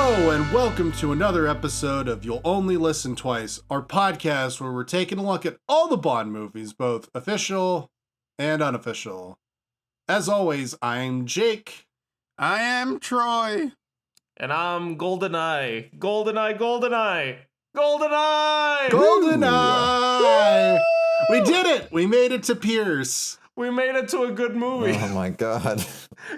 Hello and welcome to another episode of You'll Only Listen Twice, our podcast where we're taking a look at all the Bond movies, both official and unofficial. As always, I'm Jake. I am Troy. And I'm GoldenEye. GoldenEye, GoldenEye! GoldenEye! GoldenEye! We did it! We made it to Pierce. We made it to a good movie. Oh my god.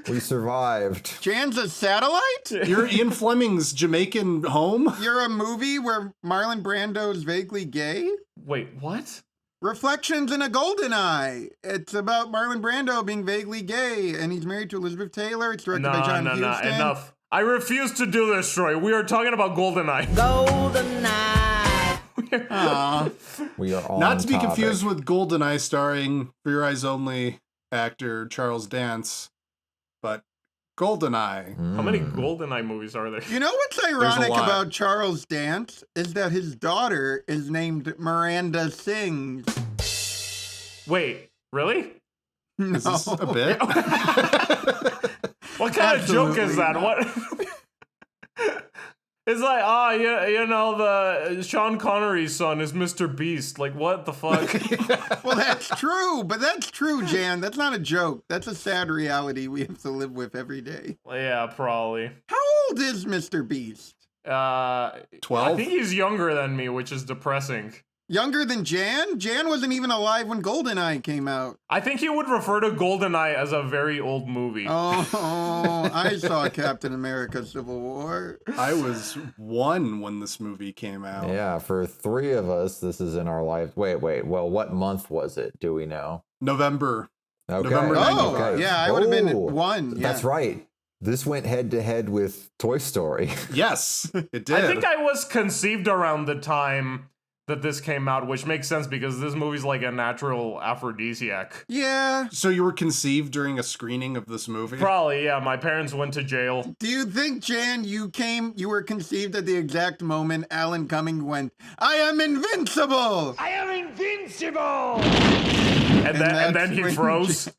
We survived. Jan's a satellite? You're Ian Fleming's Jamaican home? You're a movie where Marlon Brando's vaguely gay? Wait, what? Reflections in a GoldenEye. It's about Marlon Brando being vaguely gay, and he's married to Elizabeth Taylor. It's directed by John Huston. No, enough. I refuse to do this, Troy. We are talking about GoldenEye. GoldenEye. We are on Not to be topic. confused with GoldenEye starring For Your Eyes Only actor Charles Dance, but GoldenEye. How many GoldenEye movies are there? You know what's ironic about Charles Dance is that his daughter is named Miranda Sings. Wait, really? No. Is this a bit? What kind of joke is that? not. What? It's like, you know, the Sean Connery's son is Mr. Beast. Like, what the fuck? Well, that's true, but that's true, Jan. That's not a joke. That's a sad reality we have to live with every day. Yeah, probably. How old is Mr. Beast? 12? I think he's younger than me, which is depressing. Younger than Jan? Jan wasn't even alive when GoldenEye came out. I think he would refer to GoldenEye as a very old movie. Oh, I saw Captain America Civil War. I was 1 when this movie came out. Yeah, for 3 of us, this is in our life. Wait. Well, what month was it? Do we know? November. Okay. November Oh, 95. yeah, I would have been Oh, 1. Yeah. That's right. This went head to head with Toy Story. Yes, it did. I think I was conceived around the time that this came out, which makes sense because this movie's like a natural aphrodisiac. Yeah. So you were conceived during a screening of this movie? Probably, yeah. My parents went to jail. Do you think, Jan, you were conceived at the exact moment Alan Cumming went, I am invincible! I am invincible. And then he when froze.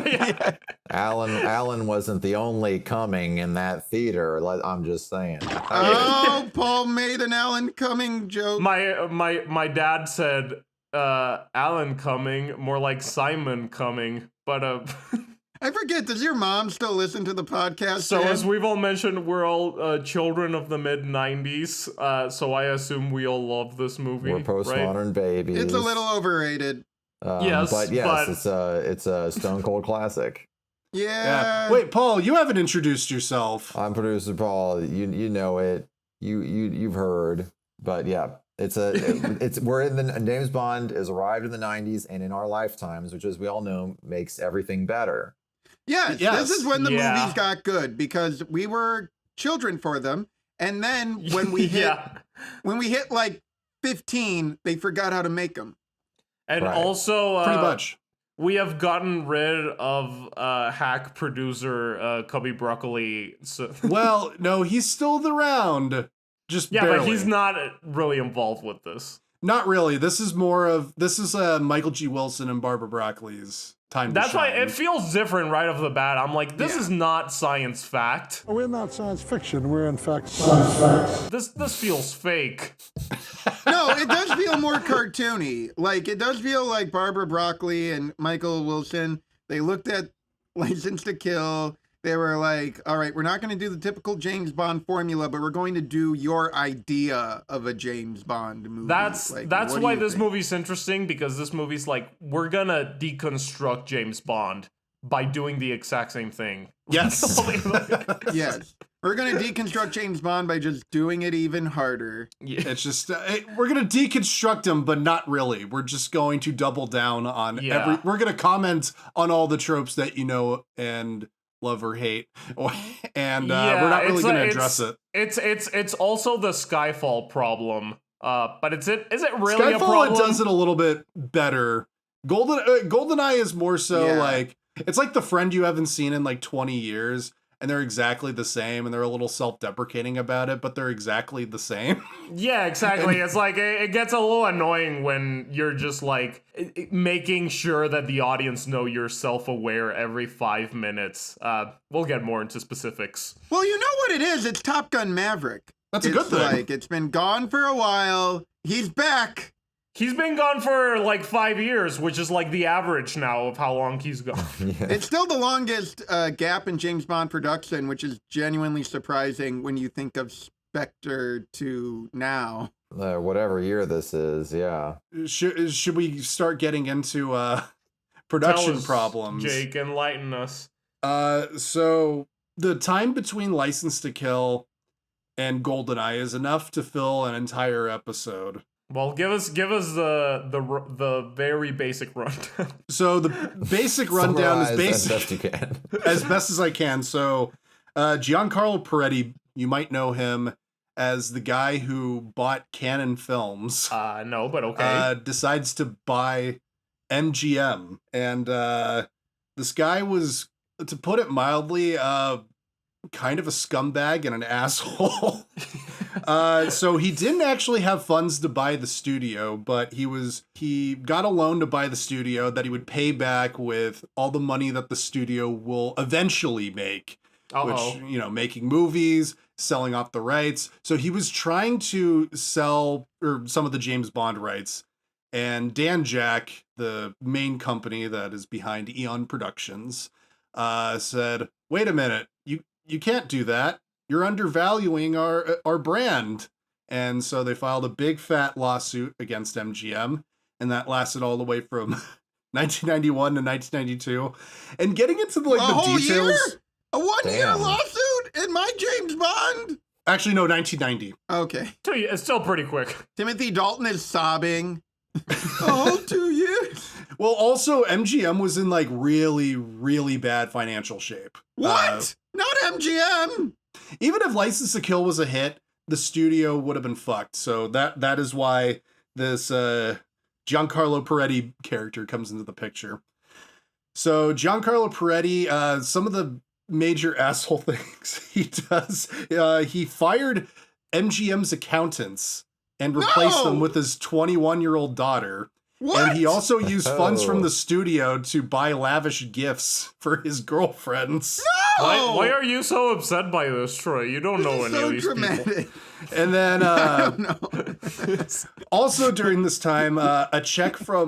Yeah. Alan wasn't the only coming in that theater. I'm just saying. Oh, Paul made an Alan Cumming joke. My dad said Alan Cumming, more like Simon Cumming, but I forget, does your mom still listen to the podcast? so Jan? as we've all mentioned, we're all children of the mid-90s, so I assume we all love this movie. We're postmodern babies. It's a little overrated. Yes, but yes, but- it's a stone cold classic. Yeah. Wait, Paul, you haven't introduced yourself. I'm producer Paul. You know it. You've heard. But yeah, we're in the James Bond has arrived in the 90s and in our lifetimes, which as we all know makes everything better. Yes, Yes. this is when the Yeah. movies got good because we were children for them. And then when we hit Yeah. when we hit like 15, they forgot how to make them. And Right. also, Pretty much. we have gotten rid of hack producer Cubby Broccoli. So, Well, no, he's still around. Just yeah, barely. but he's not really involved with this. Not really. This is Michael G. Wilson and Barbara Broccoli's time That's to why shine. it feels different right off the bat. I'm like, this Yeah. is not science fact. We're not science fiction. We're, in fact, science facts. This feels fake. No, it does feel more cartoony. Like, it does feel like Barbara Broccoli and Michael Wilson, they looked at License to Kill. They were like, all right, we're not going to do the typical James Bond formula, but we're going to do your idea of a James Bond movie. That's Like, that's what do why you this think? movie's interesting, because this movie's like, we're gonna deconstruct James Bond by doing the exact same thing. Yes. Yes. We're going to deconstruct James Bond by just doing it even harder. It's just we're gonna deconstruct him, but not really. We're just going to double down on Yeah. We're gonna comment on all the tropes that you know and love or hate, and we're not really gonna address it. It's also the Skyfall problem. But is it really Skyfall a problem? does it a little bit better. GoldenEye is more so Yeah. like it's like the friend you haven't seen in like 20 years. and they're exactly the same, and they're a little self-deprecating about it, but they're exactly the same. Yeah, exactly. It's like it gets a little annoying when you're just like making sure that the audience know you're self-aware every 5 minutes. We'll get more into specifics. Well, you know what it is? It's Top Gun Maverick. That's a good thing. Like, it's been gone for a while. He's back. He's been gone for like 5 years, which is like the average now of how long he's gone. It's still the longest gap in James Bond production, which is genuinely surprising when you think of Spectre to now. Whatever year this is, yeah. Should we start getting into production Tell us, problems? Jake, enlighten us. So the time between License to Kill and GoldenEye is enough to fill an entire episode. Well, give us the very basic rundown. So the basic rundown is Summarize as best you can. as best as I can. So Giancarlo Peretti, you might know him as the guy who bought Canon Films. No, but okay. Decides to buy MGM, and this guy was, to put it mildly, kind of a scumbag and an asshole. So he didn't actually have funds to buy the studio, but he got a loan to buy the studio that he would pay back with all the money that the studio will eventually make. Which, making movies, selling off the rights. So he was trying to sell some of the James Bond rights. And Dan Jack, the main company that is behind Eon Productions, said, wait a minute, you can't do that. You're undervaluing our brand. And so they filed a big fat lawsuit against MGM. And that lasted all the way from 1991 to 1992. And getting into the details. Year? A 1 year Damn. lawsuit in my James Bond? Actually, no, 1990. Okay. It's still pretty quick. Timothy Dalton is sobbing. Oh, 2 years. Well, also, MGM was in really, really bad financial shape. What? Not MGM. Even if License to Kill was a hit, the studio would have been fucked. So that is why this Giancarlo Peretti character comes into the picture. So Giancarlo Peretti, some of the major asshole things he does, he fired MGM's accountants and replaced them with his 21-year-old daughter. What? And he also used funds from the studio to buy lavish gifts for his girlfriends. No! Why are you so upset by this, Troy? You don't know any of these dramatic. people. And then No. also during this time, a check for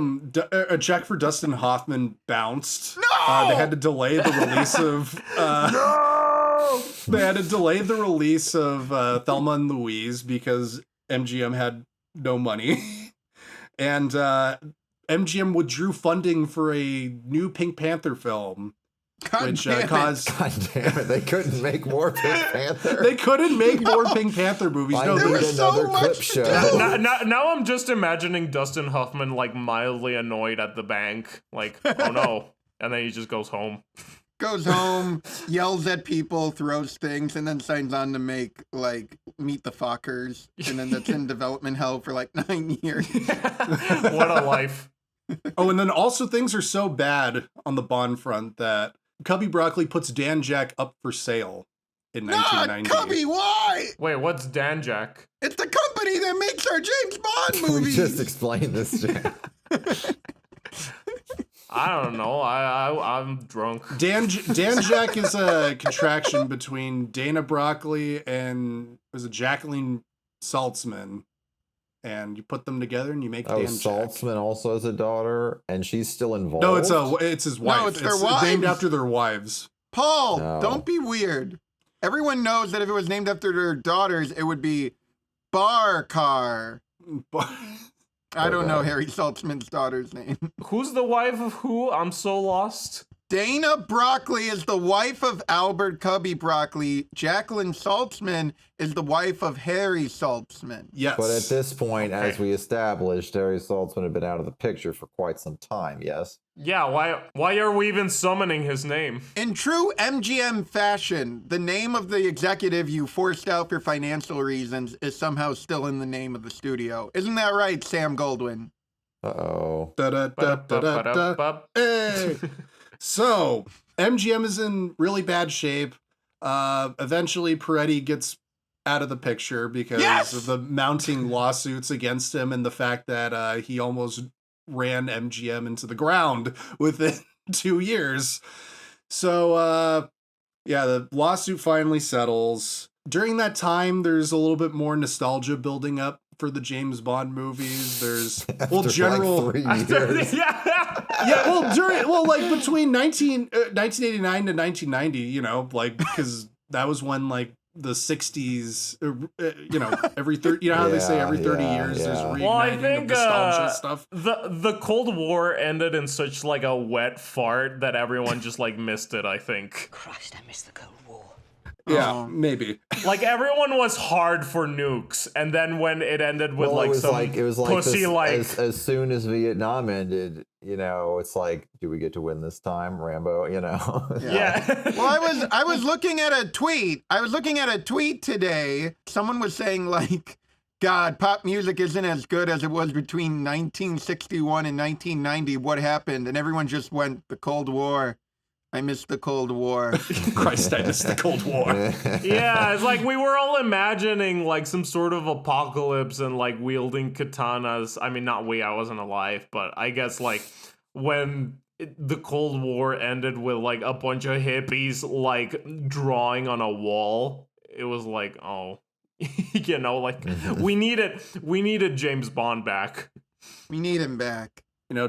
Dustin Hoffman bounced. No! They had to delay the release of They had to delay the release of Thelma and Louise because MGM had no money. And MGM withdrew funding for a new Pink Panther film. God damn it. Caused... God damn it, they couldn't make more Pink Panther. They couldn't make more Pink Panther movies. I No, need there was was so another much clip to show. do. Now I'm just imagining Dustin Hoffman mildly annoyed at the bank. Oh no. And then he just goes home. Goes home, yells at people, throws things, and then signs on to make, Meet the Fockers. And then that's in development hell for 9 years. What a life. Oh, and then also things are so bad on the Bond front that Cubby Broccoli puts Dan Jack up for sale in Not 1990. Cubby, why? Wait, what's Dan Jack? It's the company that makes our James Bond We movies. just explained this, Jack. I don't know. I'm drunk. Dan Jack is a contraction between Dana Broccoli and Jacqueline Saltzman. And you put them together and you make Dan Jack. Saltzman also has a daughter, and she's still involved. No, it's his wife. No, it's their wives. named after their wives. Paul, No. don't be weird. Everyone knows that if it was named after their daughters, it would be Bar Car. I don't know Harry Saltzman's daughter's name. Who's the wife of who? I'm so lost. Dana Broccoli is the wife of Albert Cubby Broccoli. Jacqueline Saltzman is the wife of Harry Saltzman. Yes. But at this point, as we established, Harry Saltzman had been out of the picture for quite some time, yes? Yeah, why are we even summoning his name? In true MGM fashion, the name of the executive you forced out for financial reasons is somehow still in the name of the studio. Isn't that right, Sam Goldwyn? Uh-oh. Da-da-da-da-da-da. Hey. So, MGM is in really bad shape. Eventually, Peretti gets out of the picture because of the mounting lawsuits against him and the fact that he almost ran MGM into the ground within 2 years. So, the lawsuit finally settles. During that time, there's a little bit more nostalgia building up for the James Bond movies. There's general like 3 years. Between 1989 to 1990, because that was when the 60s, every 30, how they say every 30 years there's reigniting of nostalgia stuff. The Cold War ended in such a wet fart that everyone just missed it, I think. Christ, I miss the Cold War. Yeah, maybe. Everyone was hard for nukes, and then when it ended with pussy as soon as Vietnam ended, it's do we get to win this time, Rambo? Yeah. Well, I was looking at a tweet. I was looking at a tweet today. Someone was saying God, pop music isn't as good as it was between 1961 and 1990. What happened? And everyone just went, the Cold War. I miss the Cold War. Christ, I miss the Cold War. Yeah, it's we were all imagining some sort of apocalypse and wielding katanas. I mean, not I wasn't alive, but I guess when the Cold War ended with a bunch of hippies drawing on a wall, it was oh, we needed James Bond back. We need him back.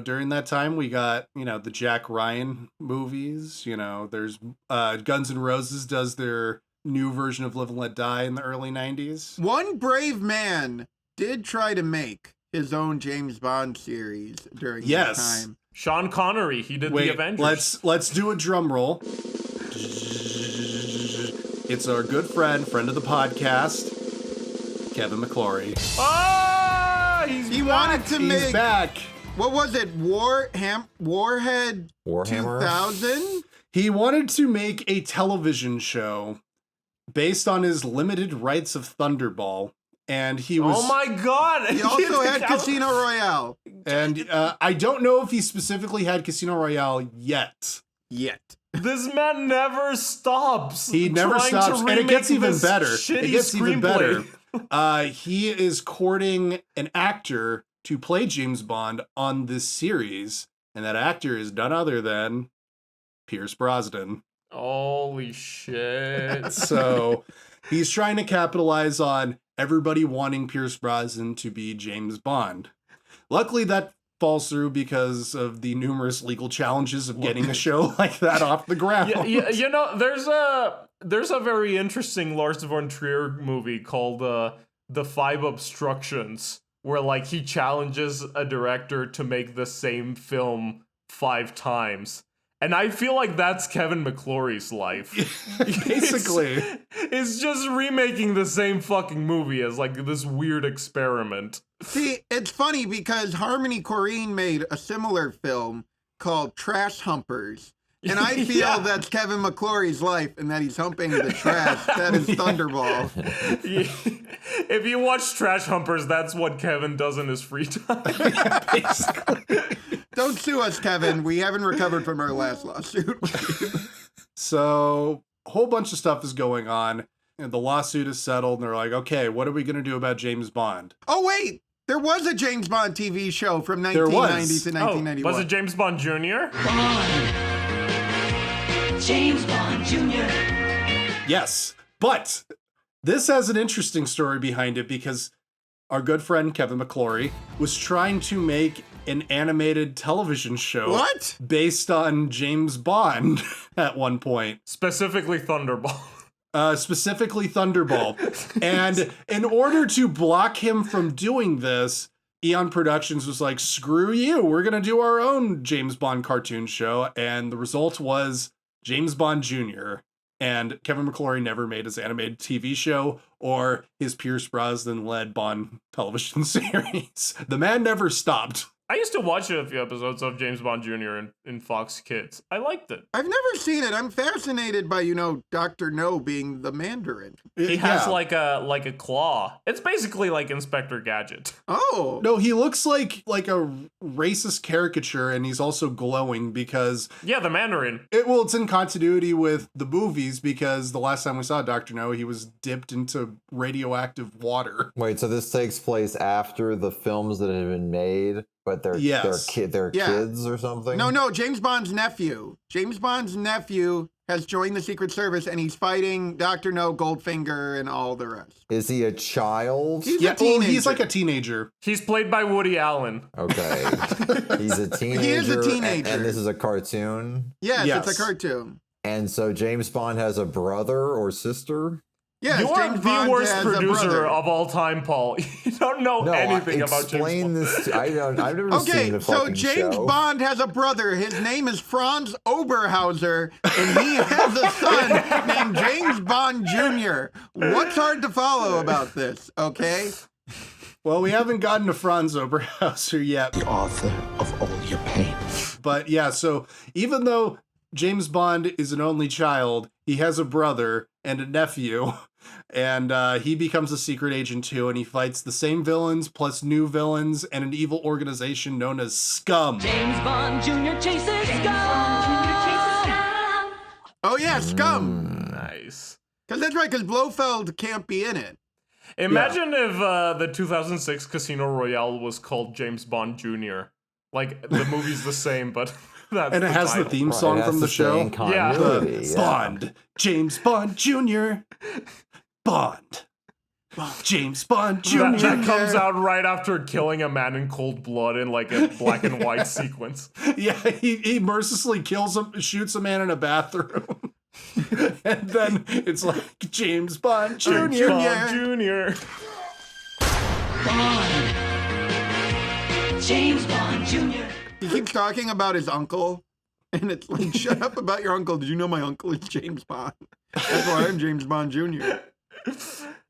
During that time, we got, the Jack Ryan movies. There's Guns N' Roses does their new version of Live and Let Die in the early 90s. One brave man did try to make his own James Bond series during that time. Sean Connery, he did the Avengers. Let's do a drum roll. It's our good friend of the podcast, Kevin McClory. He's back. What was it? Warhead 2000? He wanted to make a television show based on his limited rights of Thunderball. And he was... Oh my God! He also had Casino Royale. And I don't know if he specifically had Casino Royale yet. This man never stops. He never stops. And it gets even better. He is courting an actor to play James Bond on this series, and that actor is none other than Pierce Brosnan. Holy shit. So he's trying to capitalize on everybody wanting Pierce Brosnan to be James Bond. Luckily, that falls through because of the numerous legal challenges of getting a show like that off the ground. Yeah, there's a very interesting Lars von Trier movie called The Five Obstructions, where he challenges a director to make the same film 5 times. And I feel like that's Kevin McClory's life. Basically. It's just remaking the same fucking movie as this weird experiment. See, it's funny because Harmony Korine made a similar film called Trash Humpers. And I feel that's Kevin McClory's life and that he's humping the trash. That is Thunderball. If you watch Trash Humpers, that's what Kevin does in his free time. Basically. Don't sue us, Kevin. We haven't recovered from our last lawsuit. So a whole bunch of stuff is going on. And the lawsuit is settled. And they're like, okay, what are we going to do about James Bond? Oh, wait. There was a James Bond TV show from 1990 to 1991. Was it James Bond Jr.? James Bond Jr. Yes, but this has an interesting story behind it because our good friend Kevin McClory was trying to make an animated television show based on James Bond at one point. Specifically Thunderball. And in order to block him from doing this, Eon Productions was like, screw you, we're going to do our own James Bond cartoon show. And the result was James Bond Jr. And Kevin McClory never made his animated TV show or his Pierce Brosnan-led Bond television series. The man never stopped. I used to watch a few episodes of James Bond Jr. in Fox Kids. I liked it. I've never seen it. I'm fascinated by, Dr. No being the Mandarin. He has like a claw. It's basically like Inspector Gadget. Oh. No, he looks like a racist caricature, and he's also glowing because Yeah, the Mandarin. it's in continuity with the movies because the last time we saw Dr. No, he was dipped into radioactive water. Wait, so this takes place after the films that have been made, but they're kids or something? No, James Bond's nephew. James Bond's nephew has joined the Secret Service, and he's fighting Dr. No, Goldfinger, and all the rest. Is he a child? He's a teenager. He's like a teenager. He's played by Woody Allen. Okay. He's a teenager. He is a teenager. And this is a cartoon? Yes, it's a cartoon. And so James Bond has a brother or sister? Yes, You are James the Bond worst has a producer brother. of all time, Paul. You don't know anything about James Explain Bond. this. I've never seen the So fucking James show. Bond has a brother. His name is Franz Oberhauser, and he has a son named James Bond Jr. What's hard to follow about this, okay? Well, we haven't gotten to Franz Oberhauser yet. The author of all your pain. But yeah, so even though James Bond is an only child, he has a brother and a nephew, and he becomes a secret agent too, and he fights the same villains plus new villains and an evil organization known as Scum. James Bond Jr. chases scum. Oh yeah, Scum. Nice. Because that's right, because Blofeld can't be in it. Imagine if the 2006 Casino Royale was called James Bond Jr. Like, the movie's the same, but that's And it has the title. theme song from the show. Continuity, Bond, James Bond Jr. Bond, James Bond Jr. That comes out right after killing a man in cold blood in like a black and white sequence. Yeah, he mercilessly shoots a man in a bathroom. And then it's like James Bond Jr. James Bond Jr. Bond. James Bond Jr. He keeps talking about his uncle, and it's like, shut up about your uncle. Did you know my uncle is James Bond? That's why I'm James Bond Jr.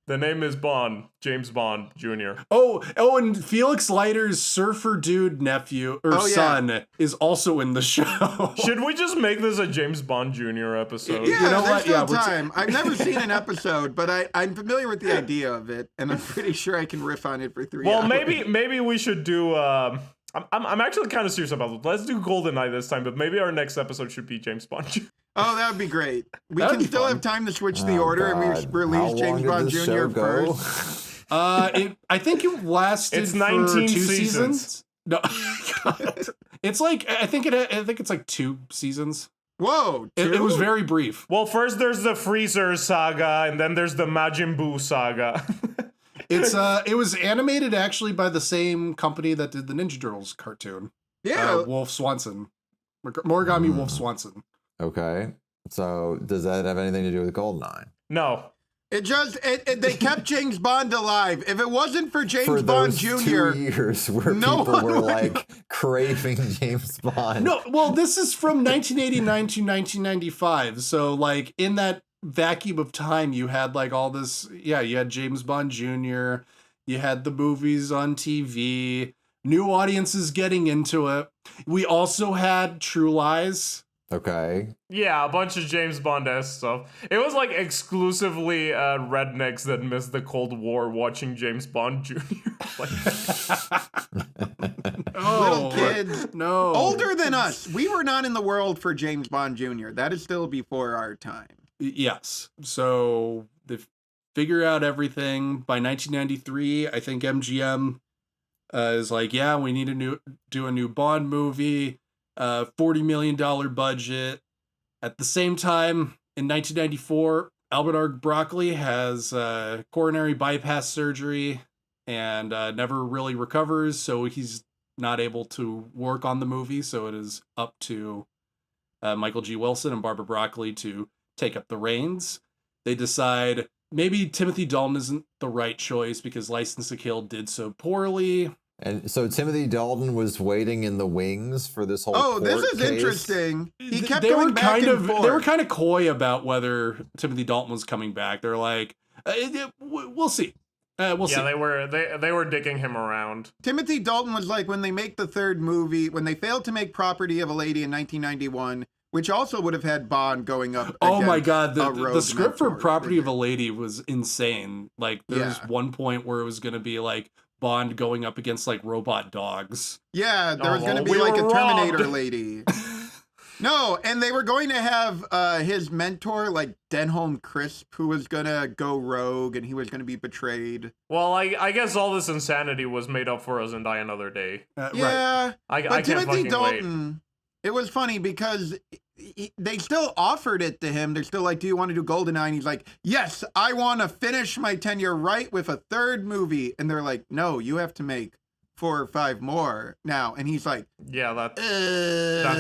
The name is Bond, James Bond Jr. Oh, and Felix Leiter's surfer dude nephew or son is also in the show. Should we just make this a James Bond Jr. episode? Yeah, You know there's what? still Yeah, time. I've never seen an episode, but I'm familiar with the idea of it, and I'm pretty sure I can riff on it for 3 Well, hours. maybe we should do. I'm actually kind of serious about it. Let's do GoldenEye this time, but maybe our next episode should be James Bond Jr. Oh, that would be great. We That'd can be still fun. have time to switch the order, and we God. How release long James did Bond this Jr. show go? first. I think it lasted It's for 19 2 seasons. seasons. No, it's like I think it's like 2 seasons. Whoa, It was two? very brief. Well, first there's the Freezer saga, and then there's the Majin Buu saga. It was animated actually by the same company that did the Ninja Turtles cartoon. Yeah. Wolf Swanson, Morigami Wolf Swanson. Okay. So does that have anything to do with GoldenEye? No. They kept James Bond alive. If it wasn't for James For Bond those Jr., 2 years where no people one were would- like craving James Bond. No, well, this is from 1989 to 1995. So, like, in that vacuum of time, you had, like, all this. Yeah, you had James Bond Jr., you had the movies on TV, new audiences getting into it. We also had True Lies. Okay. Yeah, a bunch of James Bond-esque stuff. It was like exclusively rednecks that missed the Cold War watching James Bond Jr. Like, Oh, little kids. No. older than us, we were not in the world for James Bond Jr. That is still before our time. Yes. So they figure out everything. By 1993, I think MGM is like, yeah, we need to do a new Bond movie. $40 million budget. At the same time, in 1994, Albert Broccoli has coronary bypass surgery and never really recovers, so he's not able to work on the movie. So it is up to Michael G. Wilson and Barbara Broccoli to take up the reins. They decide maybe Timothy Dalton isn't the right choice because License to Kill did so poorly. And so Timothy Dalton was waiting in the wings for this whole Oh, this court is case? interesting. He kept They going were back kind and of forth. they were kind of coy about whether Timothy Dalton was coming back. They're like, we'll see. We'll see. they were dicking him around. Timothy Dalton was like, when they make the third movie, when they failed to make Property of a Lady in 1991, which also would have had Bond going up. Oh my against God, a the rogue script for mentor. Property of a Lady was insane. Like, there was one point where it was going to be like Bond going up against like robot dogs. Yeah, there was going to be we like a were Terminator robbed. lady. No, and they were going to have his mentor, like Denholm Crisp, who was going to go rogue and he was going to be betrayed. Well, I guess all this insanity was made up for us in Die Another Day. Right. Yeah, I but can't Timothy fucking Dalton, it was funny because they still offered it to him. They're still like, do you want to do GoldenEye? And he's like, yes, I want to finish my tenure right with a third movie. And they're like, no, you have to make 4 or 5 more now. And he's like, wait. Yeah, that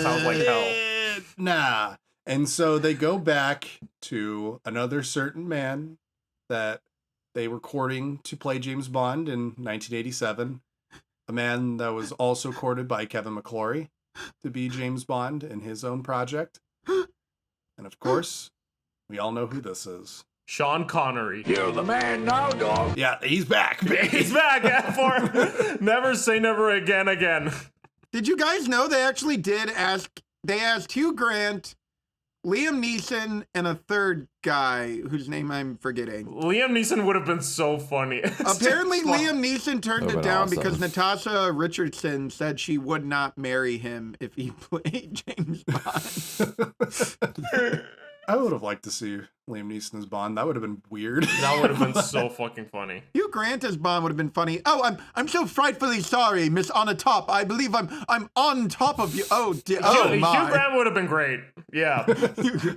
sounds like hell. Nah. And so they go back to another certain man that they were courting to play James Bond in 1987. A man that was also courted by Kevin McClory to be James Bond in his own project. And of course, we all know who this is. Sean Connery. You're the man now, dog. Yeah, he's back. He's back for Never Say Never Again. did you guys know they actually did ask, they asked Hugh Grant, Liam Neeson, and a third guy whose name I'm forgetting. Liam Neeson would have been so funny. It's Apparently, just fun. Liam Neeson turned Would've it been down awesome. because Natasha Richardson said she would not marry him if he played James Bond. I would have liked to see Liam Neeson as Bond. That would have been weird. That would have been so fucking funny. Hugh Grant as Bond would have been funny. Oh, I'm so frightfully sorry, Miss Onatopp. I believe I'm on top of you. Oh, dear. Oh, Hugh my. Grant would have been great. Yeah.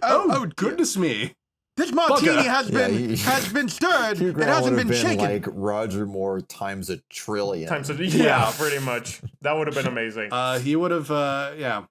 oh, Goodness me. This martini Bugger. has been stirred. Hugh It Grant hasn't would have been been shaken. like Roger Moore times a trillion. Yeah, pretty much. That would have been amazing. He would have, yeah.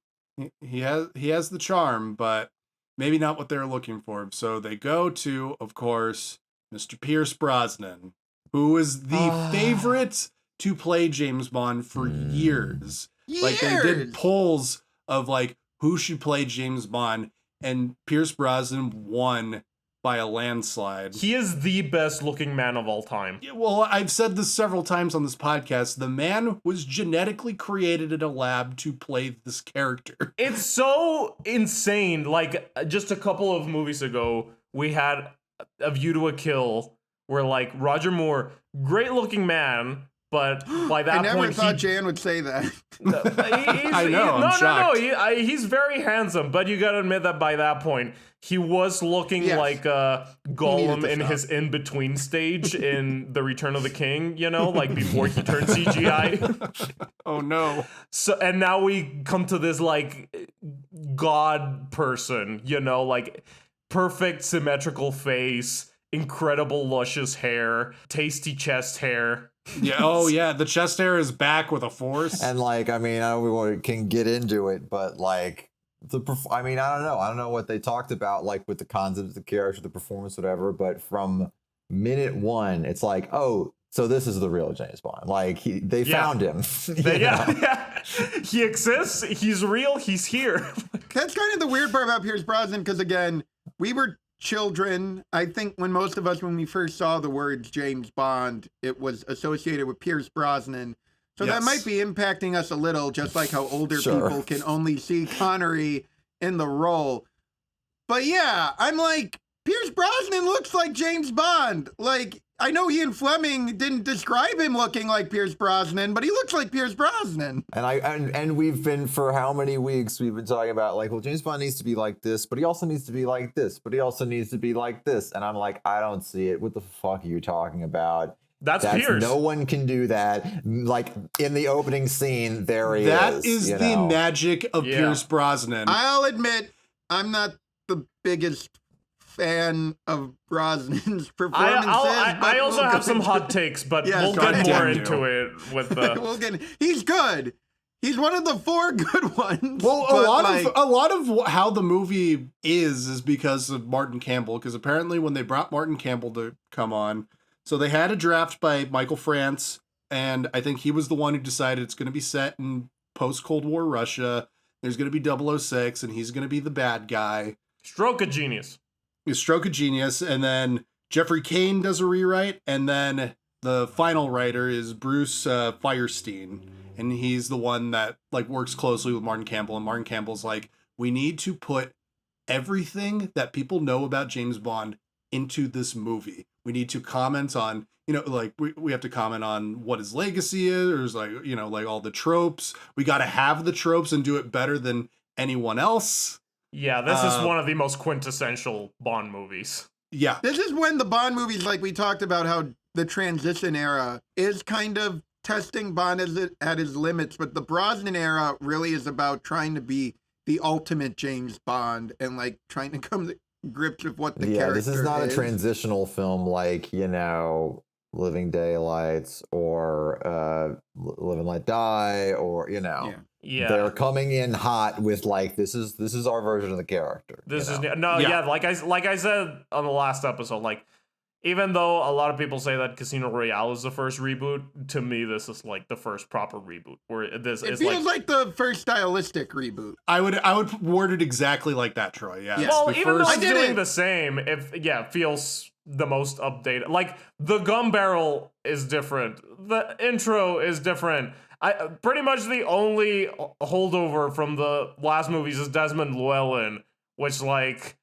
He has the charm, but maybe not what they're looking for. So they go to, of course, Mr. Pierce Brosnan, who is the favorite to play James Bond for years. Like, they did polls of like who should play James Bond, and Pierce Brosnan won by a landslide. He is the best looking man of all time. Yeah, well, I've said this several times on this podcast. The man was genetically created in a lab to play this character. It's so insane. Like, just a couple of movies ago, we had A View to a Kill, where like Roger Moore, great looking man, but by that I never point, thought Jan would say that. I know, I'm shocked. He's very handsome, but you gotta admit that by that point, he was looking Yes. like He Gollum needed to in stop. his in-between stage in The Return of the King, you know, like before he turned CGI. Oh no. So, and now we come to this like god person, you know, like perfect symmetrical face, incredible luscious hair, tasty chest hair. Yeah. Oh yeah. The chest hair is back with a force. And like, I mean, I know we can get into it, but like I mean, I don't know what they talked about, like with the concept of the character, the performance, whatever. But from minute one, it's like, oh, so this is the real James Bond. Like they found him. Yeah. He exists. He's real. He's here. That's kind of the weird part about Pierce Brosnan, because again, we were children. I think when most of us, when we first saw the words James Bond, it was associated with Pierce Brosnan. So that Yes. might be impacting us a little, just like how older Sure. people can only see Connery in the role. But yeah, I'm like, Pierce Brosnan looks like James Bond. Like, I know Ian Fleming didn't describe him looking like Pierce Brosnan, but he looks like Pierce Brosnan. And we've been, for how many weeks we've been talking about, like, well, James Bond needs to be like this, but he also needs to be like this, but he also needs to be like this. And I'm like, I don't see it. What the fuck are you talking about? That's Pierce. No one can do that. Like in the opening scene, there he is. That is you the know? magic of Yeah. Pierce Brosnan. I'll admit, I'm not the biggest fan of Brosnan's performances. I also have some hot takes, but Yeah, we'll go get ahead. more into it with the. He's good. He's one of the 4 good ones. Well, but, a lot of how the movie is because of Martin Campbell. Because apparently, when they brought Martin Campbell to come on, so they had a draft by Michael France, and I think he was the one who decided it's going to be set in post-Cold War Russia. There's going to be 006, and he's going to be the bad guy. Stroke of genius. A stroke of genius, and then Jeffrey Kane does a rewrite, and then the final writer is Bruce Firestein, and he's the one that like works closely with Martin Campbell. And Martin Campbell's like, we need to put everything that people know about James Bond into this movie. We need to comment on, you know, like we have to comment on what his legacy is, or like, you know, like all the tropes. We got to have the tropes and do it better than anyone else. Yeah, this is one of the most quintessential Bond movies. Yeah. This is when the Bond movies, like we talked about how the transition era is kind of testing Bond at his limits, but the Brosnan era really is about trying to be the ultimate James Bond and like trying to come to grips with what the character is. This is not a transitional film like, you know, Living Daylights or Live and Let Die, or, you know. Yeah. They're coming in hot with like, this is our version of the character. This is Yeah. like I said on the last episode, like, even though a lot of people say that Casino Royale is the first reboot, to me this is like the first proper reboot. Where this It is feels like the first stylistic reboot. I would word it exactly like that, Troy. Yeah. Yes. well, The even though first- it's doing the same, it feels the most updated. Like the gun barrel is different, the intro is different. Pretty much the only holdover from the last movies is Desmond Llewellyn, which like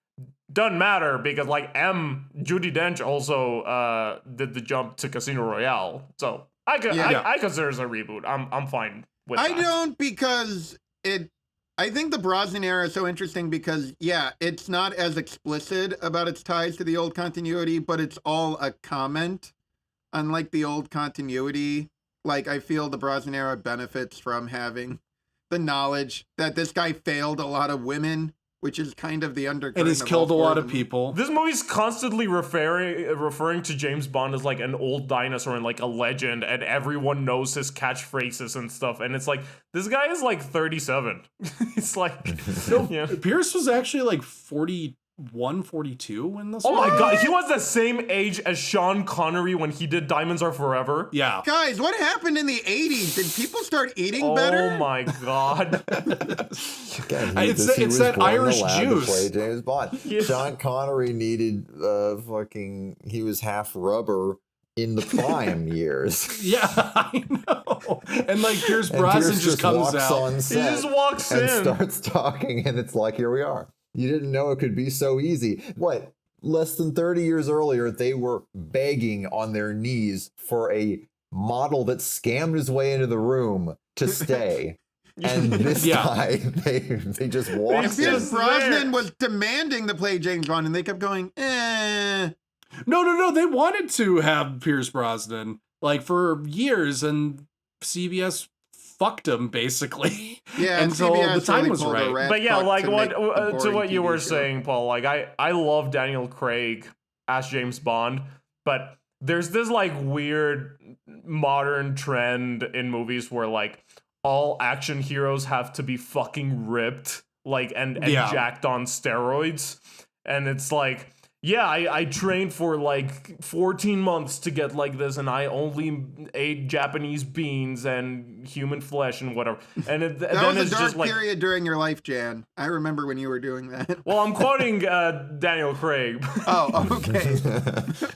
doesn't matter because like Judi Dench also did the jump to Casino Royale, so I consider it a reboot. I'm fine with that. I don't, because I think the Brosnan era is so interesting because, yeah, it's not as explicit about its ties to the old continuity, but it's all a comment. Unlike the old continuity, like, I feel the Brosnan era benefits from having the knowledge that this guy failed a lot of women, which is kind of the undercurrent. And he's of killed a all four lot of of them. people. This movie's constantly referring to James Bond as like an old dinosaur and like a legend, and everyone knows his catchphrases and stuff. And it's like, this guy is like 37. It's like, yeah. Pierce was actually like 41, 42 when this Oh my was. god, he was the same age as Sean Connery when he did Diamonds Are Forever. Yeah. Guys, what happened in the 80s? Did people start eating better? Oh my god. Again, It's that Irish to juice. play James Bond. Yeah. Sean Connery needed he was half rubber in the prime years. Yeah, I know. And like Pierce And Brosnan Pierce just comes walks out. on He set just walks and in. starts talking, and it's like, here we are. You didn't know it could be so easy. What? Less than 30 years earlier, they were begging on their knees for a model that scammed his way into the room to stay. And this Yeah. guy, they just walked He's in. Pierce just Brosnan there. was demanding to play James Bond, and they kept going, eh. No. They wanted to have Pierce Brosnan like for years, and CBS fucked him basically. Yeah, until CBS the time really was pulled a right. rat But yeah, fuck like to what make a to boring what you TV were show. saying, Paul. Like I love Daniel Craig as James Bond, but there's this like weird modern trend in movies where like all action heroes have to be fucking ripped, like and Yeah. jacked on steroids, and it's like, yeah, I trained for like 14 months to get like this, and I only ate Japanese beans and human flesh and whatever. And That then was it's a dark just like, period during your life, Jan. I remember when you were doing that. well, I'm quoting Daniel Craig. Oh, okay.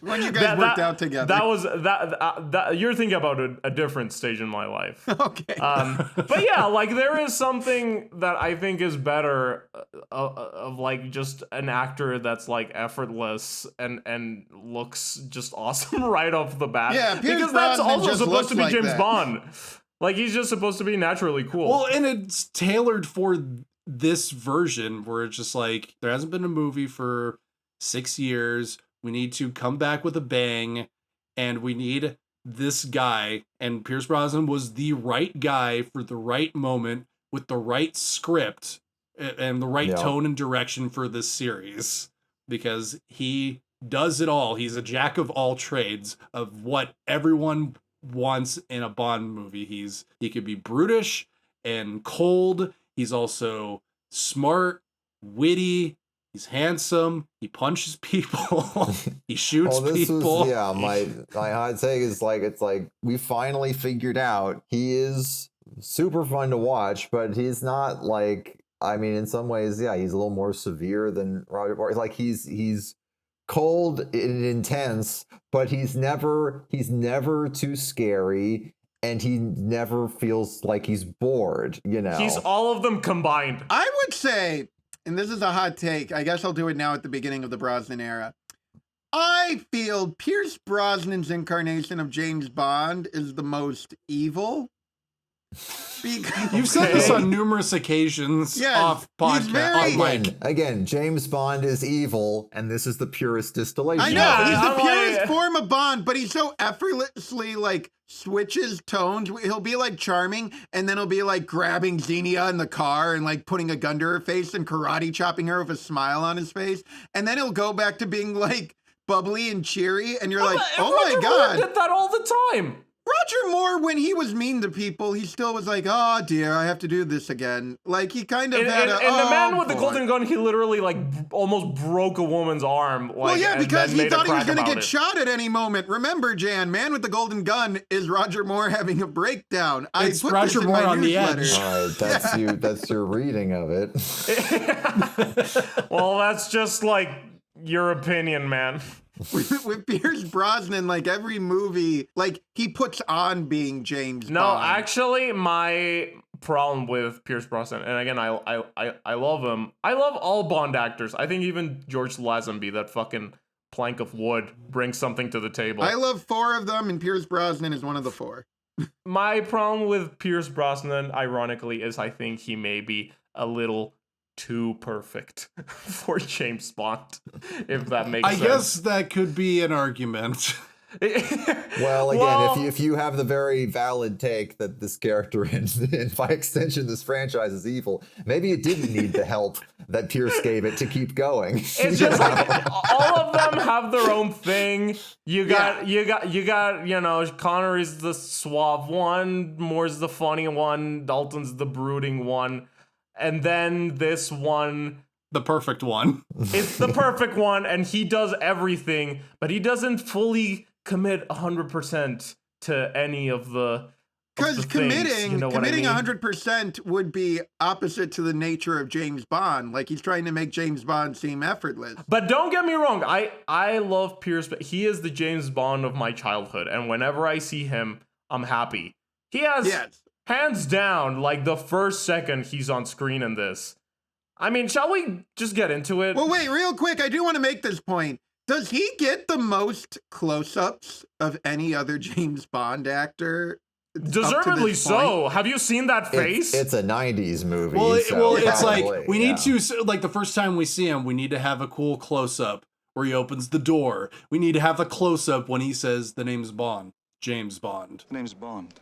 When you guys worked out together. That was that. You're thinking about a different stage in my life. Okay. But yeah, like there is something that I think is better of like just an actor that's like effortless and looks just awesome right off the bat. Yeah, Pierce because that's Brosnan also just supposed looks to be like James that. Bond. Like he's just supposed to be naturally cool. Well, and it's tailored for this version where it's just like there hasn't been a movie for 6 years. We need to come back with a bang, and we need this guy. And Pierce Brosnan was the right guy for the right moment with the right script and the right tone and direction for this series, because he does it all. He's a jack of all trades of what everyone wants in a Bond movie. He could be brutish and cold. He's also smart, witty. He's handsome. He punches people. He shoots people. My hot take is like, it's like we finally figured out he is super fun to watch, but he's not like, I mean, in some ways, yeah, he's a little more severe than Roger Moore. Like he's cold and intense, but he's never too scary, and he never feels like he's bored, He's all of them combined. I would say, and this is a hot take, I guess I'll do it now at the beginning of the Brosnan era. I feel Pierce Brosnan's incarnation of James Bond is the most evil. You've said this on numerous occasions off podcast. Again, James Bond is evil, and this is the purest distillation. I know, he's the purest form of Bond, but he's so effortlessly, like, switches tones. He'll be, like, charming, and then he'll be, like, grabbing Xenia in the car and, like, putting a gun to her face and karate chopping her with a smile on his face. And then he'll go back to being, like, bubbly and cheery, and you're like, oh my God. Roger Moore did that all the time. Roger Moore, when he was mean to people, he still was like, oh dear, I have to do this again. Like, he kind of had a, and the man with the golden gun, he literally, like, almost broke a woman's arm. Like, well, yeah, because he thought he was going to get shot at any moment. Remember, Jan, man with the golden gun is Roger Moore having a breakdown. It's Roger Moore on the edge. All right, that's your reading of it. Well, that's just, like, your opinion, man. With Pierce Brosnan, like, every movie, like, he puts on being James Bond. No, actually, my problem with Pierce Brosnan, and again, I love him. I love all Bond actors. I think even George Lazenby, that fucking plank of wood, brings something to the table. I love 4 of them, and Pierce Brosnan is one of the 4. My problem with Pierce Brosnan, ironically, is I think he may be a little too perfect for James Bond, if that makes sense. I guess that could be an argument. Well, again, if you have the very valid take that this character and by extension this franchise is evil, maybe it didn't need the help that Pierce gave it to keep going. It's just like all of them have their own thing. You got Connery's the suave one, Moore's the funny one, Dalton's the brooding one. And then this one, the perfect one. It's the perfect one, and he does everything, but he doesn't fully commit 100% to any of the. Because committing 100% would be opposite to the nature of James Bond. Like, he's trying to make James Bond seem effortless. But don't get me wrong, I love Pierce, but he is the James Bond of my childhood, and whenever I see him, I'm happy. He has. Yes. Hands down, like, the first second he's on screen in this. I mean, shall we just get into it? Well, wait, real quick. I do want to make this point. Does he get the most close-ups of any other James Bond actor? Deservedly so. Have you seen that face? It's a 90s movie. Well, it's like, we need to, like, the first time we see him, we need to have a cool close-up where he opens the door. We need to have a close-up when he says the name's Bond. James Bond. The name's Bond.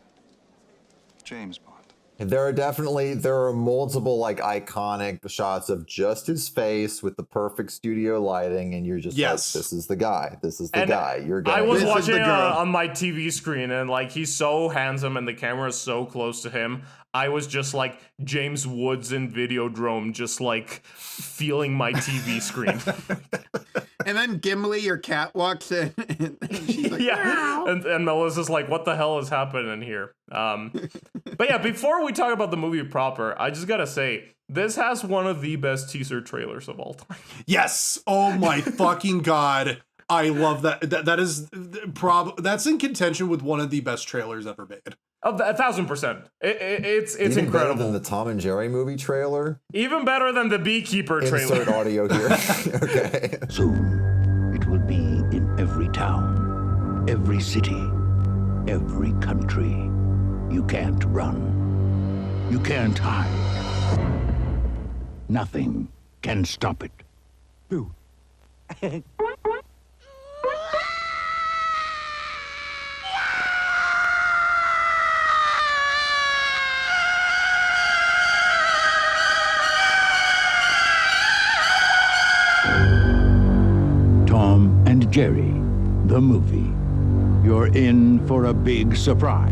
James Bond. There are multiple, like, iconic shots of just his face with the perfect studio lighting, and you're just like, this is the guy. This is the guy. You're going. I was watching on my TV screen, and, like, he's so handsome, and the camera is so close to him. I was just like James Woods in Videodrome, just like feeling my TV screen. And then Gimli, your cat, walks in, and she's like, yeah, and Melissa's like, "What the hell is happening here?" But yeah, before we talk about the movie proper, I just gotta say, this has one of the best teaser trailers of all time. Yes. Oh my fucking god. I love that. That is that's in contention with one of the best trailers ever made. 1,000%. It's even incredible. Better than the Tom and Jerry movie trailer. Even better than the Beekeeper trailer. Insert audio here. Okay. Soon it will be in every town, every city, every country. You can't run. You can't hide. Nothing can stop it. Boo. Tom and Jerry, the movie. You're in for a big surprise.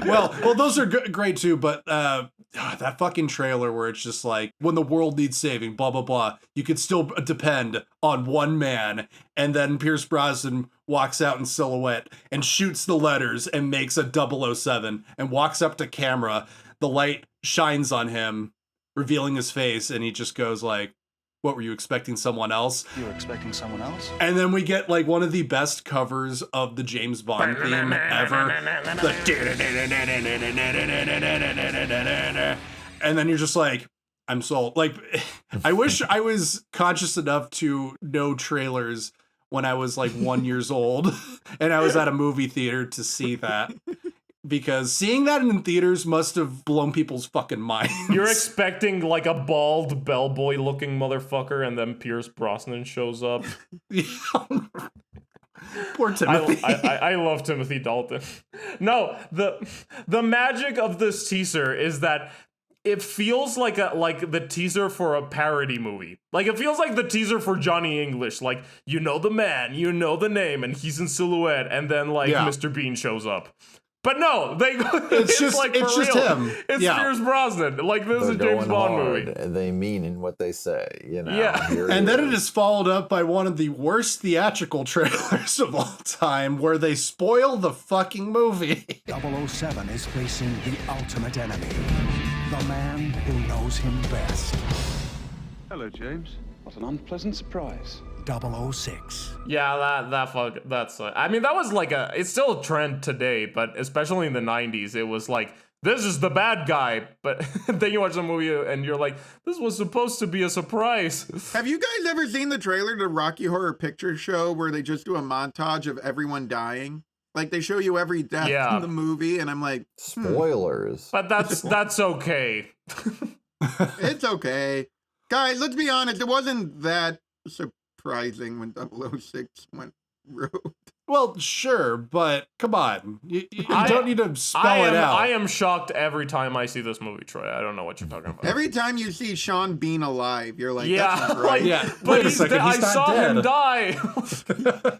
Well, those are great too, but that fucking trailer where it's just like, when the world needs saving, blah, blah, blah, you could still depend on one man, and then Pierce Brosnan walks out in silhouette and shoots the letters and makes a 007 and walks up to camera. The light shines on him, revealing his face, and he just goes like, What, were you expecting someone else? You were expecting someone else? And then we get like one of the best covers of the James Bond theme ever. And then you're just like, I'm sold. Like, I wish I was conscious enough to know trailers when I was like 1 year old and I was at a movie theater to see that. Because seeing that in theaters must have blown people's fucking minds. You're expecting like a bald bellboy looking motherfucker, and then Pierce Brosnan shows up. Poor Timothy. I love Timothy Dalton. No, the magic of this teaser is that it feels like the teaser for a parody movie. Like, it feels like the teaser for Johnny English. Like, you know the man, you know the name, and he's in silhouette, and then like Mr. Bean shows up. But no, it's just like it's just real. him. It's Pierce Brosnan. Like, this is a James Bond movie. They mean in what they say, you know. Yeah. And then it is followed up by one of the worst theatrical trailers of all time, where they spoil the fucking movie. 007 is facing the ultimate enemy, the man who knows him best. Hello, James. What an unpleasant surprise. 006. Yeah, that's I mean, that was like it's still a trend today, but especially in the 90s, it was like, this is the bad guy. But then you watch the movie and you're like, this was supposed to be a surprise. Have you guys ever seen the trailer to Rocky Horror Picture Show where they just do a montage of everyone dying? Like, they show you every death in the movie, and I'm like, spoilers. But that's okay. It's okay. Guys, let's be honest, it wasn't that surprising when 006 went rogue. Well, sure, but come on. You don't need to spell it out. I am shocked every time I see this movie, Troy. I don't know what you're talking about. Every time you see Sean Bean alive, you're like, yeah, that's not right. But I saw him die.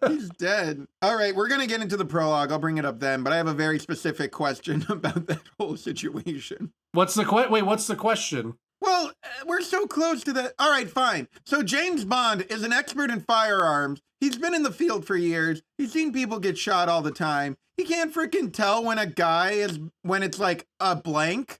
He's dead. All right, we're going to get into the prologue. I'll bring it up then, but I have a very specific question about that whole situation. What's the question? Well, we're so close to that. All right, fine. So James Bond is an expert in firearms. He's been in the field for years. He's seen people get shot all the time. He can't freaking tell when when it's like a blank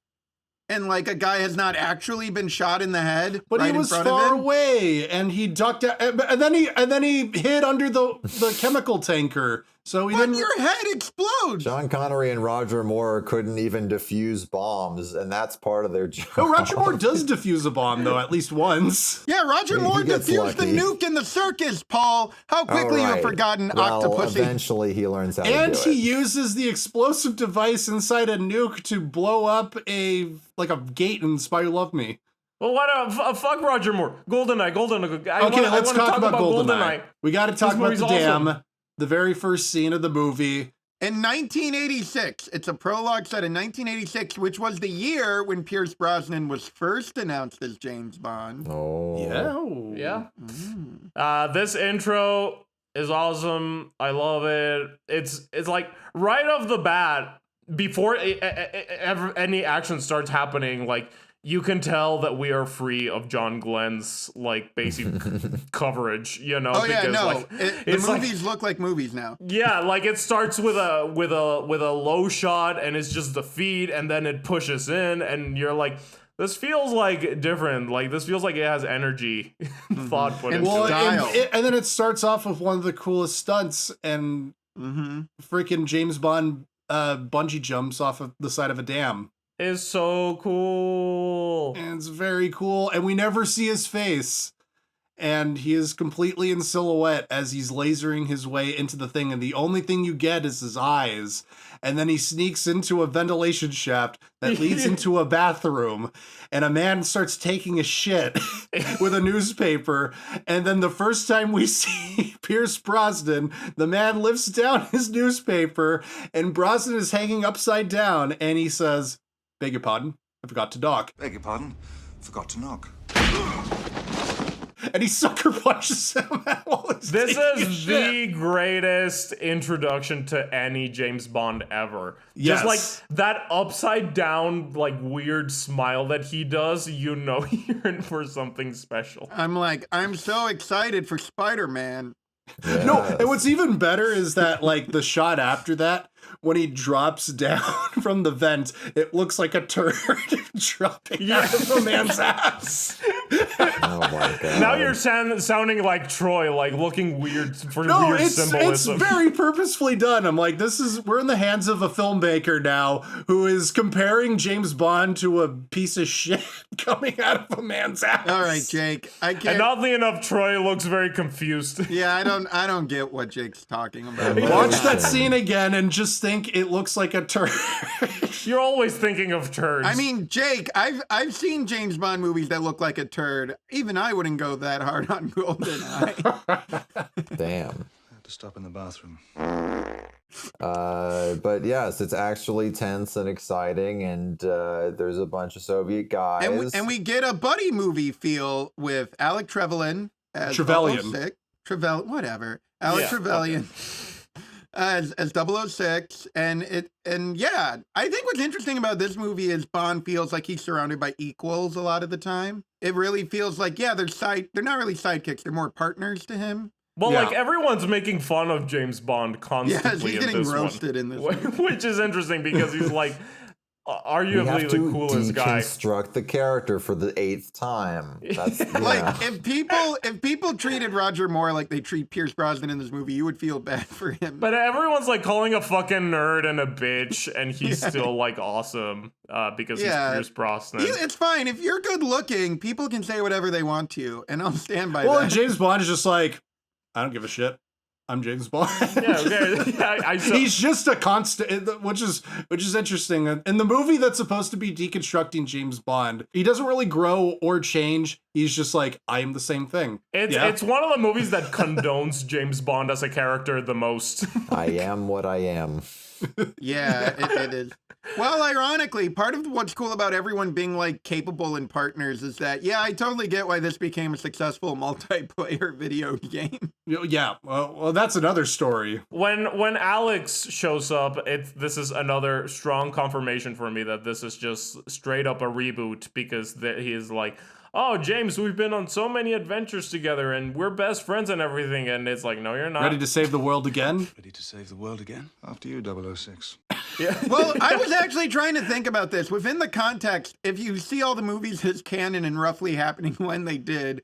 and like a guy has not actually been shot in the head. But right he was in front far of him. away and he ducked out, and then he hid under the chemical tanker. So he didn't. Your head explodes. Sean Connery and Roger Moore couldn't even defuse bombs, and that's part of their job. No, Roger Moore does defuse a bomb, though, at least once. Yeah, Roger Moore defused the nuke in the circus, Paul. How quickly you have forgotten Octopussy. Eventually he learns how to do it. And he uses the explosive device inside a nuke to blow up a gate in Spy Who Loved Me. Well, fuck Roger Moore. GoldenEye. Okay, let's talk about GoldenEye. We got to talk about the dam. Awesome. The very first scene of the movie. In 1986, it's a prologue set in 1986, which was the year when Pierce Brosnan was first announced as James Bond. Oh. Yeah. This intro is awesome. I love it. It's like right off the bat, before any action starts happening, like, you can tell that we are free of John Glenn's like basic coverage, you know. Oh yeah, because, no, like, the movies look like movies now. Yeah, like it starts with a low shot, and it's just the feet, and then it pushes in, and you're like, this feels like different. Like, this feels like it has energy, thought put into it. And then it starts off with one of the coolest stunts, and freaking James Bond bungee jumps off of the side of a dam. Is so cool. And it's very cool. And we never see his face. And he is completely in silhouette as he's lasering his way into the thing. And the only thing you get is his eyes. And then he sneaks into a ventilation shaft that leads into a bathroom. And a man starts taking a shit with a newspaper. And then the first time we see Pierce Brosnan, the man lifts down his newspaper. And Brosnan is hanging upside down. And he says, "Beg your pardon, I forgot to knock." Beg your pardon, forgot to knock. And he sucker punches him. This is the greatest introduction to any James Bond ever. Yes. Just like that upside down, like weird smile that he does, you know you're in for something special. I'm so excited for Spider-Man. Yes. No, and what's even better is that, like, the shot after that, when he drops down from the vent, it looks like a turd dropping out of the man's ass. Oh my god. Now you're sounding like Troy, like looking weird for weird it's symbolism. very purposefully done. I'm like, we're in the hands of a filmmaker now who is comparing James Bond to a piece of shit coming out of a man's ass. All right, Jake. I can't. And oddly enough, Troy looks very confused. Yeah, I don't get what Jake's talking about. Watch that scene again and just think it looks like a turd. You're always thinking of turds. I mean, Jake, I've seen James Bond movies that look like a turd. Even I wouldn't go that hard on GoldenEye. Damn. I have to stop in the bathroom. But yes, it's actually tense and exciting, and there's a bunch of Soviet guys. And we get a buddy movie feel with Alec Trevelyan as Trevelyan. 006. Whatever. Alec Trevelyan. As 006, and yeah, I think what's interesting about this movie is Bond feels like he's surrounded by equals a lot of the time. It really feels like, they're not really sidekicks, they're more partners to him. Well, like, everyone's making fun of James Bond constantly he's getting roasted in this one. Which is interesting because he's like arguably the coolest guy. Deconstruct the character for the 8th time. That's like if people treated Roger Moore like they treat Pierce Brosnan in this movie, you would feel bad for him. But everyone's like calling a fucking nerd and a bitch, and he's still like awesome because he's Pierce Brosnan. It's fine if you're good looking. People can say whatever they want to, and I'll stand by that. Well, James Bond is just like, I don't give a shit. I'm James Bond. He's just a constant, which is interesting. In the movie that's supposed to be deconstructing James Bond, he doesn't really grow or change. He's just like, I am the same thing. It's one of the movies that condones James Bond as a character the most. I am what I am. Yeah, it is. Well, ironically, part of what's cool about everyone being like capable and partners is that, I totally get why this became a successful multiplayer video game. Yeah, well, that's another story. When Alex shows up, this is another strong confirmation for me that this is just straight up a reboot, because he is like, oh, James, we've been on so many adventures together and we're best friends and everything. And it's like, no, you're not. Ready to save the world again? Ready to save the world again? After you, 006. Yeah. Well, I was actually trying to think about this. Within the context, if you see all the movies as canon and roughly happening when they did.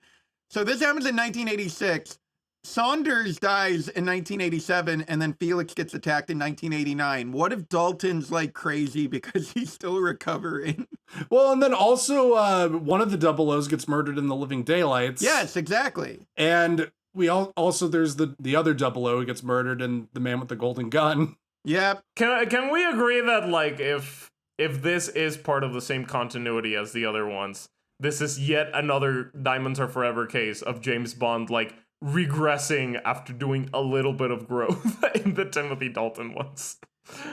So this happens in 1986. Saunders dies in 1987, and then Felix gets attacked in 1989. What if Dalton's like crazy because he's still recovering? Well, and then also one of the double O's gets murdered in the Living Daylights. Yes, exactly. And we also there's the other double O who gets murdered in The Man with the Golden Gun. Yep. Can we agree that like if this is part of the same continuity as the other ones, this is yet another Diamonds Are Forever case of James Bond like regressing after doing a little bit of growth in the Timothy Dalton ones?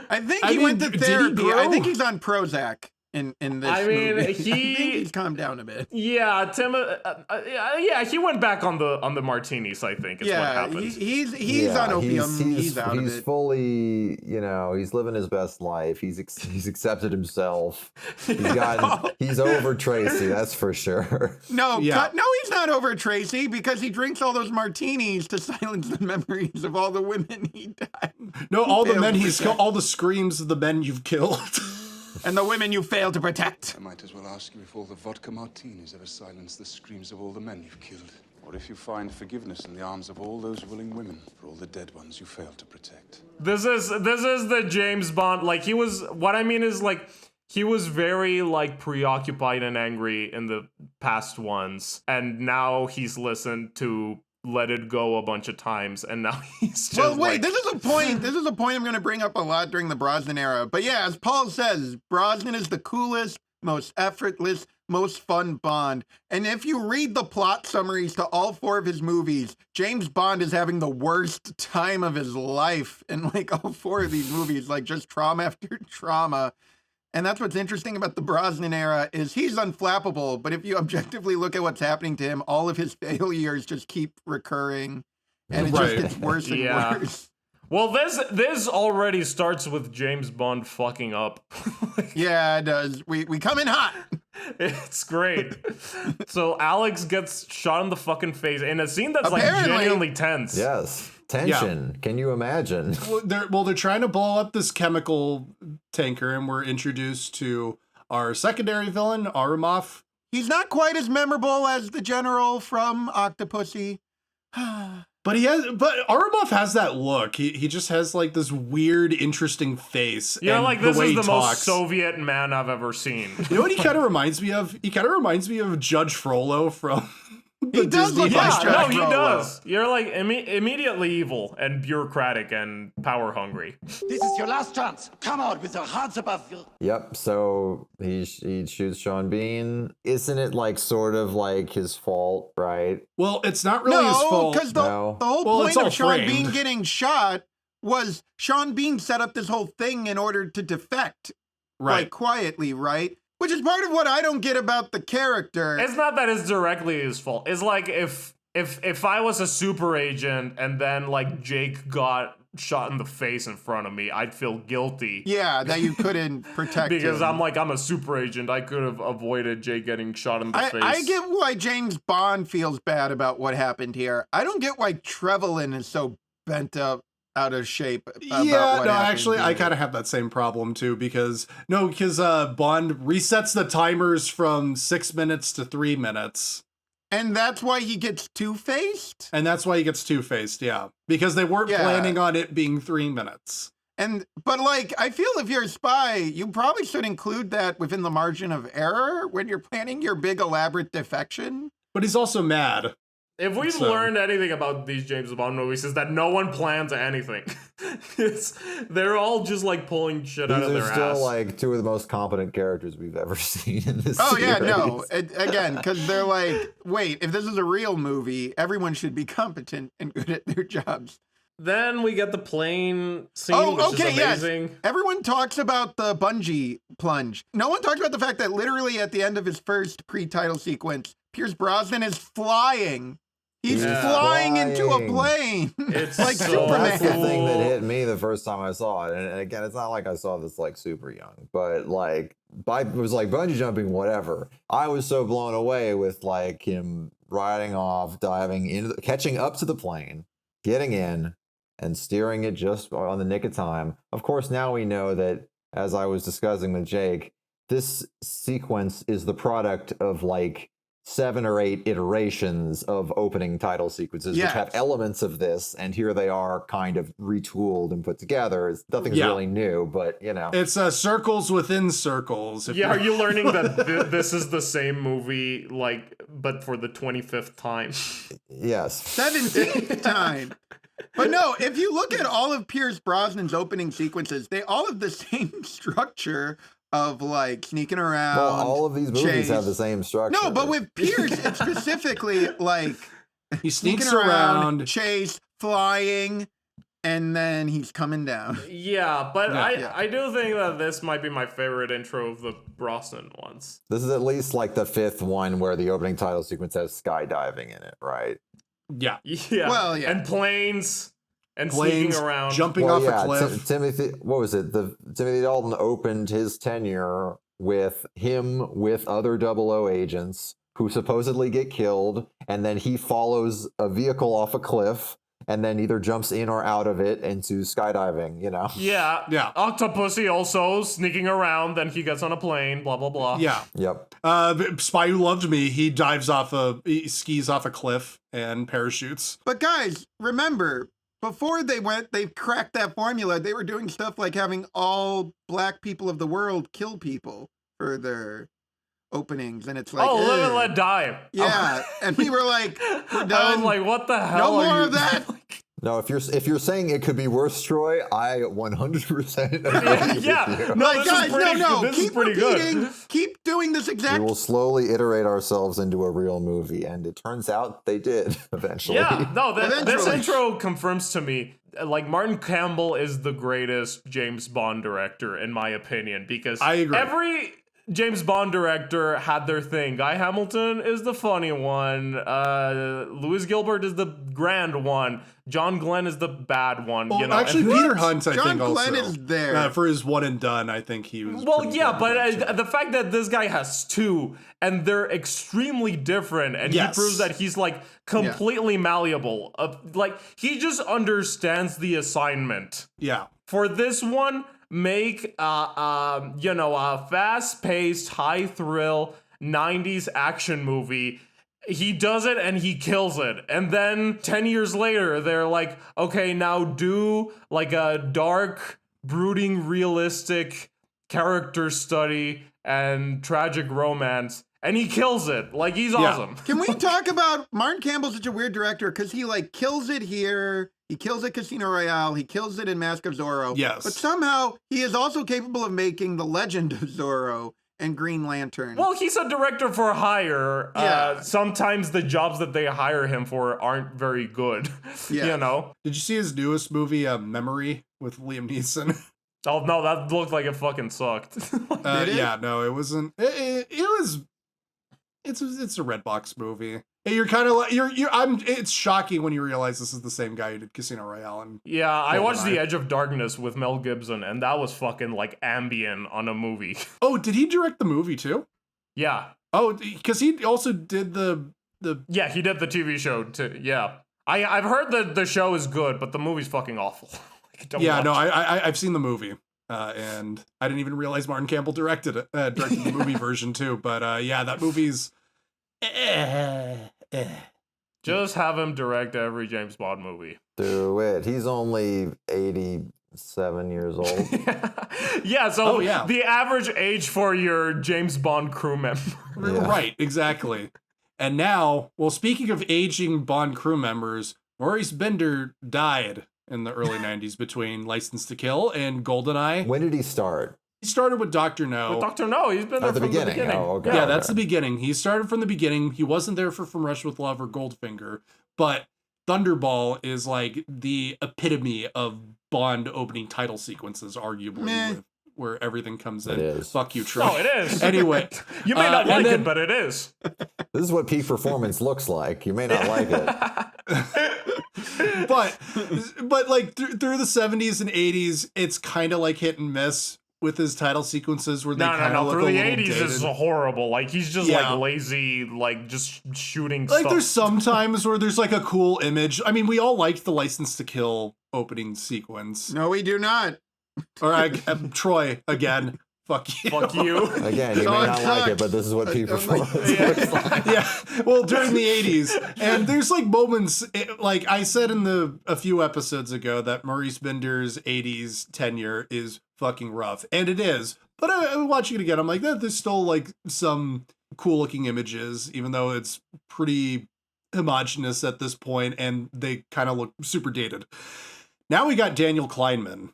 I think he went to therapy. I think he's on Prozac in this movie. I think he's calmed down a bit. Yeah, he went back on the martinis, I think, is what happened. He's on opium. He's out of it. He's fully, he's living his best life. He's accepted himself. He's over Tracy, that's for sure. No, he's not over Tracy because he drinks all those martinis to silence the memories of all the women he died. No, all the men he's killed, all the screams of the men you've killed. And the women you failed to protect. I might as well ask you if all the vodka martinis ever silence the screams of all the men you've killed. Or if you find forgiveness in the arms of all those willing women for all the dead ones you failed to protect. This is the James Bond, like he was very like preoccupied and angry in the past ones, and now he's listened to Let It Go a bunch of times, and now he's just this is a point. This is a point I'm going to bring up a lot during the Brosnan era. But yeah, as Paul says, Brosnan is the coolest, most effortless, most fun Bond. And if you read the plot summaries to all 4 of his movies, James Bond is having the worst time of his life in like all 4 of these movies, like just trauma after trauma. And that's what's interesting about the Brosnan era is he's unflappable, but if you objectively look at what's happening to him, all of his failures just keep recurring, and it just gets worse and worse. Well, this already starts with James Bond fucking up. Yeah, it does. We come in hot. It's great. So Alex gets shot in the fucking face in a scene that's like genuinely tense. Yes. Tension. Yeah. Can you imagine? They're trying to blow up this chemical tanker, and we're introduced to our secondary villain, Aramov. He's not quite as memorable as the general from Octopussy. But Aramov has that look. He just has like this weird, interesting face. Yeah, and like this way is he the talks. most Soviet man I've ever seen. You know what he kind of reminds me of? He kind of reminds me of Judge Frollo from He does Disney look Yeah, like no, Judge he Frollo. does. You're like immediately evil and bureaucratic and power hungry. This is your last chance. Come out with your hands above your... Yep. So he shoots Sean Bean. Isn't it like sort of like his fault, right? Well, it's not really his No, fault. because the whole Well, point it's all of Sean framed. Bean getting shot was Sean Bean set up this whole thing in order to defect, Right. like quietly, right? Which is part of what I don't get about the character. It's not that it's directly his fault. It's like if I was a super agent and then like Jake got shot in the face in front of me, I'd feel guilty. Yeah, that you couldn't protect Because him. I'm a super agent. I could have avoided Jake getting shot in the face. I get why James Bond feels bad about what happened here. I don't get why Trevelyan is so bent up, out of shape about what happened actually, I here. kind of have that same problem too because Bond resets the timers from 6 minutes to 3 minutes. And that's why he gets two-faced? And that's why he gets two-faced, yeah. Because they weren't planning on it being 3 minutes. But like, I feel if you're a spy, you probably should include that within the margin of error when you're planning your big elaborate defection. But he's also mad. If we've learned anything about these James Bond movies, is that no one plans anything. They're all just like pulling shit out of These their are still ass. like two of the most competent characters we've ever seen in this Oh, series. yeah, no. Again, because they're like, wait, if this is a real movie, everyone should be competent and good at their jobs. Then we get the plane scene, which is amazing. Yes. Everyone talks about the bungee plunge. No one talks about the fact that literally at the end of his first pre-title sequence, Pierce Brosnan is flying. He's flying into a plane. It's like so Superman. That's the thing that hit me the first time I saw it. And again, it's not like I saw this like super young, but like it was like bungee jumping, whatever. I was so blown away with like him riding off, diving into, catching up to the plane, getting in, and steering it just on the nick of time. Of course, now we know that, as I was discussing with Jake, this sequence is the product of like 7 or 8 iterations of opening title sequences, which have elements of this, and here they are kind of retooled and put together. Nothing's really new, but you know. It's circles within circles. Are you learning that this is the same movie, like, but for the 25th time? Yes. 17th time. But no, if you look at all of Pierce Brosnan's opening sequences, they all have the same structure of like sneaking around. Well, all of these movies chase. have the same structure. No, but with Pierce, it's specifically like he sneaks sneaking around, chase, flying, and then he's coming down. Yeah, but I do think that this might be my favorite intro of the Brosnan ones. This is at least like the 5th one where the opening title sequence has skydiving in it, right? Yeah. Yeah. Well, yeah. And planes sneaking around. Jumping off a cliff. Timothy, what was it? Timothy Dalton opened his tenure with him with other 00 agents who supposedly get killed, and then he follows a vehicle off a cliff and then either jumps in or out of it into skydiving, you know? Yeah. Octopussy also sneaking around, then he gets on a plane, blah, blah, blah. Yeah. Yep. Spy Who Loved Me, he skis off a cliff and parachutes. But guys, remember, before they cracked that formula, they were doing stuff like having all black people of the world kill people for their openings, and it's like, live and let die. Yeah, and we were like, we're done. I was like, what the hell? No more of that. No, if you're saying it could be worse, Troy, I 100% agree with you. No, Like, this guys, is pretty no, good. This keep is pretty repeating, good. keep doing this exact. We will slowly iterate ourselves into a real movie, and it turns out they did eventually. Yeah, no, this Eventually. intro confirms to me, like, Martin Campbell is the greatest James Bond director, in my opinion, because I agree. Every James Bond director had their thing. Guy Hamilton is the funny one. Louis Gilbert is the grand one. John Glenn is the bad one. Well, you know, actually, and Peter Hunt, I John think, also. Glenn is there. For his one and done, I think he was. Well, pretty yeah, good but the fact that this guy has 2 and they're extremely different, and Yes. he proves that he's like completely malleable. Like he just understands the assignment. Yeah. For this one, make a fast-paced, high-thrill, 90s action movie. He does it and he kills it. And then 10 years later, they're like, okay, now do like a dark, brooding, realistic character study and tragic romance. And he kills it. Like, he's awesome. Can we talk about Martin Campbell's such a weird director because he like kills it here. He kills it Casino Royale. He kills it in Mask of Zorro. Yes. But somehow he is also capable of making The Legend of Zorro and Green Lantern. Well, he's a director for hire. Yeah. Sometimes the jobs that they hire him for aren't very good. Yeah. You know? Did you see his newest movie, Memory, with Liam Neeson? Oh, no, that looked like it fucking sucked. Did it? Yeah, no, it wasn't. It was. It's a Redbox movie. And you're kind of like it's shocking when you realize this is the same guy who did Casino Royale. And Yeah, I watched GoldenEye. The Edge of Darkness with Mel Gibson, and that was fucking like Ambien on a movie. Oh, did he direct the movie too? Yeah. Oh, because he also did the. Yeah, he did the TV show too. Yeah. I've heard that the show is good, but the movie's fucking awful. Don't Yeah, watch no, it. I've seen the movie, and I didn't even realize Martin Campbell directed it, directed the movie version too. But yeah, that movie's. Just have him direct every James Bond movie. Do it. He's only 87 years old. Yeah, so Oh, yeah. the average age for your James Bond crew member. Yeah. Right, exactly. And now, well, speaking of aging Bond crew members, Maurice Binder died in the early 90s between License to Kill and GoldenEye. When did he start? He started with Dr. No. With Dr. No, he's been there At the from beginning. the beginning. Oh, okay. Yeah, that's the beginning. He started from the beginning. He wasn't there for From Russia with Love or Goldfinger, but Thunderball is like the epitome of Bond opening title sequences, arguably, where everying comes in. It is. Fuck you, Troy. No, it is. Anyway. You may not like and then- it, but it is. This is what peak performance looks like. You may not like it. but like through the 70s and 80s, it's kind of like hit and miss with his title sequences where they kind of look Through a the little 80s dated. is horrible. Like, he's just Yeah. like lazy, like just shooting Like stuff. there's some times where there's like a cool image. I mean, we all liked the License to Kill opening sequence. No, we do not. All right, Troy again. Fuck you. Fuck you. Again, you may Dog not like sucks. it, but this is what peak performance looks like. Yeah, well, during the 80s. And there's like moments, like I said a few episodes ago, that Maurice Binder's 80s tenure is fucking rough. And it is. But I'm watching it again, I'm like, there's still like some cool looking images, even though it's pretty homogenous at this point and they kind of look super dated. Now we got Daniel Kleinman,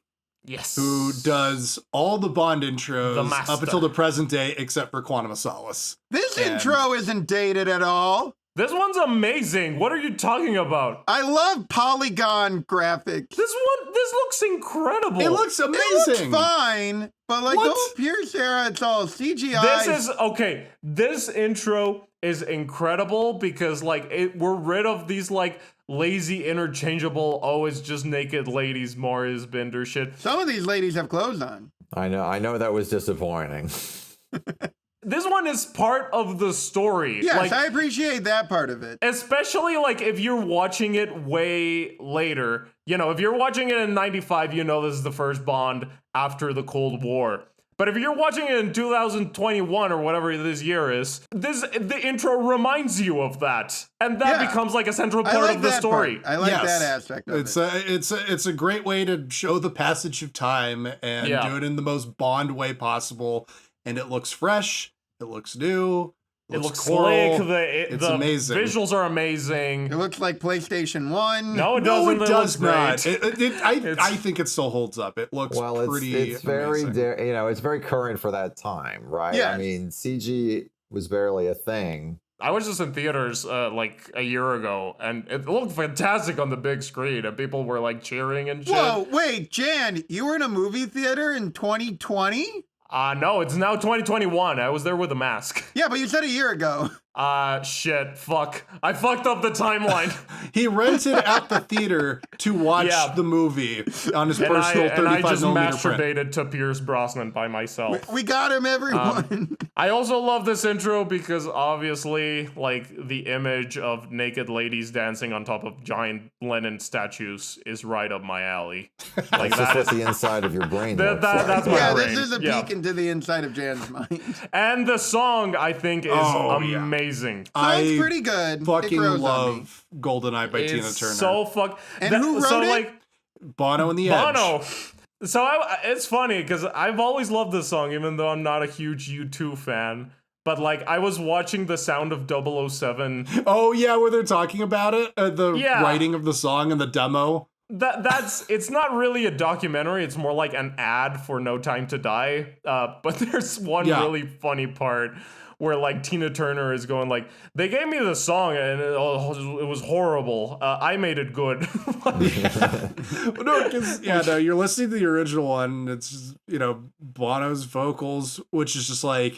Yes. who does all the Bond The intros master. up until the present day, except for Quantum of Solace. This And- intro isn't dated at all. This one's amazing. What are you talking about? I love polygon graphics. This looks incredible. It looks amazing. It looks fine, but like What? the old Pierce era, it's all CGI. This is okay. This intro is incredible because like we're rid of these like lazy interchangeable always just naked ladies Maurice Binder shit. Some of these ladies have clothes on. I know that was disappointing. This one is part of the story. Yes, like, I appreciate that part of it. especially like if you're watching it way later. You know, if you're watching it in 95, you know this is the first Bond after the Cold War. But if you're watching it in 2021 or whatever this year is, the intro reminds you of that. And that Yeah. becomes like a central I part like of the that story. part. I like Yes. that aspect of It's it. it's a great way to show the passage of time and Yeah. do it in the most Bond way possible. And it looks fresh. It looks new. It looks coral. slick. It's The amazing. visuals are amazing. It looks like PlayStation 1. No, it No, doesn't. it It does looks not. great. I think it still holds up. It looks Well, pretty it's very amazing. it's very current for that time, right? Yes. I mean, CG was barely a thing. I was just in theaters like a year ago, and it looked fantastic on the big screen, and people were like cheering and shit. Whoa, wait, Jan, you were in a movie theater in 2020? No, it's now 2021. I was there with a mask. Yeah, but you said a year ago. Shit, fuck. I fucked up the timeline. He rented out the theater to watch the movie on his personal 35 and I just millimeter masturbated print. to Pierce Brosnan by myself. We got him, everyone. I also love this intro because obviously, like, the image of naked ladies dancing on top of giant Lenin statues is right up my alley. Like, That's just what the inside of your brain looks like. That's my Yeah, brain. this is a peek into the inside of Jan's mind. And the song, I think, is amazing. Sounds pretty good. Fucking love GoldenEye by Tina Turner. So And who wrote it? Like, Bono and the Edge. Bono. So it's funny because I've always loved this song, even though I'm not a huge U2 fan. But like, I was watching The Sound of 007. Oh yeah, where they're talking about it, the writing of the song and the demo. It's not really a documentary. It's more like an ad for No Time to Die. But there's one really funny part where like Tina Turner is going like, they gave me the song and it was horrible. I made it good. You're listening to the original one. It's just, Bono's vocals, which is just like,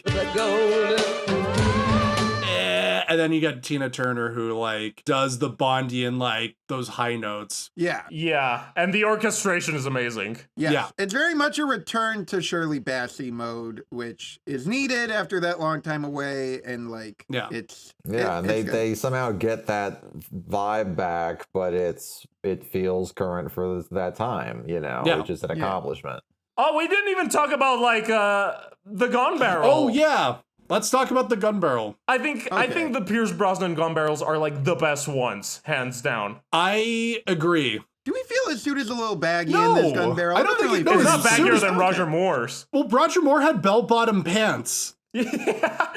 and then you got Tina Turner who like does the Bondian like those high notes. Yeah, and the orchestration is amazing. Yeah. It's very much a return to Shirley Bassey mode, which is needed after that long time away, and like they somehow get that vibe back, but it feels current for that time, which is an accomplishment. Oh, we didn't even talk about like the gun barrel. Oh yeah. Let's talk about the gun barrel. I think the Pierce Brosnan gun barrels are like the best ones, hands down. I agree. Do we feel his suit is a little baggy in this gun barrel? I don't think it's not baggier than Roger Moore's. Well, Roger Moore had bell-bottom pants. Yeah,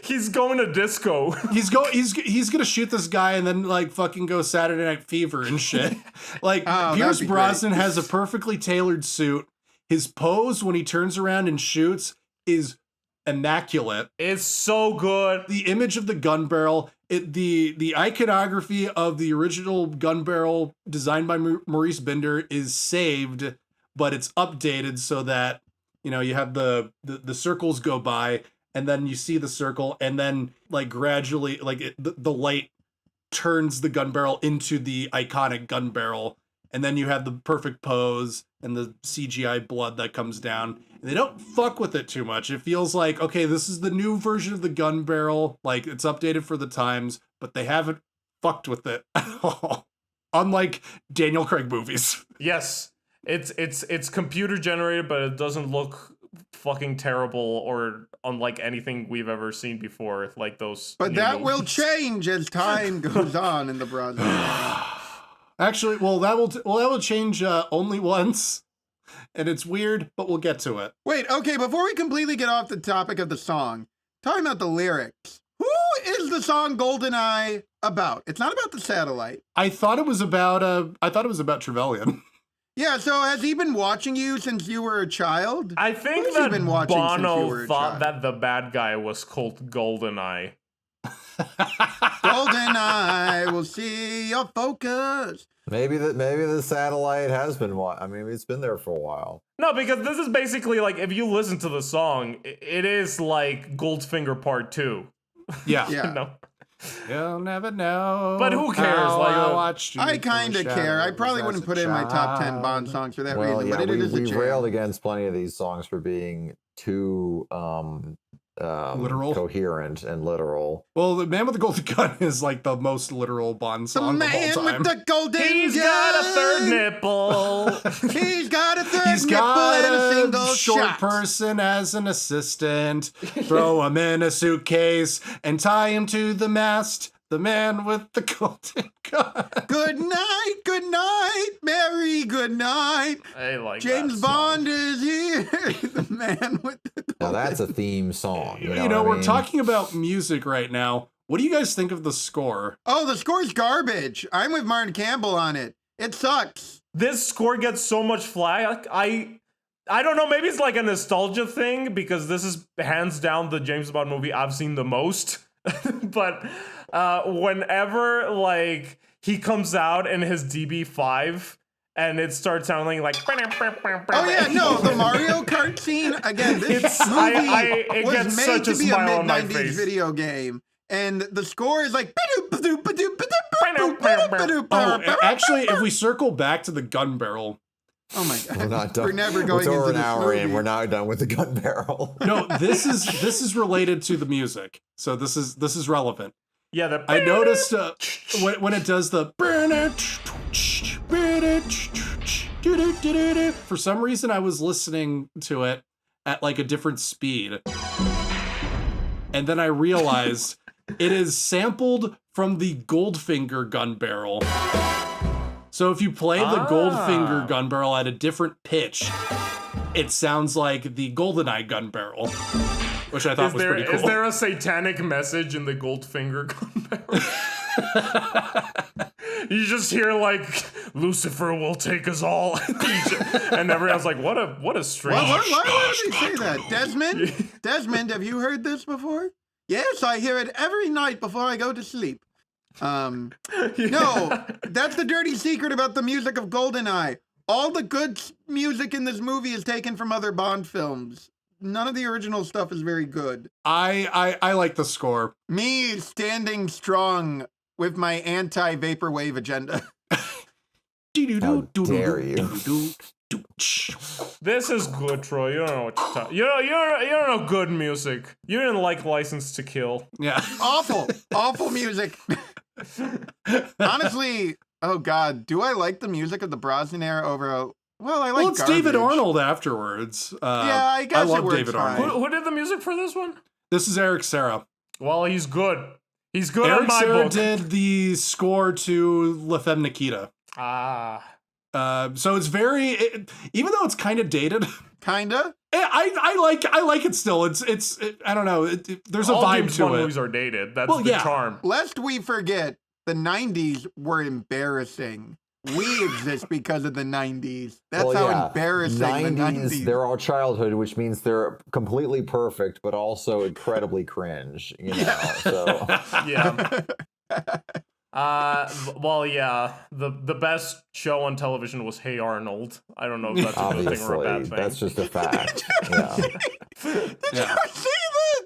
he's going to disco. He's gonna shoot this guy and then like fucking go Saturday Night Fever and shit. Like Pierce Brosnan has a perfectly tailored suit. His pose when he turns around and shoots is immaculate. It's so good. The image of the gun barrel, the iconography of the original gun barrel designed by Maurice Binder is saved, but it's updated so that you have the circles go by and then you see the circle and then like gradually like the light turns the gun barrel into the iconic gun barrel, and then you have the perfect pose and the CGI blood that comes down. They don't fuck with it too much. It feels like, okay, this is the new version of the gun barrel. Like, it's updated for the times, but they haven't fucked with it at all. Unlike Daniel Craig movies. Yes. It's computer generated, but it doesn't look fucking terrible or unlike anything we've ever seen before, like those. But that will change as time goes on in the Brosnan. Actually, that will change only once. And it's weird, but we'll get to it. Wait, okay, before we completely get off the topic of the song, talking about the lyrics, who is the song GoldenEye about? It's not about the satellite. I thought it was about Trevelyan. Yeah, so has he been watching you since you were a child? I think that Bono thought that the bad guy was called GoldenEye. GoldenEye will see your focus. Maybe the satellite has been. I mean, it's been there for a while. No, because this is basically like, if you listen to the song, it is like Goldfinger Part 2. Yeah. You'll never know. But who cares? I kind of care. I probably wouldn't put it in my top 10 Bond songs for that reason. Yeah, but it is a we jam. railed against plenty of these songs for being too literal, coherent, and literal. Well, The Man with the Golden Gun is like the most literal Bond song of all time. The Man with the Golden Gun. He's got a third nipple. He's got a third He's nipple got and a single short shot. person as an assistant. Throw him in a suitcase and tie him to the mast. The Man with the Golden Gun. Good night, Mary, good night. I like James Bond is here. The Man with the Golden Now that's a theme song. We're talking about music right now. What do you guys think of the score? Oh, the score's garbage. I'm with Martin Campbell on it. It sucks. This score gets so much flack. I don't know, maybe it's like a nostalgia thing because this is hands down the James Bond movie I've seen the most. But whenever like he comes out in his DB5 and it starts sounding like. Oh yeah, no, the Mario Kart scene again. This movie it was gets made such to a be a smile on my mid-90s face. video game, and the score is like. Oh, actually, if we circle back to the gun barrel. Oh my god, We're not done. We're never going We're into an this hour movie. in. We're not done with the gun barrel. No, this is related to the music, so this is relevant. Yeah, I noticed when it does the for some reason I was listening to it at like a different speed, and then I realized it is sampled from the Goldfinger gun barrel. So if you play the Goldfinger gun barrel at a different pitch, it sounds like the GoldenEye gun barrel, which I thought was pretty cool. Is there a satanic message in the Goldfinger gun barrel? You just hear like Lucifer will take us all, and everyone's like, "What a strange." Why would they say that, Desmond? Desmond, have you heard this before? Yes, I hear it every night before I go to sleep. No, that's the dirty secret about the music of GoldenEye. All the good music in this movie is taken from other Bond films. None of the original stuff is very good. I like the score. Me standing strong with my anti-vaporwave agenda. How dare you? This is good, Troy. You don't know what you're talking. You don't know good music. You didn't like License to Kill. Yeah. Awful music. Honestly, oh god, do I like the music of the Brosnan era over? Well, I like. Well, it's garbage. David Arnold afterwards. Yeah, I guess I it love works David fine. Arnold. Who did the music for this one? This is Eric Serra. Well, he's good. He's good Eric in my Serra book. did the score to La Femme Nikita. So it's very, even though it's kind of dated, kinda. I like it still. It's I don't know. There's a All vibe James to Bond it. movies are dated. That's the charm. Lest we forget, the 90s were embarrassing. We exist because of the 90s. That's how embarrassing the 90s. They're our childhood, which means they're completely perfect, but also incredibly cringe. You know, so Yeah. Well, yeah. The best show on television was Hey Arnold. I don't know if that's a good thing or a bad thing. That's just a fact. Yeah. Did you ever see that?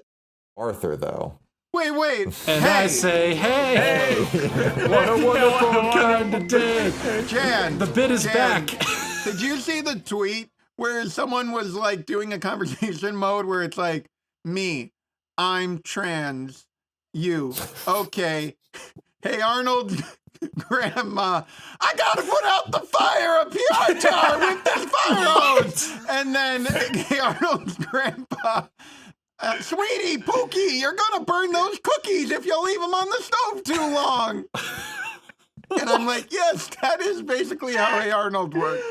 Arthur, though. Wait. And I say, hey, what a wonderful kind of day. Jan, the bit is back. Did you see the tweet where someone was like doing a conversation mode where it's like, me, I'm trans, you, okay. Hey, Arnold, grandma, I gotta put out the fire up here, with this fire hose. And then hey, Arnold's grandpa, sweetie, Pookie, you're gonna burn those cookies if you leave them on the stove too long. And I'm like, yes, that is basically how Hey Arnold works.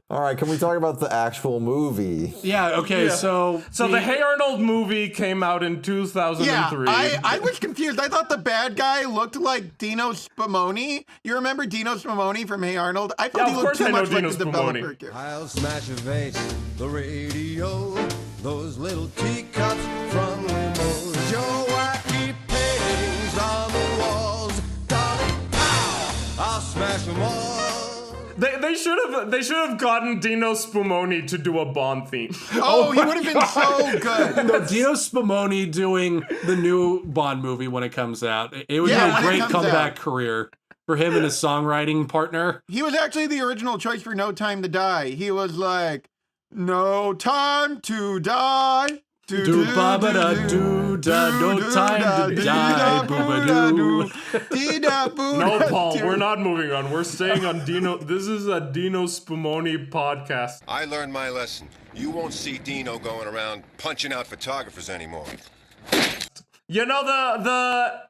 All right, can we talk about the actual movie? Yeah, okay, Yeah. so the Hey Arnold movie came out in 2003. Yeah, I was confused. I thought the bad guy looked like Dino Spumoni. You remember Dino Spumoni from Hey Arnold? I thought he looked too much like the developer. I'll smash a vase, the radio, those little teacups from Limos, your wacky paintings on the walls, darling, pow! I'll smash them all. They should have gotten Dino Spumoni to do a Bond theme. Oh, he would have been so good. No, Dino Spumoni doing the new Bond movie when it comes out. It would be a great comeback career for him and his songwriting partner. He was actually the original choice for No Time to Die. He was like, no time to die. No time to die. No, Paul, we're not moving on. We're staying on Dino. This is a Dino Spumoni podcast. I learned my lesson. You won't see Dino going around punching out photographers anymore. You know,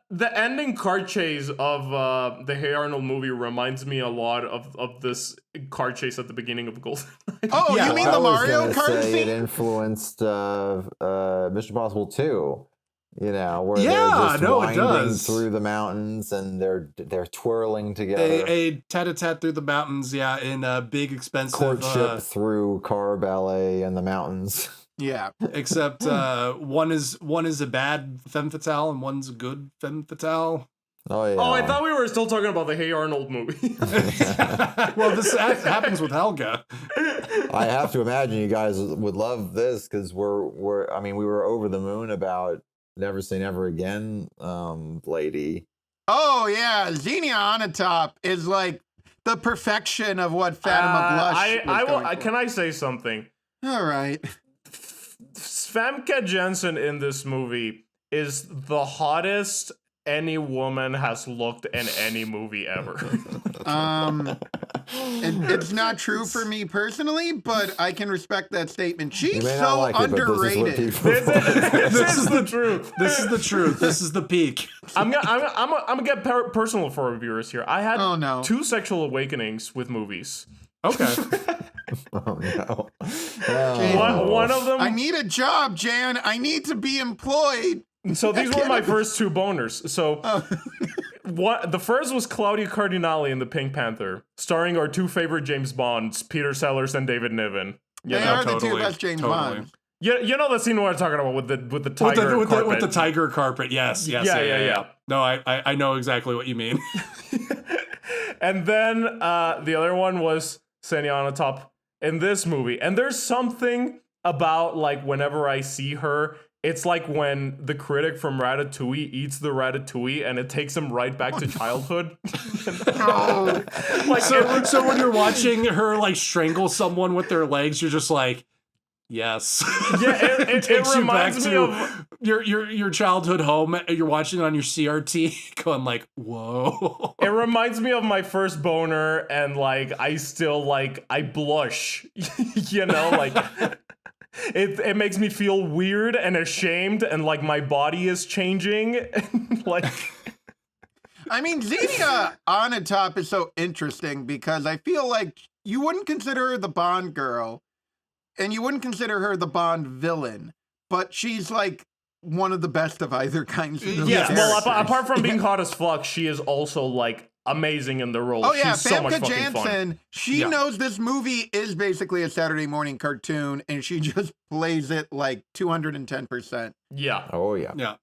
the ending car chase of the Hey Arnold movie reminds me a lot of this car chase at the beginning of GoldenEye. Oh, Yeah, you mean I the was Mario gonna Kart say scene? it influenced Mission Impossible 2. You know, where Yeah, they're just no, it winding does. through the mountains and they're twirling together. A tete-a-tete through the mountains, yeah, in a big expensive Courtship through car ballet and the mountains. Yeah. Except one is a bad femme fatale and one's a good femme fatale. Oh yeah. Oh, I thought we were still talking about the Hey Arnold movie. Well, this happens with Helga. I have to imagine you guys would love this because we were over the moon about Never Say Never Again, lady. Oh yeah, Xenia Onatopp is like the perfection of what Fatima Blush. Can I say something? All right. Famke Janssen in this movie is the hottest any woman has looked in any movie ever. It's not true for me personally, but I can respect that statement. She's so like underrated. This is the truth. This is the truth. This is the peak. I'm gonna get personal for our viewers here. I had 2 sexual awakenings with movies. Okay. Oh no. One of them. I need a job, Jan. I need to be employed. So these were my first 2 boners. So the first was Claudia Cardinale in The Pink Panther, starring our 2 favorite James Bonds, Peter Sellers and David Niven. They are the 2 best James Bonds. You know the scene we're talking about with the tiger carpet. With the tiger carpet. Yes. Yeah. No, I know exactly what you mean. And then the other one was Xenia Onatopp in this movie. And there's something about like whenever I see her, it's like when the critic from Ratatouille eats the ratatouille and it takes him right back to childhood. So when you're watching her like strangle someone with their legs, you're just like, yes. Yeah, it takes you back reminds me to of your childhood home. You're watching it on your CRT, going like, whoa. It reminds me of my first boner, and like I still like I blush. You know, like. It makes me feel weird and ashamed, and like my body is changing. Like, I mean, Xenia Onatopp is so interesting because I feel like you wouldn't consider her the Bond girl, and you wouldn't consider her the Bond villain, but she's like one of the best of either kind. Yeah, well, apart from being hot as fuck, she is also like amazing in the role. Oh yeah, she's so much Famke fucking Janssen. fun. She knows this movie is basically a Saturday morning cartoon, and she just plays it like 210%. Yeah. Oh yeah. Yeah.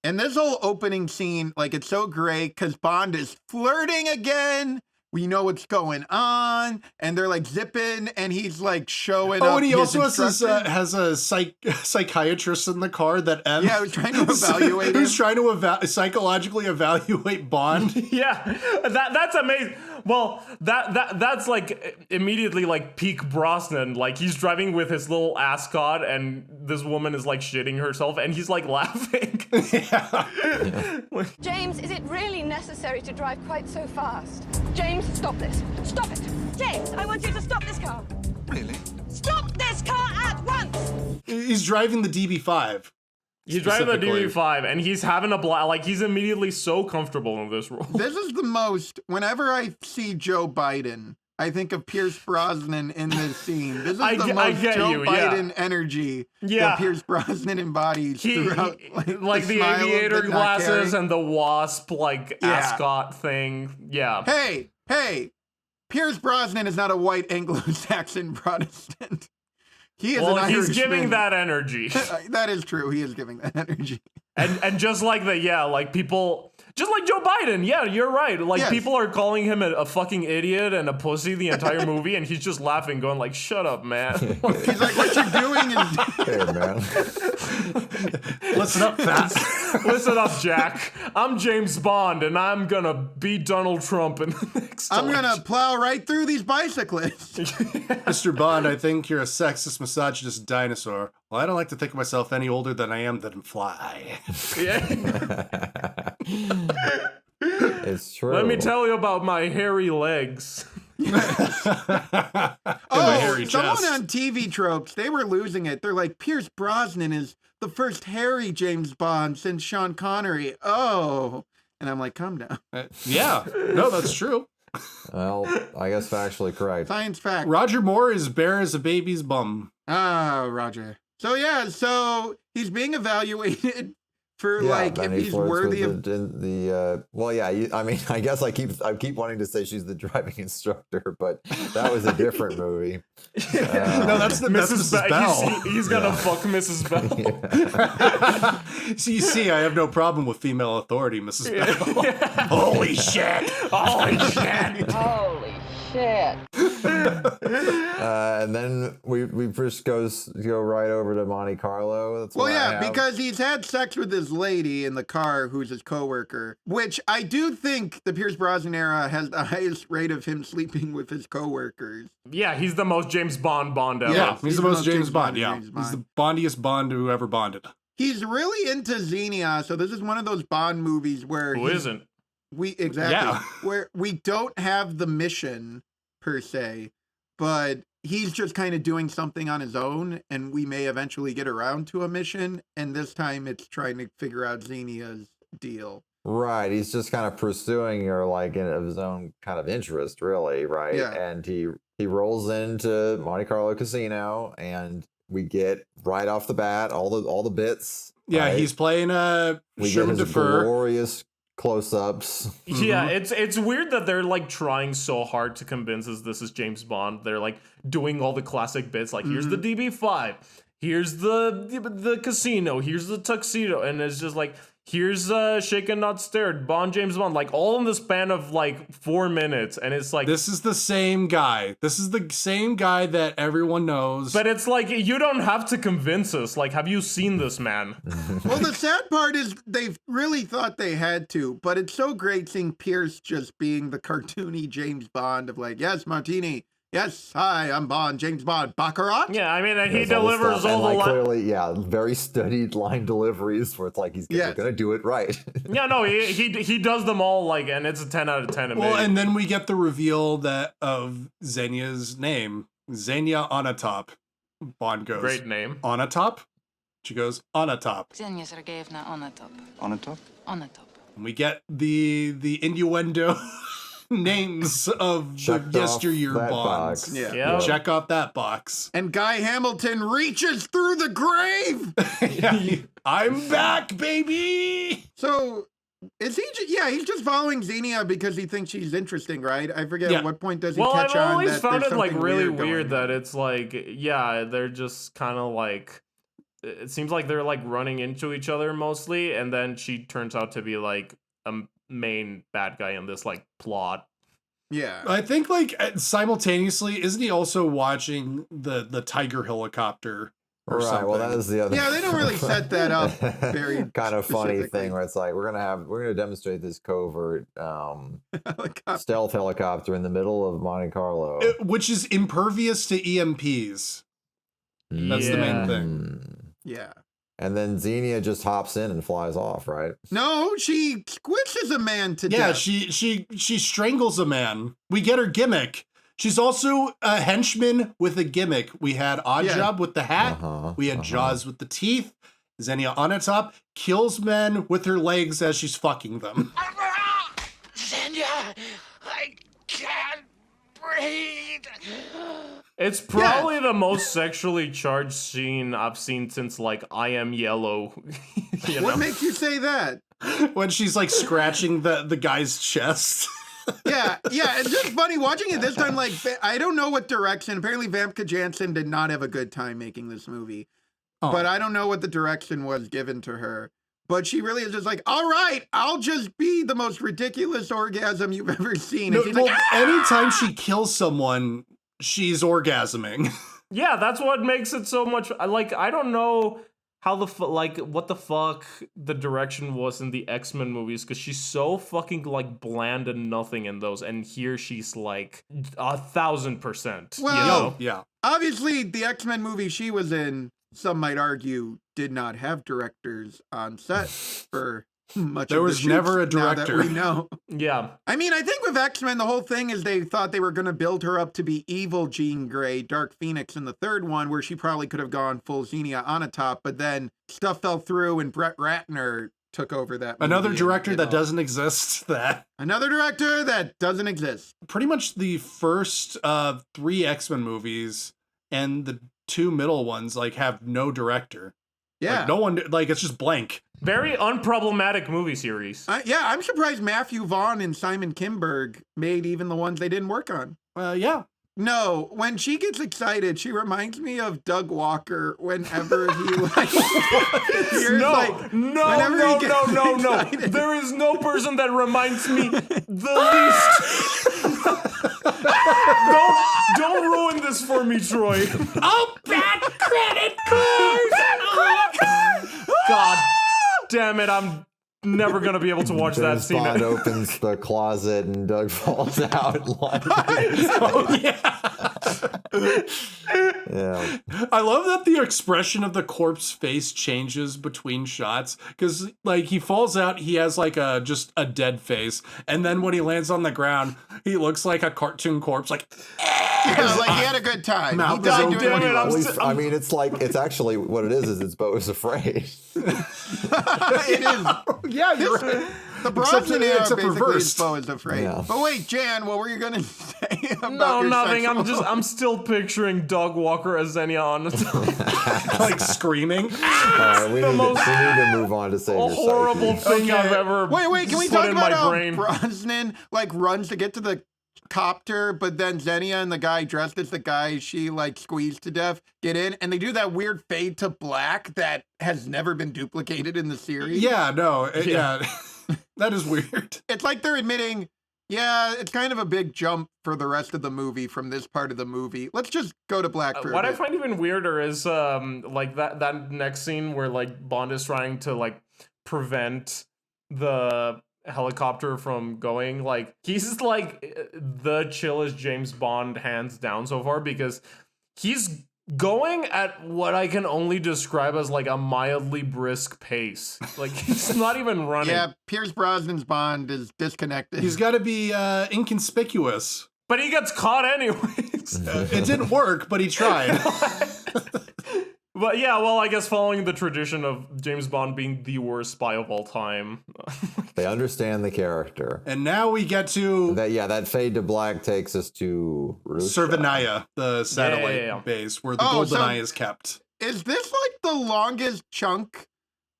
And this whole opening scene, like, it's so great because Bond is flirting again. We know what's going on, and they're like zipping, and he's like showing up. Oh, and he also has a psychiatrist in the car that yeah, who's trying to evaluate him. Who's trying to psychologically evaluate Bond. Yeah, that's amazing. Well, that's like immediately like peak Brosnan. Like he's driving with his little ascot, and this woman is like shitting herself, and he's like laughing. Yeah. James, is it really necessary to drive quite so fast? James, stop this. Stop it. James, I want you to stop this car. Really? Stop this car at once. He's driving the DB5. He's driving the DB5, and he's having a blast. Like, he's immediately so comfortable in this role. This is the most, whenever I see Joe Biden, I think of Pierce Brosnan in this scene. This is the most Joe Biden energy that Pierce Brosnan embodies throughout. Like the aviator glasses and the wasp, like, ascot thing. Yeah. Hey, Pierce Brosnan is not a white Anglo-Saxon Protestant. He is an he's Irishman. giving that energy. That is true. He is giving that energy. And just like like people, just like Joe Biden. Yeah, you're right. Like people are calling him a fucking idiot and a pussy the entire movie, and he's just laughing, going like, "Shut up, man." He's like, "What you're doing is." Hey, man. Listen up, fat. Listen up, Jack. I'm James Bond, and I'm gonna beat Donald Trump in the next I'm election. gonna plow right through these bicyclists. Mr. Bond, I think you're a sexist, misogynist dinosaur. Well, I don't like to think of myself any older than I am than fly. Yeah. It's true. Let me tell you about my hairy legs. Someone on TV Tropes, they were losing it. They're like, Pierce Brosnan is the first hairy James Bond since Sean Connery. Oh. And I'm like, calm down. Yeah. No, that's true. Well, I guess factually correct. Science fact. Roger Moore is bare as a baby's bum. Ah, Roger. So he's being evaluated for like if Benny he's flirts worthy with of well, yeah. I mean, I guess I keep wanting to say she's the driving instructor, but that was a different movie. No, that's Mrs. Bell. He's gonna fuck Mrs. Bell. So you see, I have no problem with female authority, Mrs. Bell. Holy shit! Holy shit! Holy shit! And then we just go right over to Monte Carlo. That's well, what I yeah, have. because he's had sex with this lady in the car who's his coworker, which I do think the Pierce Brosnan era has the highest rate of him sleeping with his coworkers. Yeah, he's the most James Bond ever. Yeah, he's the most James Bond. Yeah, James Bond. he's the bondiest Bond who ever bonded. He's really into Xenia, so this is one of those Bond movies where Who isn't? Where we don't have the mission per se, but he's just kind of doing something on his own, and we may eventually get around to a mission, and this time it's trying to figure out Xenia's deal. Right, he's just kind of pursuing her like in of his own kind of interest, really, right? Yeah. And he rolls into Monte Carlo Casino, and we get right off the bat all the bits. Yeah, right? he's playing we Sherman get his Defer. glorious close-ups. Yeah, it's weird that they're like trying so hard to convince us this is James Bond. They're like doing all the classic bits, like here's the DB5, here's the casino, here's the tuxedo, and it's just like here's Shaken Not Stirred, Bond, James Bond, like all in the span of like 4 minutes, and it's like This is the same guy. This is the same guy that everyone knows. But it's like you don't have to convince us. Like, have you seen this man? Well, the sad part is they've really thought they had to, but it's so great seeing Pierce just being the cartoony James Bond of like, yes, Martini. Yes, hi, I'm Bond, James Bond, Baccarat. Yeah, I mean, he There's all this delivers stuff, all the and, like, lines. clearly, yeah, very studied line deliveries where it's like he's gonna do it right. Yeah, no, he does them all like, and it's a 10 out of 10. Well, and then we get the reveal that of Xenia's name, Xenia Onatopp. Bond goes, Great name. Onatopp? She goes, Onatopp. Xenia Sergeyevna Onatopp. Onatopp? Onatopp. And we get the innuendo names of Checked the off yesteryear that Bonds. box. Yeah. Yeah. Check off that box. And Guy Hamilton reaches through the grave. Yeah. I'm back, baby. So is he? He's just following Xenia because he thinks she's interesting, right? I forget Yeah. at what point does he Well, catch I've on always that found there's it like something really going weird that on. it's like, yeah, they're just kind of like, it seems like they're like running into each other mostly, and then she turns out to be like a main bad guy in this like plot. Yeah. I think like simultaneously, isn't he also watching the Tiger helicopter or Right. something? Well, that is the other. Yeah, they don't really set that up very kind of funny specifically. thing where it's like we're gonna demonstrate this covert Helicopter. stealth helicopter in the middle of Monte Carlo. Which is impervious to EMPs. That's the main thing. Yeah. And then Xenia just hops in and flies off, right? No, she squishes a man to Yeah, death. she strangles a man. We get her gimmick. She's also a henchman with a gimmick. We had Oddjob with the hat. We had Jaws with the teeth. Xenia Onatopp kills men with her legs as she's fucking them. Xenia, I can't breathe. It's probably the most sexually charged scene I've seen since like I Am Yellow. You What know? makes you say that? When she's like scratching the guy's chest. Yeah, it's just funny watching it this time. Like, I don't know what direction. Apparently, Famke Janssen did not have a good time making this movie, but I don't know what the direction was given to her. But she really is just like, all right, I'll just be the most ridiculous orgasm you've ever seen. And she's like, anytime she kills someone, she's orgasming. Yeah, that's what makes it so much. Like, I don't know how what the fuck the direction was in the X-Men movies, because she's so fucking like bland and nothing in those, and here she's like 1,000%. Well, yeah. Obviously, the X-Men movie she was in, some might argue, did not have directors on set for much There of the was shoots, never a now that director. we know. Yeah. I mean, I think with X-Men, the whole thing is they thought they were going to build her up to be evil Jean Grey, Dark Phoenix in the third one, where she probably could have gone full Xenia Onatopp, but then stuff fell through and Brett Ratner took over that movie. Another and director did that all- doesn't exist. Another director that doesn't exist. Pretty much the first 3 X-Men movies and the 2 middle ones like have no director. Yeah. Like, no one, like, it's just blank. Very unproblematic movie series. Yeah, I'm surprised Matthew Vaughn and Simon Kinberg made even the ones they didn't work on. Yeah. No, when she gets excited, she reminds me of Doug Walker whenever he like. No. There is no person that reminds me the least. Don't ruin this for me, Troy. Oh, bad credit card! God damn it, I'm never gonna be able to watch that scene. Bond opens the closet and Doug falls out. Like, Oh, yeah. yeah. I love that the expression of the corpse face changes between shots because, like, he falls out, he has like just a dead face, and then when he lands on the ground, he looks like a cartoon corpse, like. Yeah, like he had a good time. Mouth He died is doing what he open. loves. I mean, it's actually what it is Bo is afraid. It is. Yeah, you're right. The Brosnan era it's a basically perverse. is Bo is afraid. Yeah. But wait, Jan, what were you gonna say about No, your nothing. sexual- I'm still picturing Doug Walker as Xenia Onatopp. Like screaming. All right, we need to move on to save A your horrible psyche. thing I've ever Wait, can we put talk in about my how brain. Brosnan like runs to get to the copter, but then Xenia and the guy dressed as the guy she like squeezed to death get in, and they do that weird fade to black that has never been duplicated in the series. Yeah, no, yeah. That is weird. It's like they're admitting, yeah, it's kind of a big jump for the rest of the movie from this part of the movie. Let's just go to black for a What I bit. find even weirder is like that next scene where like Bond is trying to like prevent the helicopter from going. Like he's like the chillest James Bond hands down so far because he's going at what I can only describe as like a mildly brisk pace. Like he's not even running. Yeah, Pierce Brosnan's Bond is disconnected. He's got to be inconspicuous. But he gets caught anyways. It didn't work, but he tried. But yeah, well, I guess following the tradition of James Bond being the worst spy of all time. They understand the character. And now we get to that fade to black takes us to Cervanaya, the satellite Yeah. base where the Oh, GoldenEye is kept. Is this like the longest chunk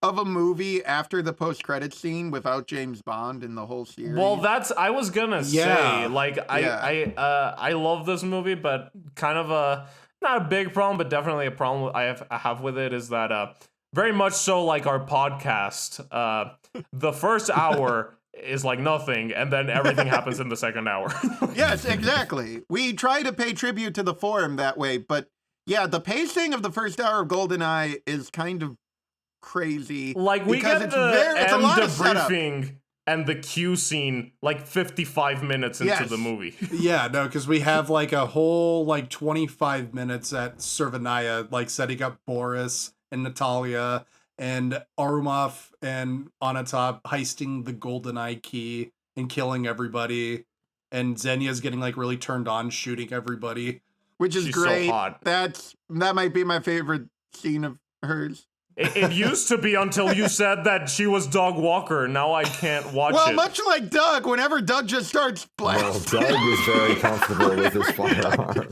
of a movie after the post-credit scene without James Bond in the whole series? Well, I was gonna Yeah. say, like, I love this movie, but kind of not a big problem, but definitely a problem I have with it is that very much so like our podcast, the first hour is like nothing, and then everything happens in the second hour. Yes, exactly. We try to pay tribute to the forum that way, but yeah, the pacing of the first hour of GoldenEye is kind of crazy. Like we because get it's the it's a end lot of setup. debriefing and the Q scene like 55 minutes into Yes. the movie. Yeah, no, because we have like a whole like 25 minutes at Cervanaya, like setting up Boris and Natalia and Arumov and Onatopp heisting the GoldenEye key and killing everybody. And Xenia's getting like really turned on shooting everybody. Which is She's so great. hot. That might be my favorite scene of hers. It used to be until you said that she was Doug Walker. Now I can't watch Well, it. much like Doug, whenever Doug just starts Well, blasting. Doug is very comfortable with his firearm.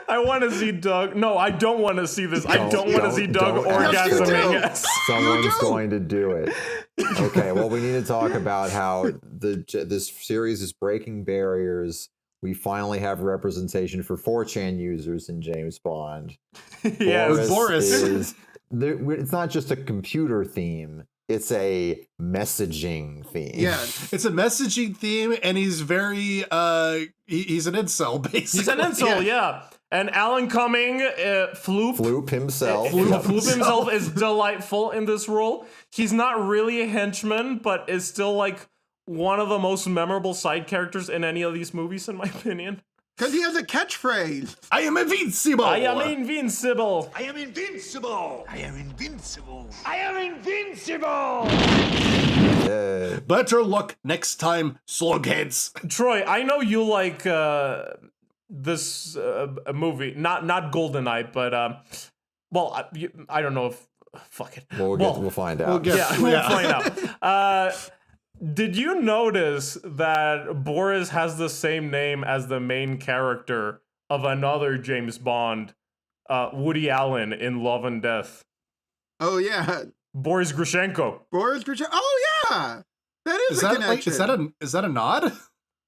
I want to see Doug. No, I don't want to see this. I don't want to see Doug don't ask for orgasming. it. Yes. Someone's going to do it. Okay, well, we need to talk about how this series is breaking barriers. We finally have representation for 4chan users in James Bond. Yes. Boris. It's not just a computer theme. It's a messaging theme. Yeah. It's a messaging theme, and he's very he's an incel, basically. He's an incel, yeah. And Alan Cumming, Floop. Floop himself. Floop himself is delightful in this role. He's not really a henchman, but is still like one of the most memorable side characters in any of these movies, in my opinion. Because he has a catchphrase. I am invincible. I am invincible. I am invincible! I am invincible! I am invincible! Yeah. Better luck next time, slugheads. Troy, I know you like this movie, not GoldenEye, but I don't know if fuck it. We'll find out. We'll Find out. Did you notice that Boris has the same name as the main character of another James Bond Woody Allen in Love and Death. Oh yeah, Boris Grushenko. Oh yeah, that is a connection. Is that a nod?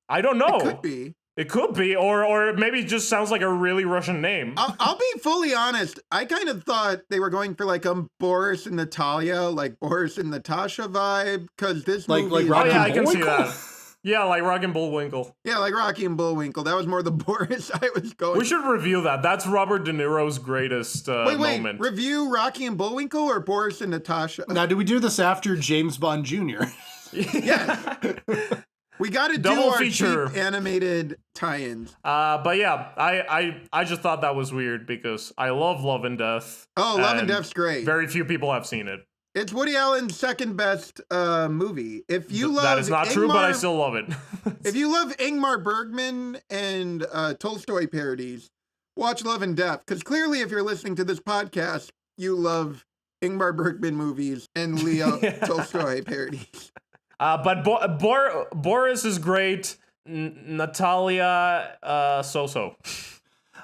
I don't know. It could be. It could be, or maybe it just sounds like a really Russian name. I'll be fully honest. I kind of thought they were going for like a Boris and Natalia, like Boris and Natasha vibe, because this movie is Rocky I can see that. Yeah, like Rocky and Bullwinkle. Yeah, like Rocky and Bullwinkle. That was more the Boris I was going. We should review that. That's Robert De Niro's greatest moment. Review Rocky and Bullwinkle or Boris and Natasha? Now, do we do this after James Bond Jr.? Yes. We got to do our cheap animated tie-ins. But yeah, I just thought that was weird because I love Love and Death. Oh, Love and Death's great. Very few people have seen it. It's Woody Allen's second best movie. If you love that is not true, but I still love it. If you love Ingmar Bergman and Tolstoy parodies, watch Love and Death. Because clearly, if you're listening to this podcast, you love Ingmar Bergman movies and Leo Tolstoy parodies. But Boris is great. Natalia, so-so.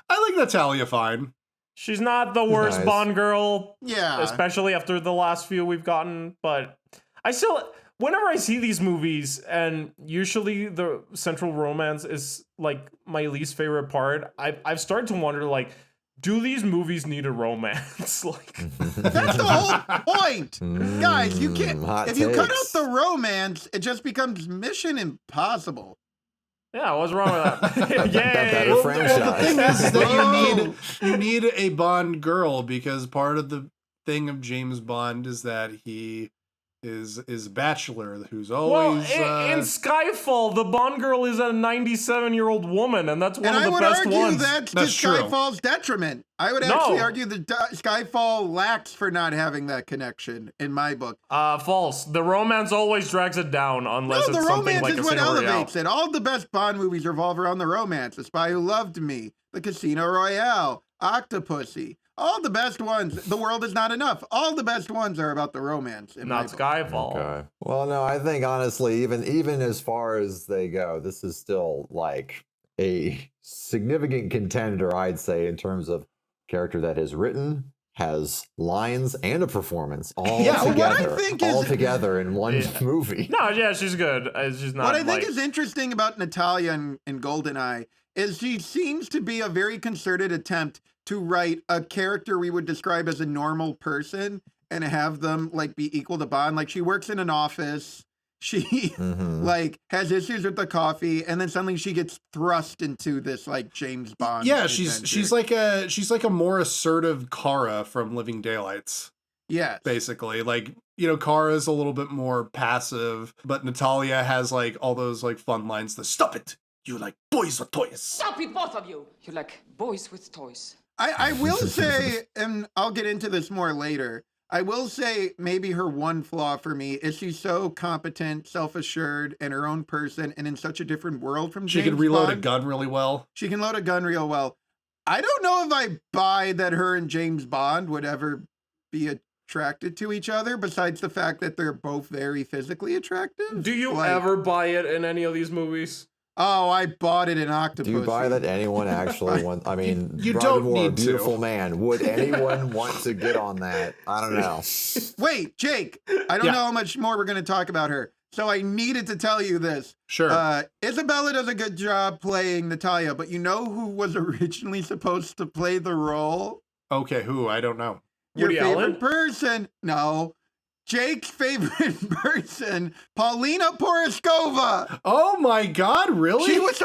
I like Natalia fine. She's not the worst nice. Bond girl. Yeah. Especially after the last few we've gotten. But I still, whenever I see these movies, and usually the central romance is like my least favorite part, I've started to wonder, like, do these movies need a romance? Like, that's the whole point, guys. You can't. If you cut out the romance, it just becomes Mission Impossible. Yeah, what's wrong with that? Yay! Well, the thing is that you need a Bond girl because part of the thing of James Bond is that he is a bachelor who's always in Skyfall, the Bond girl is a 97-year-old woman, and that's one of the best ones. I would argue that's to Skyfall's detriment. I would actually argue that Skyfall lacks for not having that connection in my book. False. The romance always drags it down unless it's something like Casino Royale. The romance is what elevates it. All the best Bond movies revolve around the romance. The Spy Who Loved Me, The Casino Royale, Octopussy. All the best ones. The World Is Not Enough. All the best ones are about the romance. Not Skyfall. Okay. Well, no, I think honestly, even as far as they go, this is still like a significant contender, I'd say, in terms of character that is written, has lines and a performance all together in one movie. No, yeah, she's good. She's not. What I think is interesting about Natalia in GoldenEye is she seems to be a very concerted attempt to write a character we would describe as a normal person and have them like be equal to Bond. Like she works in an office. She like has issues with the coffee, and then suddenly she gets thrust into this like James Bond. Yeah, she's like a more assertive Kara from Living Daylights. Yeah, basically, like, you know, Kara's a little bit more passive, but Natalia has like all those like fun lines. The "Stop it! You like boys with toys." Stop it, both of you! You like boys with toys. I will say, and I'll get into this more later, I will say maybe her one flaw for me is she's so competent, self-assured, and her own person, and in such a different world from James Bond. She can reload a gun really well. She can load a gun real well. I don't know if I buy that her and James Bond would ever be attracted to each other, besides the fact that they're both very physically attractive. Do you ever buy it in any of these movies? Oh, I bought it in Octopussy. Do you buy that anyone actually wants? I mean, you Roger don't Moore, need a beautiful man. Would anyone want to get on that? I don't know. Wait, Jake, I don't know how much more we're going to talk about her. So I needed to tell you this. Sure. Isabella does a good job playing Natalia, but you know who was originally supposed to play the role? Okay, who? I don't know. Your Woody favorite Allen? person? No. Jake's favorite person, Paulina Poroskova. Oh my God! Really? She was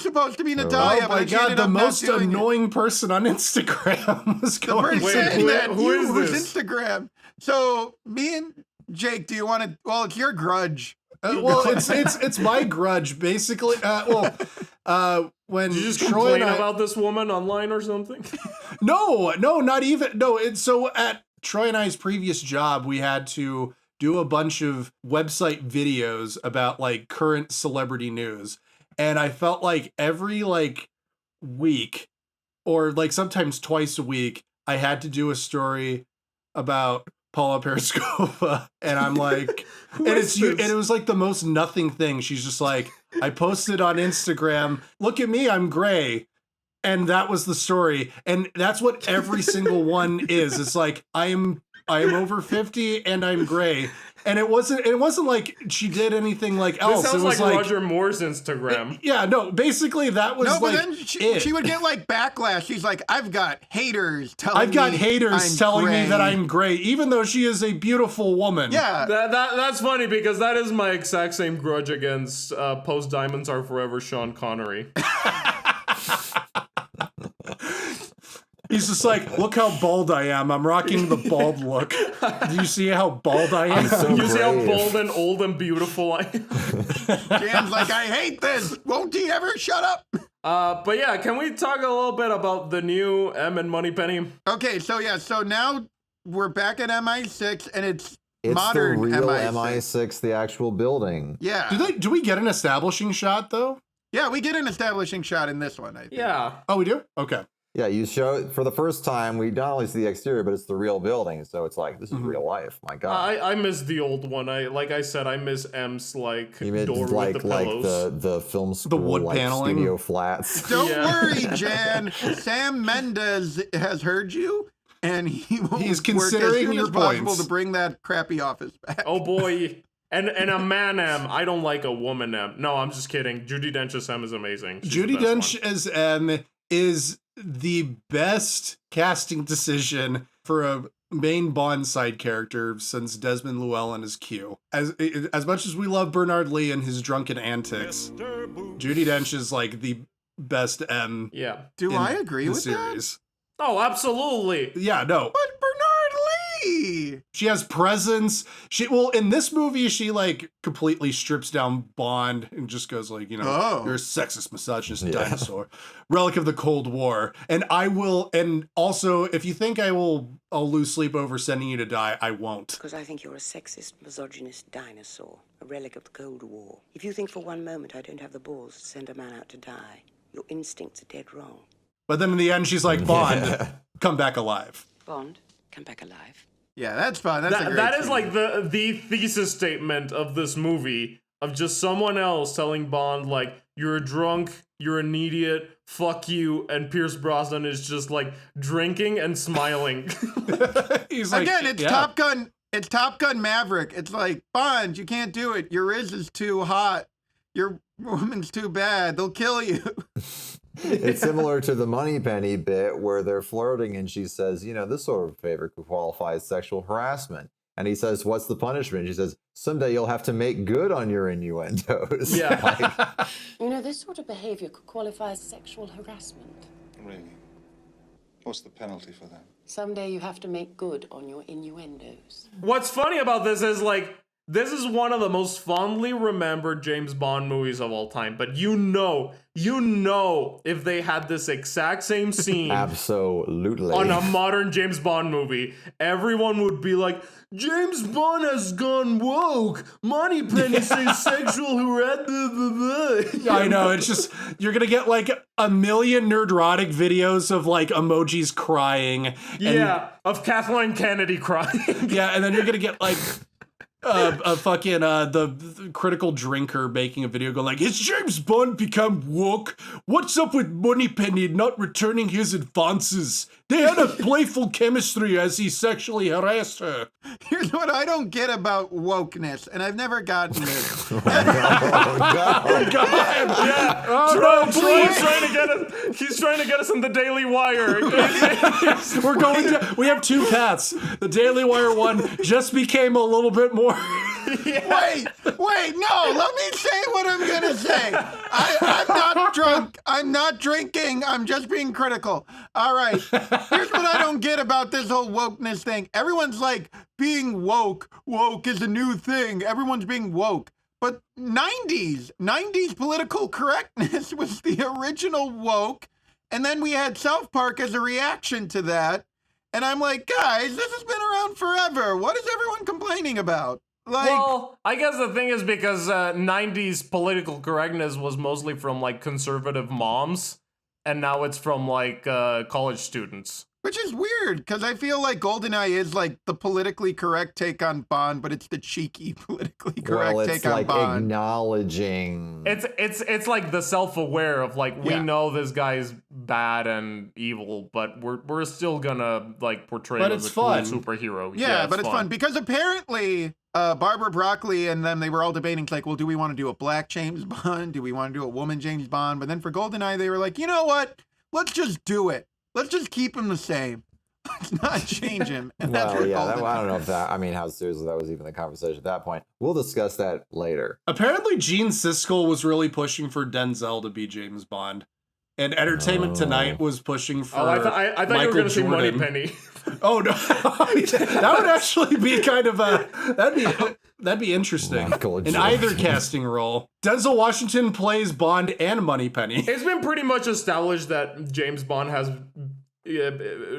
supposed to be Natalia. Oh my God! The most annoying person on Instagram was going. Who is this? Instagram. So me and Jake, do you want to? Well, it's your grudge. Well, it's my grudge basically. When Did you just Troy complain about this woman online or something? No, not even. No, it's so at Troy and I's previous job, we had to do a bunch of website videos about like current celebrity news. And I felt like every like week or like sometimes twice a week, I had to do a story about Paula Poroskova. And I'm like, and it was like the most nothing thing. She's just like, I posted on Instagram, look at me, I'm gray. And that was the story. And that's what every single one is. It's like, I am over 50 and I'm gray. And it wasn't like she did anything like else. This sounds it was like Roger Moore's Instagram. Yeah, no, basically that was no, but like then she would get like backlash. She's like, I've got haters telling me that I'm gray, even though she is a beautiful woman. Yeah. That's funny because that is my exact same grudge against Post Diamonds Are Forever Sean Connery. He's just like, look how bald I am. I'm rocking the bald look. Do you see how bald I am? You see how bald and old and beautiful I am? Jan's like, I hate this. Won't he ever shut up? But yeah, can we talk a little bit about the new M and Moneypenny? Okay, so now we're back at MI6 and it's modern the real MI6, the actual building. Yeah. Do we get an establishing shot though? Yeah, we get an establishing shot in this one, I think. Yeah. Oh, we do? Okay. Yeah, you show for the first time. We not only see the exterior, but it's the real building. So it's like this is real life. My God, I miss the old one. I miss M's like you door like with the pillows. the film school, the wood like, paneling, studio flats. Don't worry, Jan. Sam Mendes has heard you, and he's considering your possible points to bring that crappy office back. Oh boy. And a man M. I don't like a woman M. No, I'm just kidding. Judi Dench as M is amazing. She's Judi Dench as M is the best casting decision for a main Bond side character since Desmond Llewellyn as Q. As much as we love Bernard Lee and his drunken antics, Judi Dench is like the best M. Yeah. Do I agree with series. That? Oh, absolutely. Yeah, no. But Bernard Lee! She has presence. In this movie, she like completely strips down Bond and just goes like, you're a sexist, misogynist dinosaur, relic of the Cold War. And also, if you think I'll lose sleep over sending you to die, I won't. Because I think you're a sexist, misogynist dinosaur, a relic of the Cold War. If you think for one moment I don't have the balls to send a man out to die, your instincts are dead wrong. But then in the end, she's like, Bond, come back alive. Bond, come back alive. Yeah, that's fun. That is like the thesis statement of this movie, of just someone else telling Bond, like, you're a drunk, you're an idiot, fuck you, and Pierce Brosnan is just like drinking and smiling. He's like, again, it's Top Gun. It's Top Gun Maverick. It's like, Bond, you can't do it. Your Riz is too hot. Your woman's too bad. They'll kill you. It's similar to the Moneypenny bit where they're flirting and she says, this sort of favor could qualify as sexual harassment. And he says, what's the punishment? She says, someday you'll have to make good on your innuendos. Yeah. This sort of behavior could qualify as sexual harassment. Really? What's the penalty for that? Someday you have to make good on your innuendos. What's funny about this is like, this is one of the most fondly remembered James Bond movies of all time. But you know, if they had this exact same scene absolutely on a modern James Bond movie, everyone would be like, James Bond has gone woke. Moneypenny says sexual harassment. I know, it's just, you're going to get like a million nerdrotic videos of like emojis crying. Yeah, of Kathleen Kennedy crying. Yeah, and then you're going to get like... the critical drinker making a video going like, has James Bond become woke? What's up with Moneypenny not returning his advances? They had a playful chemistry as he sexually harassed her. Here's what I don't get about wokeness, and I've never gotten it. Oh, God. Yeah. Oh, no, he's trying to get us in the Daily Wire. We have two paths. The Daily Wire one just became a little bit more. Wait, no, let me say what I'm gonna say. I'm not drunk. I'm not drinking. I'm just being critical. All right. Here's what I don't get about this whole wokeness thing. Everyone's like, being woke. Woke is a new thing. Everyone's being woke. But 90s political correctness was the original woke. And then we had South Park as a reaction to that. And I'm like, guys, this has been around forever. What is everyone complaining about? Well, I guess the thing is because 90s political correctness was mostly from like conservative moms, and now it's from like college students. Which is weird, because I feel like GoldenEye is like the politically correct take on Bond, but it's the cheeky politically correct take on Bond. Like acknowledging. It's like the self-aware of like, we know this guy's bad and evil, but we're still gonna like portray him as a cool superhero. Yeah, but it's fun because apparently Barbara Broccoli and them, they were all debating like, well, do we want to do a black James Bond? Do we want to do a woman James Bond? But then for GoldenEye, they were like, you know what? Let's just do it. Let's just keep him the same. Let's not change him. And that's Well, yeah, GoldenEye. I don't know if that, I mean, how seriously that was even the conversation at that point. We'll discuss that later. Apparently, Gene Siskel was really pushing for Denzel to be James Bond. And Entertainment Tonight was pushing for I thought Michael you were going to say Jordan. Moneypenny. Oh, no. That would actually be kind of that'd be interesting. Michael In Jordan. either casting role. Denzel Washington plays Bond and Moneypenny. It's been pretty much established that James Bond has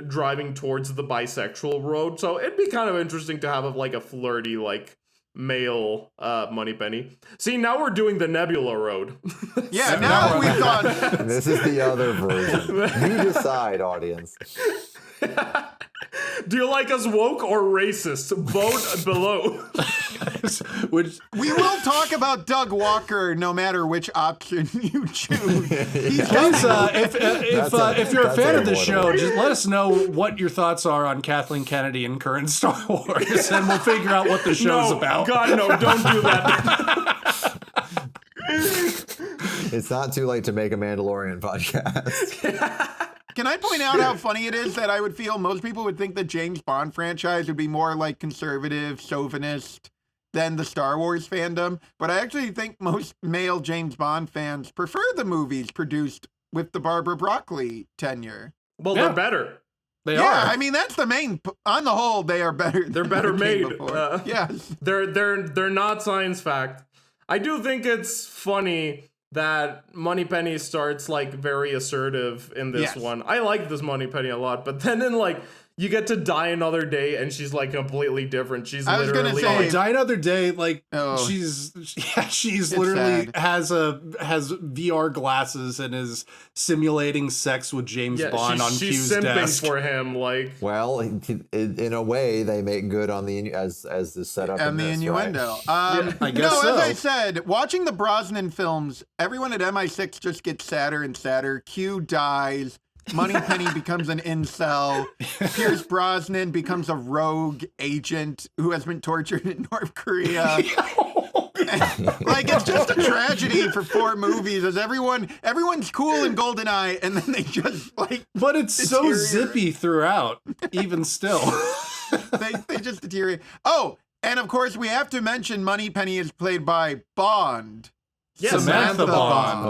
driving towards the bisexual road, so it'd be kind of interesting to have like a flirty like male Moneypenny. See, now we're doing the Nebula road. Yeah, now we've gone. This is the other version. You decide, audience. Do you like us woke or racist? Vote below. We will talk about Doug Walker no matter which option you choose. Guys, if you're a fan of the show, just let us know what your thoughts are on Kathleen Kennedy and current Star Wars, and we'll figure out what the show's about. God, no, don't do that. It's not too late to make a Mandalorian podcast. Can I point out how funny it is that I would feel most people would think the James Bond franchise would be more like conservative, chauvinist than the Star Wars fandom? But I actually think most male James Bond fans prefer the movies produced with the Barbara Broccoli tenure. Well, they're better. They are. I mean, that's the main. On the whole, they are better. They're better made. Yes, they're not science fact. I do think it's funny that Moneypenny starts like very assertive in this one. I like this Moneypenny a lot, but then in like you get to Die Another Day and she's like completely different. She's literally like, Die Another Day, like she's literally has VR glasses and is simulating sex with James Bond on she's Q's simping desk. for him. Like, well, in a way, they make good on the as the setup and the innuendo. Right? I guess no, so. as I said, watching the Brosnan films, everyone at MI6 just gets sadder and sadder. Q dies. Moneypenny becomes an incel. Pierce Brosnan becomes a rogue agent who has been tortured in North Korea. Like, it's just a tragedy for 4 movies as everyone's cool in GoldenEye and then they just like. But it's so zippy throughout, even still. they just deteriorate. Oh, and of course we have to mention Moneypenny is played by Bond. yes, Samantha Bond.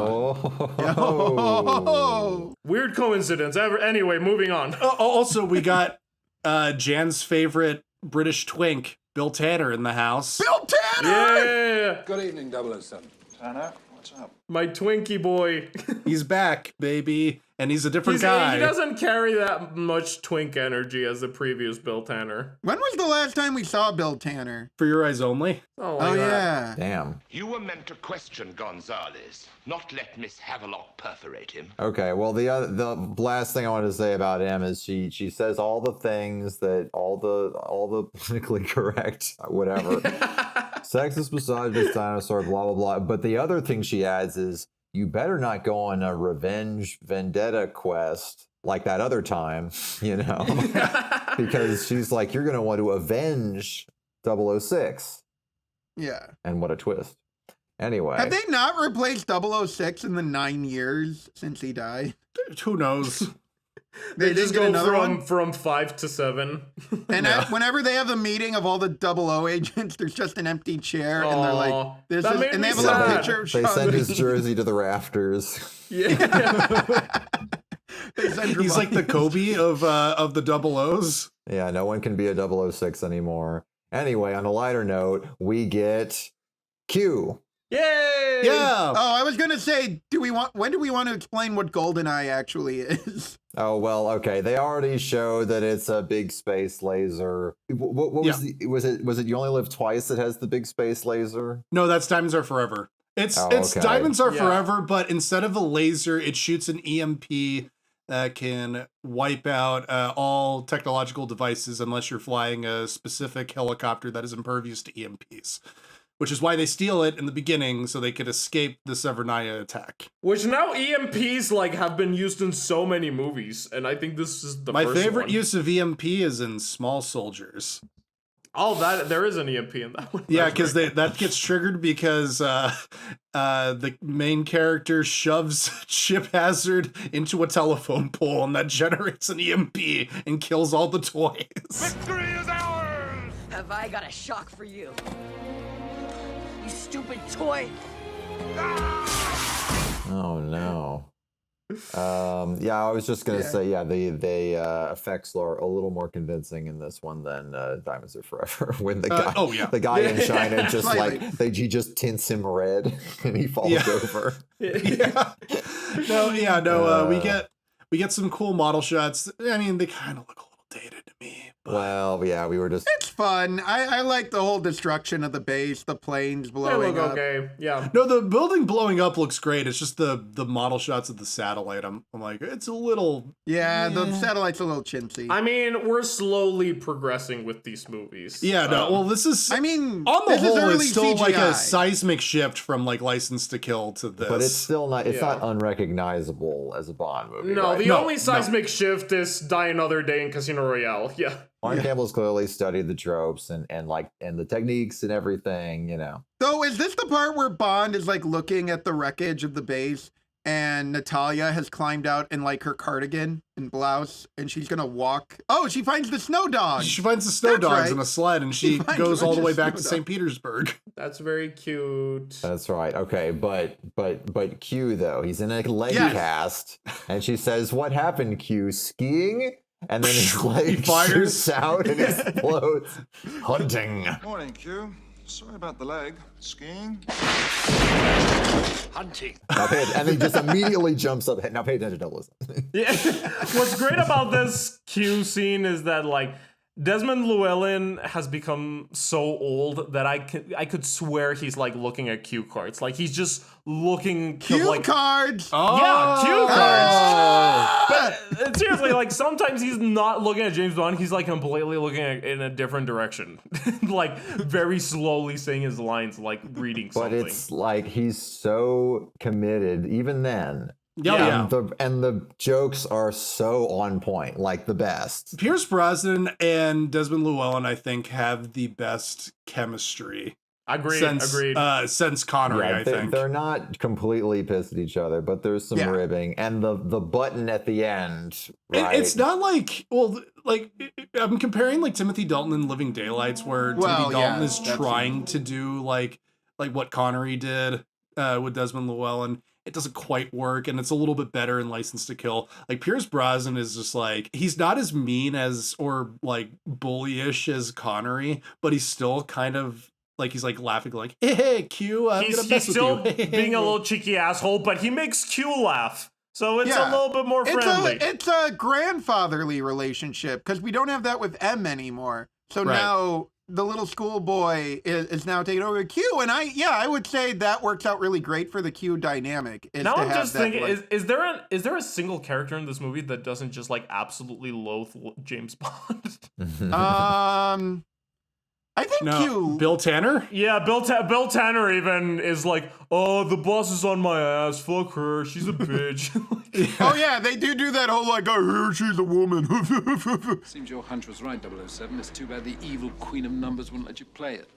Oh. Weird coincidence. Anyway, moving on. Also, we got Jan's favorite British twink, Bill Tanner, in the house. Bill Tanner! Yeah. Good evening, 007. Tanner, what's up? My Twinkie boy. He's back, baby. And he's a different guy. He doesn't carry that much twink energy as the previous Bill Tanner. When was the last time we saw Bill Tanner? For Your Eyes Only. Oh yeah. Damn. You were meant to question Gonzalez, not let Miss Havelock perforate him. Okay, well, the last thing I wanted to say about him is she says all the things that all the politically correct whatever, sexist, misogynist, dinosaur, blah blah blah. But the other thing she adds is, you better not go on a revenge vendetta quest like that other time, because she's like, you're going to want to avenge 006. Yeah. And what a twist. Anyway. Have they not replaced 006 in the 9 years since he died? Who knows? They just get go another one? from 5 to 7. And whenever they have the meeting of all the 00 agents, there's just an empty chair, and they're like, "This is," and they have a little picture of They Sean send his Bean. jersey to the rafters. He's like the Kobe of the 00s. Yeah, no one can be a 006 anymore. Anyway, on a lighter note, we get Q. Yay! Yeah. Oh, I was gonna say, when do we want to explain what GoldenEye actually is? Oh, well, okay. They already showed that it's a big space laser. What was was it You Only Live Twice that has the big space laser? No, that's Diamonds Are Forever. It's okay. Diamonds Are Forever, but instead of a laser, it shoots an EMP that can wipe out all technological devices unless you're flying a specific helicopter that is impervious to EMPs. Which is why they steal it in the beginning so they could escape the Severnaya attack. Which now EMPs like have been used in so many movies, and I think this is the My first favorite one. use of EMP is in Small Soldiers. Oh, that there is an EMP in that one. Yeah, because that gets triggered because the main character shoves Chip Hazard into a telephone pole, and that generates an EMP and kills all the toys. Victory is ours! Have I got a shock for you? You stupid toy! Oh no. Yeah, I was just gonna say, yeah, the effects are a little more convincing in this one than Diamonds Are Forever. When the guy, the guy in China just he just tints him red and he falls over. We get some cool model shots. I mean, they kind of look a little dated to me. Well, yeah, we were just. It's fun. I like the whole destruction of the base, the planes blowing up. Okay, yeah. No, the building blowing up looks great. It's just the model shots of the satellite. I'm like, it's a little. Yeah, the satellite's a little chintzy. I mean, we're slowly progressing with these movies. Yeah, no. Well, this is. I mean, on the whole, it's still CGI. like a seismic shift from like License to Kill to this. But it's still not. It's not unrecognizable as a Bond movie. No, right? the only seismic shift is Die Another Day in Casino Royale. Yeah. Mark Campbell's clearly studied the tropes and the techniques and everything, you know. So is this the part where Bond is like looking at the wreckage of the base and Natalia has climbed out in like her cardigan and blouse and she's gonna walk? Oh, she finds the snow dogs. She finds the snow dogs in a sled and she goes all the way back to St. Petersburg. That's very cute. That's right. Okay, but Q though, he's in a leg cast and she says, "What happened, Q? Skiing?" And then his leg shoots out and explodes. Hunting. Morning, Q. Sorry about the leg. Skiing? Hunting. And then he just immediately jumps up. Now pay attention to listen. Yeah. What's great about this Q scene is that like Desmond Llewellyn has become so old that I could swear he's like looking at cue cards. Like he's just looking cue cards. Oh. Yeah, cue cards. But seriously, like sometimes he's not looking at James Bond. He's like completely looking in a different direction, like very slowly saying his lines, like reading something. But it's like he's so committed, even then. Yeah. And the jokes are so on point, like the best. Pierce Brosnan and Desmond Llewellyn, I think, have the best chemistry. Agreed. Since Connery, I think. They're not completely pissed at each other, but there's some ribbing. And the button at the end, right? It's not like, I'm comparing like Timothy Dalton in Living Daylights, where Timothy Dalton is trying to do like what Connery did with Desmond Llewellyn. It doesn't quite work, and it's a little bit better in License to Kill. Like Pierce Brosnan is just like, he's not as mean as or like bullyish as Connery, but he's still kind of like, he's like laughing like, hey Q, I'm gonna mess he's still with you. being a little cheeky asshole, but he makes Q laugh. So it's a little bit more friendly. It's a grandfatherly relationship because we don't have that with M anymore. So now the little schoolboy is now taking over Q, and I would say that works out really great for the Q dynamic. Now I'm just thinking, is there a single character in this movie that doesn't just like absolutely loathe James Bond? I think Q. Bill Tanner? Yeah, Bill Tanner even is like, oh, the boss is on my ass. Fuck her. She's a bitch. Oh, yeah, they do that whole like, I hear she's a woman. Seems your hunch was right, 007. It's too bad the evil queen of numbers wouldn't let you play it.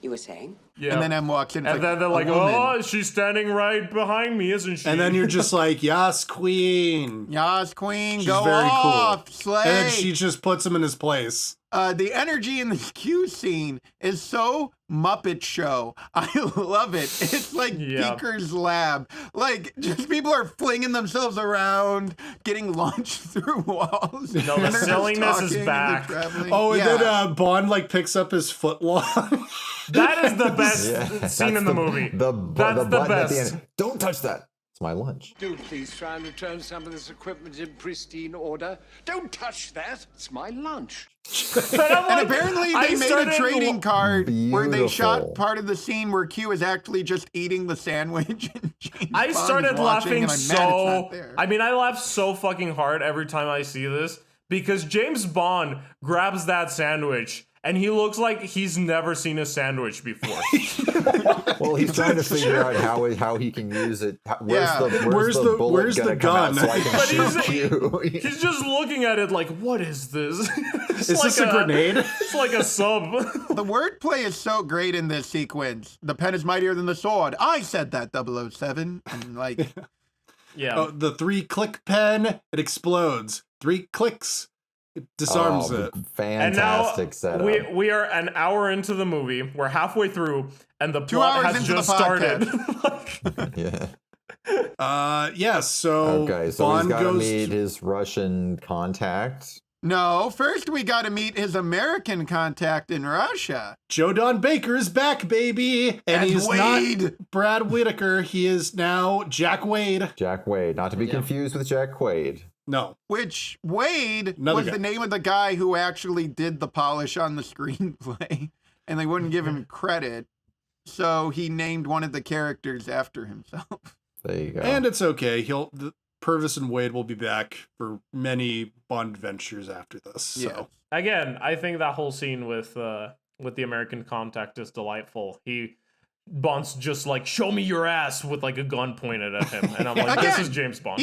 You were saying? Yeah. And then M walks in. And then they're like, oh, she's standing right behind me, isn't she? And then you're just like, yes, queen. Yes, queen. She's go very off. Cool. Slay. And then she just puts him in his place. The energy in this Q scene is so Muppet Show. I love it. It's like Beaker's Lab. like just people are flinging themselves around, getting launched through walls. No, the silliness is back. Oh, and then Bond like picks up his footlong. That is the best scene in the movie. The button at the end. Don't touch that. It's my lunch. Do please try and return some of this equipment in pristine order. Don't touch that. It's my lunch. And apparently they made a trading card where they shot Beautiful. part of the scene where Q is actually just eating the sandwich. And James I Bond is started watching, laughing and I'm mad it's not so. there. I mean, I laugh so fucking hard every time I see this because James Bond grabs that sandwich and he looks like he's never seen a sandwich before. Well, he's trying to figure out how he can use it. Where's Yeah. the bullet where's gonna the come out gun? so I can But shoot you? He's just looking at it like, what is this? It's Is this a grenade? It's like a sub. The wordplay is so great in this sequence. The pen is mightier than the sword. I said that, 007. And like, Yeah. Oh, the 3-click pen, it explodes. 3 clicks, it disarms it. Fantastic and setup. now we are an hour into the movie. We're halfway through, and the 2 plot hours has into the just started. Yeah. Yeah, so Okay, so Bond he's got to goes meet his Russian contact. no, first we got to meet his American contact in Russia. Joe Don Baker's back, baby. And As he's Wade. not Brad Whitaker. He is now Jack Wade. Jack Wade, not to be confused with Jack Quaid. No. Which Wade Another was guy. the name of the guy who actually did the polish on the screenplay, and they wouldn't give him credit. So he named one of the characters after himself. There you go. And it's okay. Purvis and Wade will be back for many Bond adventures after this. So. Again, I think that whole scene with the American contact is delightful. Bond's just like, show me your ass with like a gun pointed at him. And I'm like, this is James Bond.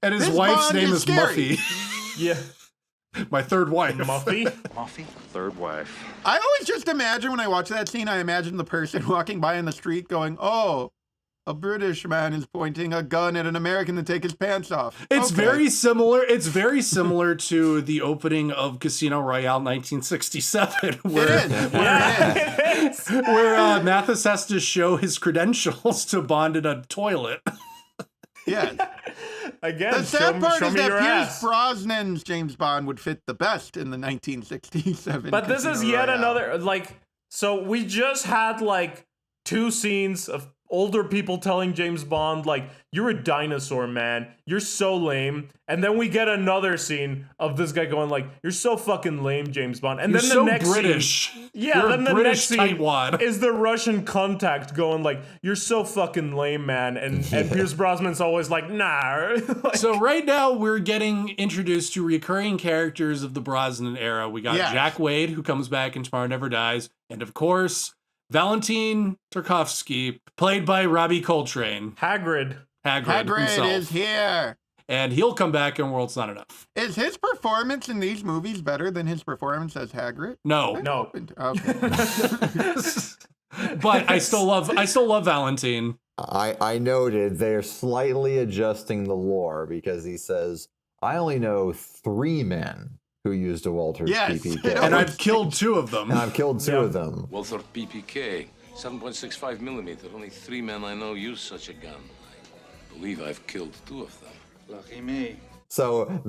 And his This wife's Bond name is is scary. Muffy. Yeah. My third wife. Muffy? Muffy? Third wife. I always just imagine when I watch that scene, I imagine the person walking by in the street going, oh, a British man is pointing a gun at an American to take his pants off. It's Okay. very similar. It's very similar to the opening of Casino Royale 1967, where where Mathis has to show his credentials to Bond in a toilet. Yeah. Again, The sad part is me that your Pierce ass. Brosnan's James Bond would fit the best in the 1967. But this is Casino yet Royale. another, like, so we just had like 2 scenes of older people telling James Bond, like, you're a dinosaur, man. You're so lame. And then we get another scene of this guy going like, you're so fucking lame, James Bond. And You're then so the next British. scene, yeah, You're a then the British next scene tightwad. is the Russian contact going like, you're so fucking lame, man. And Pierce Brosnan's always like, nah. Like, So right now we're getting introduced to recurring characters of the Brosnan era. We got Yes. Jack Wade, who comes back in Tomorrow Never Dies, and of course Valentin Tarkovsky, played by Robbie Coltrane. Hagrid Hagrid himself. is here. And he'll come back in World's Not Enough. Is his performance in these movies better than his performance as Hagrid? No. Okay. But I still love Valentin. I noted they're slightly adjusting the lore because he says, I only know 3 men who used a Walther's Yes. PPK. And I've killed 2 of them. And I've killed 2 of them. Walther PPK, 7.65 millimeter. Only 3 men I know use such a gun. I believe I've killed 2 of them. Lucky me. So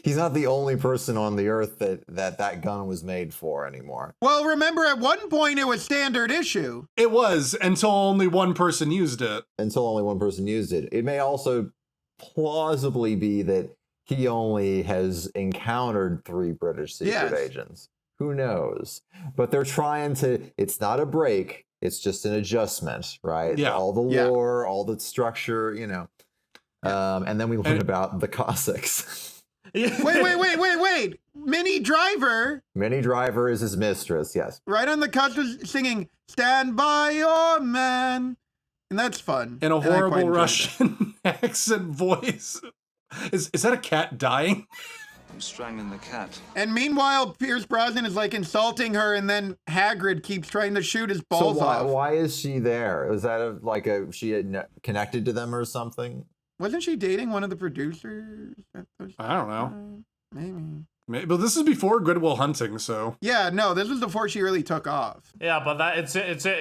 he's not the only person on the earth that gun was made for anymore. Well, remember at one point it was standard issue. It was until only one person used it. Until only one person used it. It may also plausibly be that he only has encountered 3 British secret agents. Who knows? But they're trying to, it's not a break, it's just an adjustment, right? Yeah. All the lore, all the structure, you know. And then we learn about the Cossacks. Wait. Minnie Driver, Minnie Driver is his mistress, yes. right on the cusp of singing, Stand by your man. And that's fun. In a And I quite horrible enjoyed Russian accent voice. Is that a cat dying? I'm strangling the cat. that. And meanwhile, Pierce Brosnan is like insulting her, and then Hagrid keeps trying to shoot his balls So off. why is she there? Was that she had connected to them or something? Wasn't she dating one of the producers? I don't know. Maybe. But this is before Good Will Hunting, so. Yeah, no, this was before she really took off. Yeah, but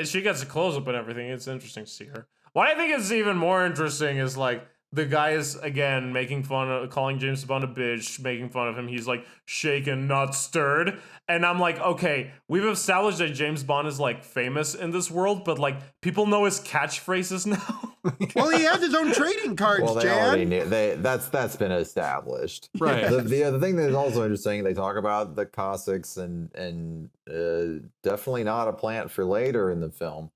she gets a close up and everything. It's interesting to see her. What I think is even more interesting is like the guy is, again, making fun of, calling James Bond a bitch, making fun of him. He's like, shaken, not stirred. And I'm like, okay, we've established that James Bond is like famous in this world, but like people know his catchphrases now. Well, he has his own trading cards, Well, they Jan. already knew. That's been established. Right. The other thing that is also interesting, they talk about the Cossacks and definitely not a plant for later in the film.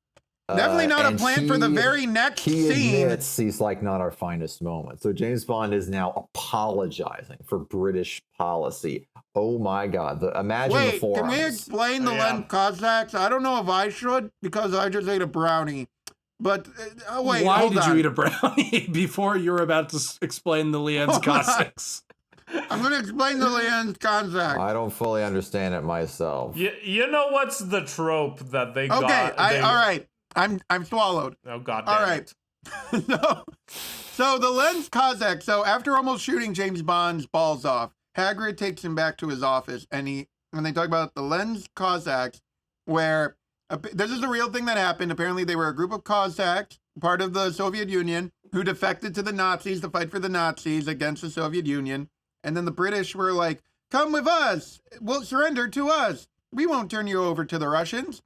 Definitely not a And plan for the very next he scene. admits he's like not our finest moment. So James Bond is now apologizing for British policy. Oh my God! Imagine the Wait, forums. can we explain the Len Cossacks? I don't know if I should because I just ate a brownie. But wait, why hold did on. you eat a brownie before you were about to explain the Leanne's Cossacks? I'm going to explain the Leanne's Cossacks. I don't fully understand it myself. You know what's the trope that they got? Okay, all right. I'm swallowed. Oh, God All damn right. it. So the Lens Cossack. So after almost shooting James Bond's balls off, Hagrid takes him back to his office, and they talk about the Lens Cossacks, where this is a real thing that happened. Apparently, they were a group of Cossacks, part of the Soviet Union, who defected to the Nazis to fight for the Nazis against the Soviet Union. And then the British were like, "Come with us. We'll surrender to us. We won't turn you over to the Russians."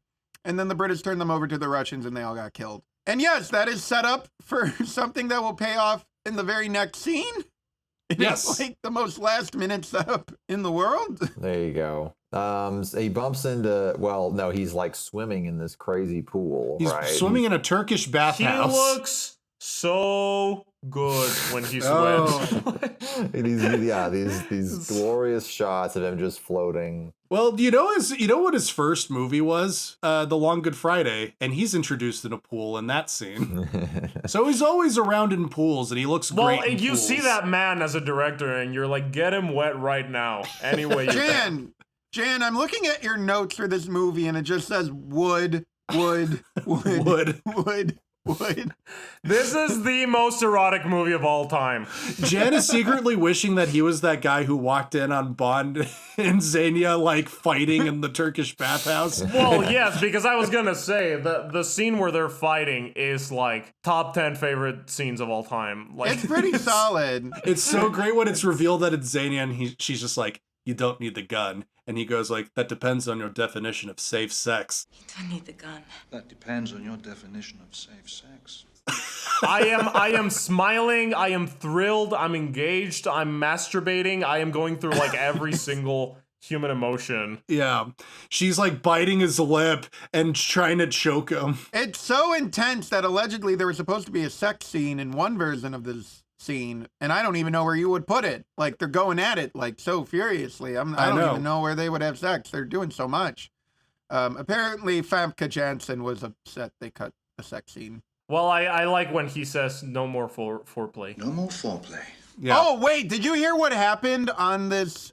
And then the British turned them over to the Russians and they all got killed. And yes, that is set up for something that will pay off in the very next scene. It's like the most last minute setup in the world. There you go. So he bumps into, well, no, he's like swimming in this crazy pool. He's right? swimming in a Turkish bathhouse. He looks so good when he swims. These glorious shots of him just floating. Well, you know what his first movie was? The Long Good Friday, and he's introduced in a pool in that scene. So he's always around in pools, and he looks great. Well, you see that man as a director, and you're like, get him wet right now. Anyway, you can. Jan, I'm looking at your notes for this movie, and it just says wood. This is the most erotic movie of all time. Jan is secretly wishing that he was that guy who walked in on Bond and Xenia like fighting in the Turkish bathhouse. Well, yes, because I was gonna say the scene where they're fighting is like top 10 favorite scenes of all time. Like, it's pretty solid. It's so great when it's revealed that it's Xenia and she's just like, "You don't need the gun." And he goes like, "That depends on your definition of safe sex." You don't need the gun. That depends on your definition of safe sex. I am smiling, I am thrilled, I'm engaged, I'm masturbating, I am going through like every single human emotion. Yeah. She's like biting his lip and trying to choke him. It's so intense that allegedly there was supposed to be a sex scene in one version of this scene, and I don't even know where you would put it. Like, they're going at it like so furiously. I don't even know where they would have sex. They're doing so much. Apparently Famke Janssen was upset they cut the sex scene. Well, I like when he says no more foreplay. No more foreplay. Yeah. Oh, wait, did you hear what happened in this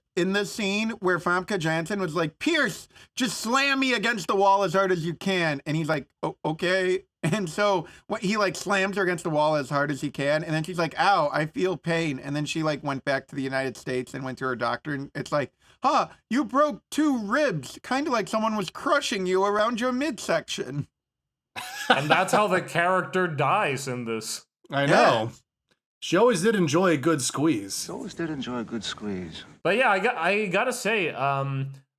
scene where Famke Janssen was like, "Pierce, just slam me against the wall as hard as you can." And he's like, "Oh, okay." And so he like slams her against the wall as hard as he can. And then she's like, "Ow, I feel pain." And then she like went back to the United States and went to her doctor. And it's like, "Huh, you broke 2 ribs. Kind of like someone was crushing you around your midsection." And that's how the character dies in this. I know. She always did enjoy a good squeeze. She always did enjoy a good squeeze. But yeah, I gotta say,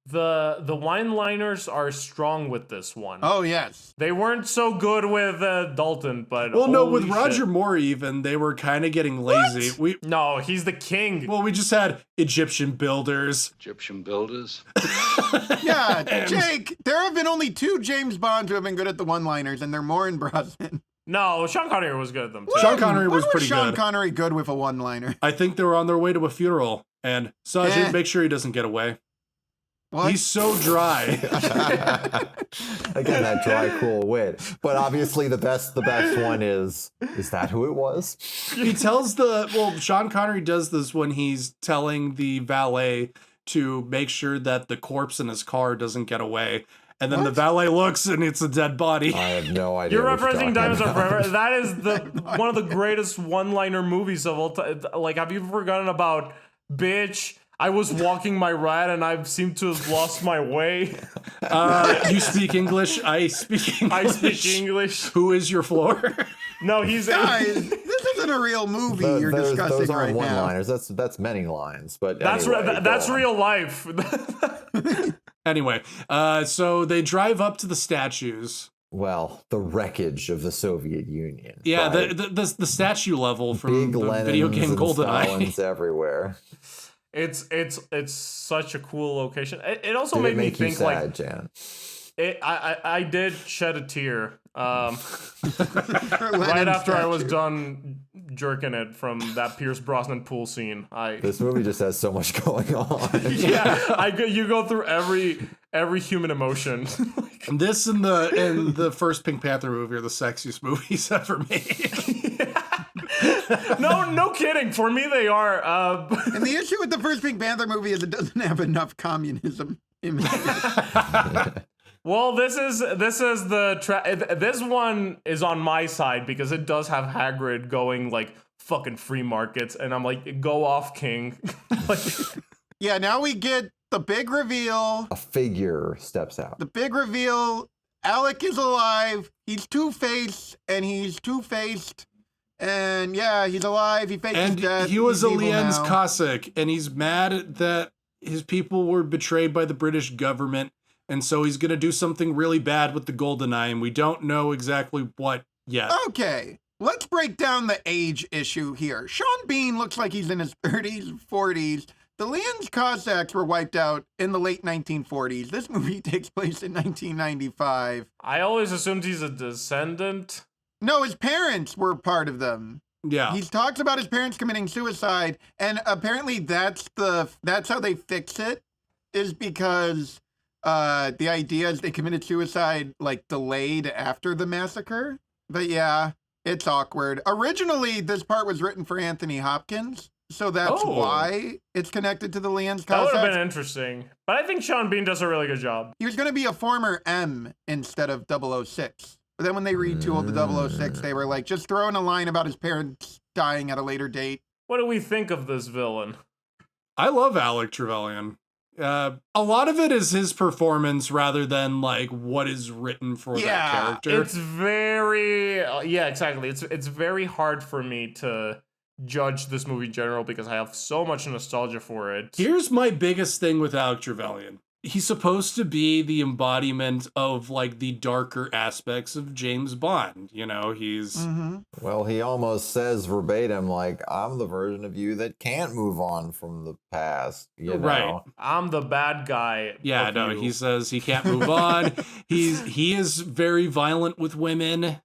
the wine-liners are strong with this one. Oh, yes. They weren't so good with Dalton, but well, no, with holy Roger shit. Moore even, they were kind of getting lazy. No, he's the king. Well, we just had Egyptian builders. Egyptian builders? Yeah, Jake, there have been only 2 James Bonds who have been good at the one-liners, and they're Moore and Brosnan. No, Sean Connery was good at them too. Sean Connery was pretty Sean good. Connery good with a one-liner? I think they were on their way to a funeral, and Sergeant, make sure he doesn't get away. What? He's so dry. Again, that dry, cool wit. But obviously the best one is that who it was? He tells Sean Connery does this when he's telling the valet to make sure that the corpse in his car doesn't get away. And then the valet looks and it's a dead body. I have no idea. You're referencing Diamonds Are Forever. That is one of the greatest one-liner movies of all time. Like, have you forgotten about "Bitch, I was walking my rat and I seem to have lost my way"? You speak English. I speak English. I speak English. Who is your floor? No, he's Guys, this is isn't a real movie you're discussing those aren't right now. one-liners. That's many lines. But That's anyway, that's real life. Anyway, so they drive up to the statues. Well, the wreckage of the Soviet Union. Yeah, right? the statue level from Big the Lenins video game and GoldenEye. Stalins everywhere. It's such a cool location. It also Did made it me make you think sad, like Jan? I did shed a tear right after I was done jerking it from that Pierce Brosnan pool scene. This movie just has so much going on. Yeah, you go through every human emotion. This and the first Pink Panther movie are the sexiest movies ever made. No kidding. For me, they are. And the issue with the first Pink Panther movie is it doesn't have enough communism images. Well, this one is on my side because it does have Hagrid going like fucking free markets, and I'm like, go off, King. Yeah, now we get the big reveal. A figure steps out. The big reveal. Alec is alive. He's Two-Face, and he's two-faced. And yeah, he's alive. He faked his death. And he was a He's evil Lien's now. Cossack, and he's mad that his people were betrayed by the British government. And so he's going to do something really bad with the GoldenEye, and we don't know exactly what yet. Okay, let's break down the age issue here. Sean Bean looks like he's in his 30s, 40s. The Lien's Cossacks were wiped out in the late 1940s. This movie takes place in 1995. I always assumed he's a descendant. No, his parents were part of them. Yeah. He talks about his parents committing suicide, and apparently that's how they fix it, is because the idea is they committed suicide like delayed after the massacre. But yeah, it's awkward. Originally, this part was written for Anthony Hopkins, so that's why it's connected to the Lien's That Cossacks. would have been interesting. But I think Sean Bean does a really good job. He was going to be a former M instead of 006. But then when they retooled the 006, they were like, just throw in a line about his parents dying at a later date. What do we think of this villain? I love Alec Trevelyan. A lot of it is his performance rather than like what is written for that character. It's very exactly. It's very hard for me to judge this movie in general because I have so much nostalgia for it. Here's my biggest thing with Alec Trevelyan. He's supposed to be the embodiment of like the darker aspects of James Bond. You know, he's Well, he almost says verbatim, like, I'm the version of you that can't move on from the past. You know? Right. I'm the bad guy. Yeah, of no, you. he says he can't move on. He is very violent with women,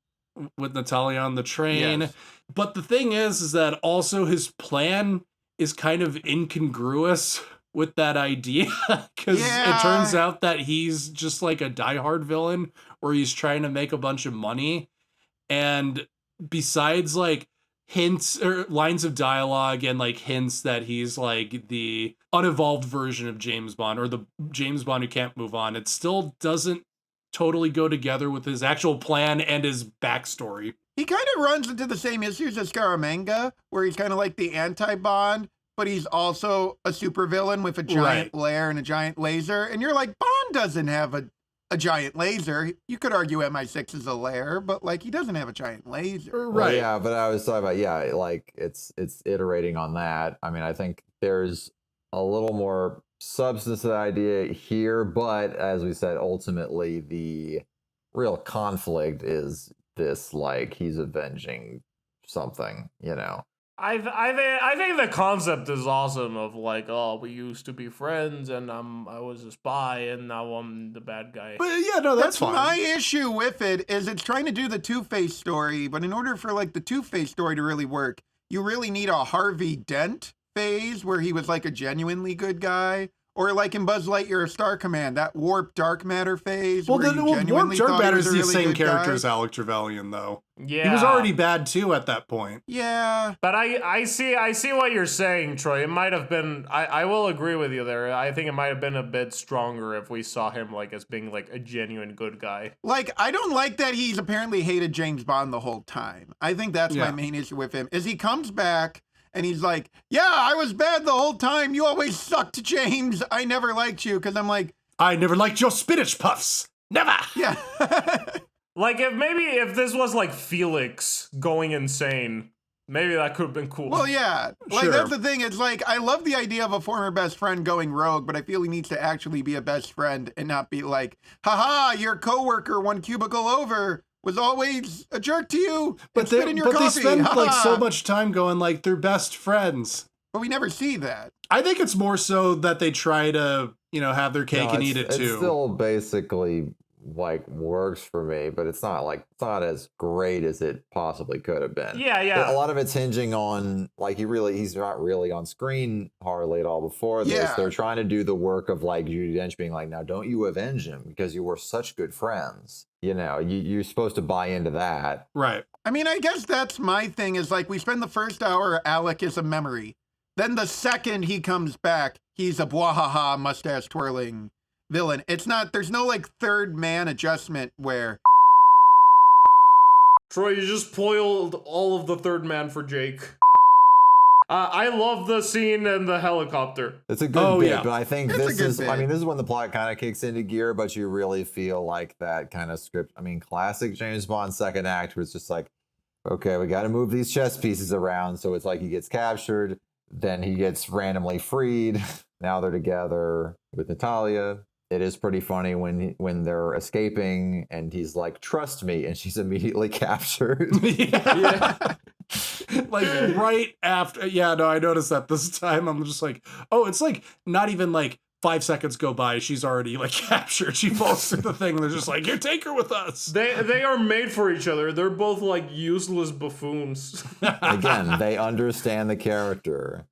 with Natalia on the train. Yes. But the thing is that also his plan is kind of incongruous with that idea, because it turns out that he's just like a diehard villain where he's trying to make a bunch of money. And besides like hints or lines of dialogue and like hints that he's like the unevolved version of James Bond or the James Bond who can't move on, it still doesn't totally go together with his actual plan and his backstory. He kind of runs into the same issues as Scaramanga, where he's kind of like the anti-Bond, but he's also a supervillain with a giant lair and a giant laser. And you're like, Bond doesn't have a giant laser. You could argue MI6 is a lair, but like he doesn't have a giant laser. Well, yeah, but I was talking about, like it's iterating on that. I mean, I think there's a little more substance to the idea here, but as we said, ultimately the real conflict is this, like, he's avenging something, you know. I think the concept is awesome of like, oh, we used to be friends and I was a spy and now I'm the bad guy. But yeah, no, that's fine. My issue with it is it's trying to do the Two-Face story, but in order for like the Two-Face story to really work, you really need a Harvey Dent phase where he was like a genuinely good guy. Or like in Buzz Lightyear Star Command, that warp dark matter phase. Well, where then you warp genuinely dark thought he matter was is a the really same good character guy. as Alec Trevelyan, though. Yeah, he was already bad too at that point. Yeah, but I see what you're saying, Troy. It might have been. I will agree with you there. I think it might have been a bit stronger if we saw him like as being like a genuine good guy. Like, I don't like that he's apparently hated James Bond the whole time. I think that's my main issue with him. Is he comes back and he's like, "Yeah, I was bad the whole time. You always sucked, James. I never liked you." Because I'm like, I never liked your spinach puffs. Never. Yeah. Like if this was like Felix going insane, Maybe that could have been cool. Well, yeah. Like, Sure. that's the thing. It's like, I love the idea of a former best friend going rogue, but I feel he needs to actually be a best friend and not be like, haha, your coworker one cubicle over was always a jerk to you. But spit in your they coffee. spend like Ha-ha. so much time going like they're best friends. But we never see that. I think it's more so that they try to, have their cake No, and it's- eat it It too. still basically like works for me, but it's not as great as it possibly could have been. Yeah. A lot of it's hinging on like he's not really on screen hardly at all before this. Yeah. They're trying to do the work of like Judi Dench being like, now don't you avenge him because you were such good friends. You're supposed to buy into that. Right. I mean, I guess that's my thing is like we spend the first hour, Alec is a memory. Then the second he comes back, he's a bwahaha mustache twirling villain. It's not, there's no like third man adjustment where. Troy, you just spoiled all of the third man for Jake. I love the scene in the helicopter. It's a good bit, yeah. but I think It's a this good is, I bit. mean, this is when the plot kind of kicks into gear, but you really feel like that kind of script. I mean, classic James Bond second act where it's just like, okay, we got to move these chess pieces around. So it's like he gets captured, then he gets randomly freed. Now they're together with Natalia. It is pretty funny when they're escaping and he's like, trust me. And she's immediately captured. Yeah. Like right after. Yeah, no, I noticed that this time. I'm just like, oh, it's like not even like 5 seconds go by. She's already like captured. She falls through the thing. And they're just like, you take her with us. They are made for each other. They're both like useless buffoons. Again, they understand the character.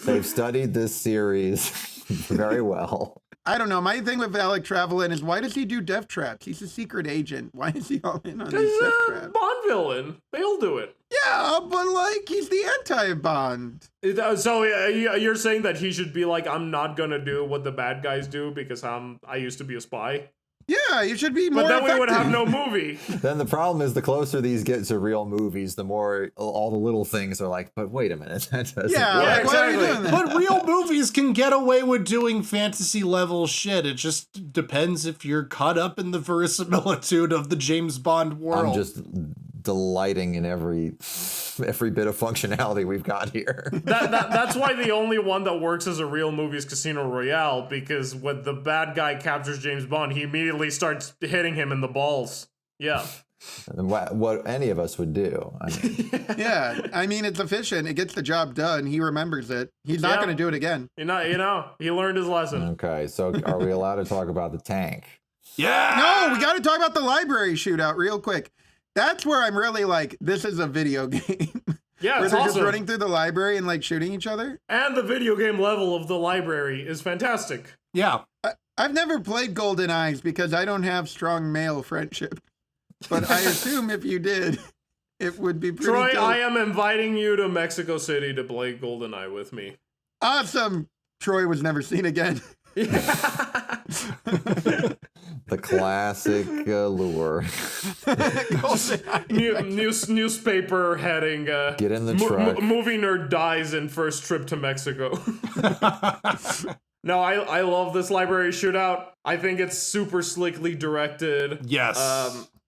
They've studied this series very well. I don't know. My thing with Alec Trevelyan is why does he do death traps? He's a secret agent. Why is he all in on these He's death a traps? Bond villain. They all do it. Yeah, but like he's the anti-Bond. So you're saying that he should be like, I'm not gonna do what the bad guys do because I used to be a spy. Yeah, you should be more. But then we would have effective. no movie. Then the problem is the closer these get to real movies, the more all the little things are like, but wait a minute. That doesn't Yeah, work. like, why are you doing that? But real movies can get away with doing fantasy level shit. It just depends if you're caught up in the verisimilitude of the James Bond world. I'm just delighting in every bit of functionality we've got here. That's why the only one that works as a real movie is Casino Royale, because when the bad guy captures James Bond, he immediately starts hitting him in the balls. Yeah. What any of us would do. I mean, Yeah, I mean it's efficient. It gets the job done. He remembers it. He's not Yeah. going to do it again. You know, he learned his lesson. okay, so are we allowed to talk about the tank? yeah. No, we got to talk about the library shootout real quick. That's where I'm really like, this is a video game. Yeah, where it's they're awesome. just running through the library and like shooting each other. And the video game level of the library is fantastic. Yeah. I've never played GoldenEye because I don't have strong male friendship. But I assume if you did, it would be pretty Troy, dope. I am inviting you to Mexico City to play GoldenEye with me. Awesome. Troy was never seen again. The classic lure. Newspaper heading. Get in the truck. Movie nerd dies in first trip to Mexico. No, I love this library shootout. I think it's super slickly directed. Yes.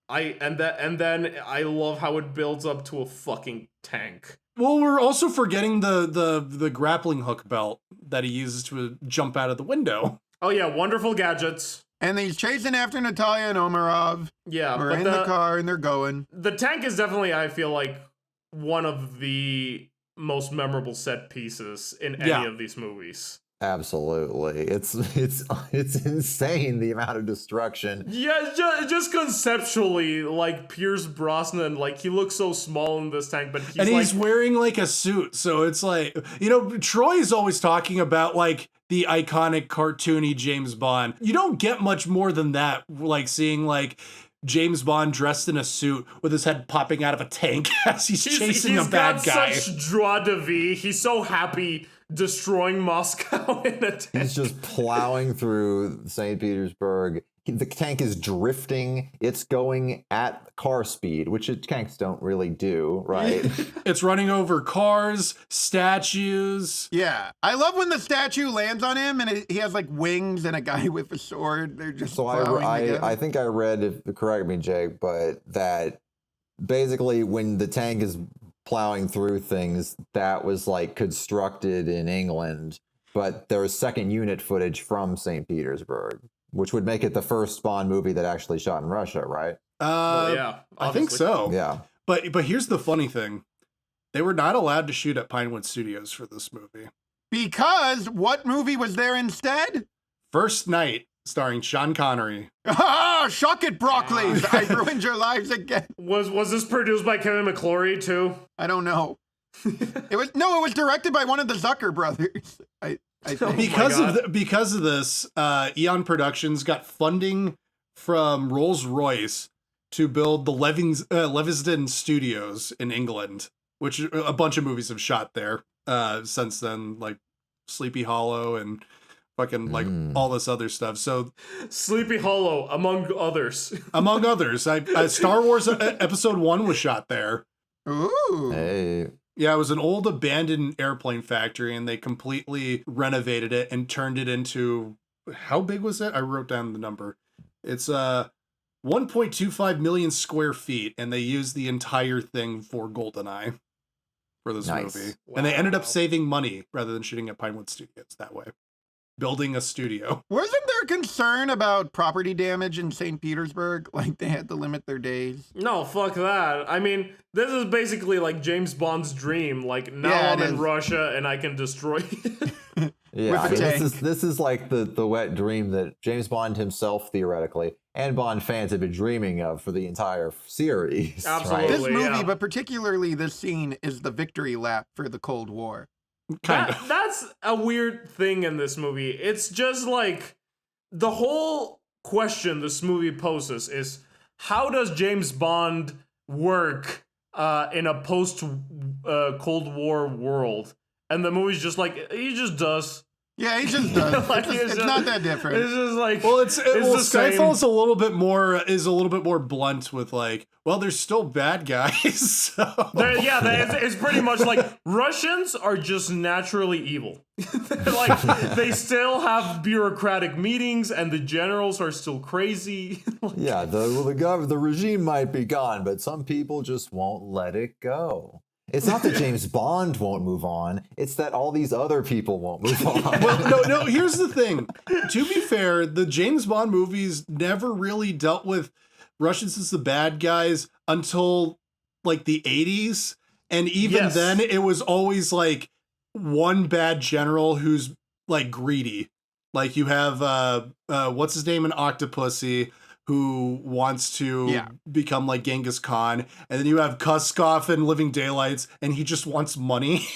And then I love how it builds up to a fucking tank. Well, we're also forgetting the grappling hook belt that he uses to jump out of the window. Oh yeah, wonderful gadgets. And he's chasing after Natalia and Omarov. Yeah, We're but in the car and they're going. The tank is definitely, I feel like, one of the most memorable set pieces in any of these movies. Absolutely. It's insane the amount of destruction. Yeah, just conceptually, like Pierce Brosnan, like he looks so small in this tank, but he's wearing like a suit, so it's like, Troy is always talking about like the iconic cartoony James Bond. You don't get much more than that, like seeing like James Bond dressed in a suit with his head popping out of a tank as he's chasing a bad guy. He's got such joie de vie. He's so happy destroying Moscow in a tank. He's just plowing through St. Petersburg. The tank is drifting. It's going at car speed, which tanks don't really do, right? It's running over cars, statues. Yeah. I love when the statue lands on him and he has like wings and a guy with a sword. They're just So plowing together. I think I read, if correct me, Jake, but that basically when the tank is plowing through things, that was like constructed in England, but there was second unit footage from St. Petersburg, which would make it the first Bond movie that actually shot in Russia, right? Yeah, I think so. Yeah. But here's the funny thing. They were not allowed to shoot at Pinewood Studios for this movie. Because what movie was there instead? First Night, starring Sean Connery. Ah, shock it, Broccoli! I ruined your lives again. Was this produced by Kevin McClory too? I don't know. It was directed by one of the Zucker brothers. I think. Because of this, Eon Productions got funding from Rolls-Royce to build the Leviston Studios in England, which a bunch of movies have shot there since then, like Sleepy Hollow and fucking like all this other stuff. So Sleepy Hollow, among others. Among others, Star Wars Episode 1 was shot there. Ooh. Hey. Yeah, it was an old abandoned airplane factory, and they completely renovated it and turned it into, how big was it? I wrote down the number. It's 1.25 million square feet, and they used the entire thing for GoldenEye for this movie. Wow. And they ended up saving money rather than shooting at Pinewood Studios that way. Building a studio. Wasn't there concern about property damage in St. Petersburg? Like they had to limit their days? No, fuck that. I mean, this is basically like James Bond's dream. Like, now I'm in Russia and I can destroy it. Yeah, I mean, this is like the wet dream that James Bond himself, theoretically, and Bond fans have been dreaming of for the entire series. Absolutely. Right? This movie, but particularly this scene, is the victory lap for the Cold War. That's a weird thing in this movie. It's just like the whole question this movie poses is, how does James Bond work in a post Cold War world? And the movie's just like, he just does. Yeah, he just does. Like, it's not that different. It's just like, well, Skyfall's a little bit more blunt with like, well, there's still bad guys. So. It's pretty much like Russians are just naturally evil. Like, they still have bureaucratic meetings, and the generals are still crazy. Yeah, the regime might be gone, but some people just won't let it go. It's not that James Bond won't move on. It's that all these other people won't move on. Well, no, here's the thing. To be fair, the James Bond movies never really dealt with Russians as the bad guys until like the 80s. And even then, it was always like one bad general who's like greedy. Like you have, what's his name in Octopussy, who wants to become like Genghis Khan. And then you have Kuskov in Living Daylights, and he just wants money.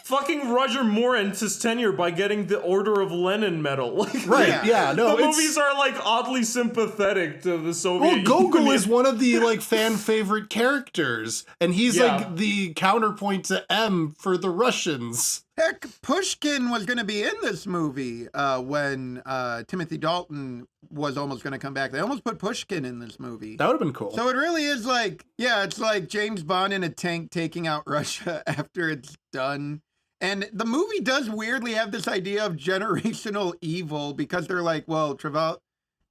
Fucking Roger Moore ends his tenure by getting the Order of Lenin medal. Like, the movies are like oddly sympathetic to the Soviet Union. Gogol is one of the like fan favorite characters, and he's like the counterpoint to M for the Russians. Heck, Pushkin was going to be in this movie when Timothy Dalton was almost going to come back. They almost put Pushkin in this movie. That would have been cool. So it really is like, it's like James Bond in a tank taking out Russia after it's done. And the movie does weirdly have this idea of generational evil because they're like, well,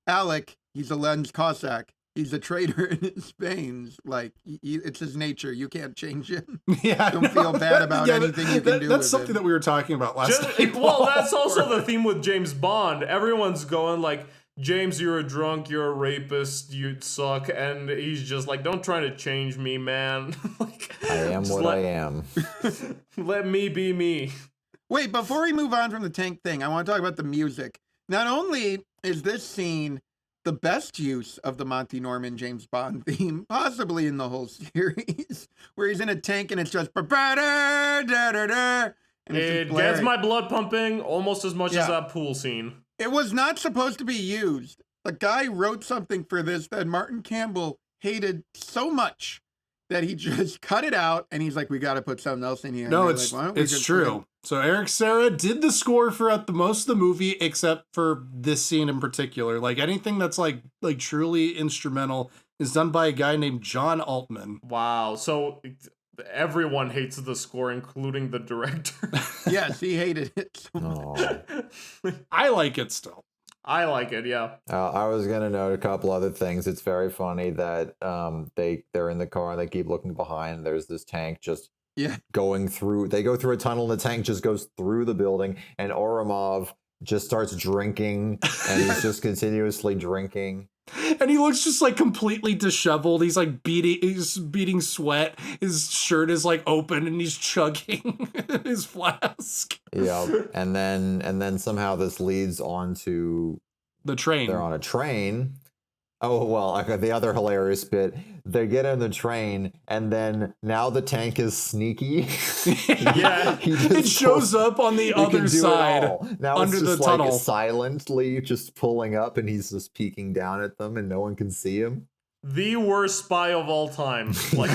Alec, he's a Lens Cossack. He's a traitor in his veins. Like, it's his nature. You can't change him. Yeah, Don't feel bad about anything you can do. That's something that we were talking about last night. Well, that's also the theme with James Bond. Everyone's going like, James, you're a drunk, you're a rapist, you suck. And he's just like, don't try to change me, man. Like, I am what I am. Let me be me. Wait, before we move on from the tank thing, I want to talk about the music. Not only is this scene the best use of the Monty Norman James Bond theme, possibly in the whole series, where he's in a tank and it's just... It gets my blood pumping almost as much as that pool scene. It was not supposed to be used. The guy wrote something for this that Martin Campbell hated so much that he just cut it out, and he's like, we got to put something else in here. No, it's true. So Eric Serra did the score throughout the most of the movie, except for this scene in particular. Like anything that's like truly instrumental is done by a guy named John Altman. Wow. So everyone hates the score, including the director. Yes, he hated it so much. I like it still. I like it, yeah. I was gonna note a couple other things. It's very funny that they're in the car and they keep looking behind. There's this tank just going through. They go through a tunnel, and the tank just goes through the building, and Ourumov just starts drinking, and he's just continuously drinking. And he looks just like completely disheveled. He's like beating sweat. His shirt is like open and he's chugging his flask. Yeah. And then somehow this leads on to the train. They're on a train. Oh, well, okay, the other hilarious bit, they get in the train, and then now the tank is sneaky. Yeah, it shows up on the other side now under it's just the tunnel. Like silently just pulling up, and he's just peeking down at them, and no one can see him. The worst spy of all time. Like,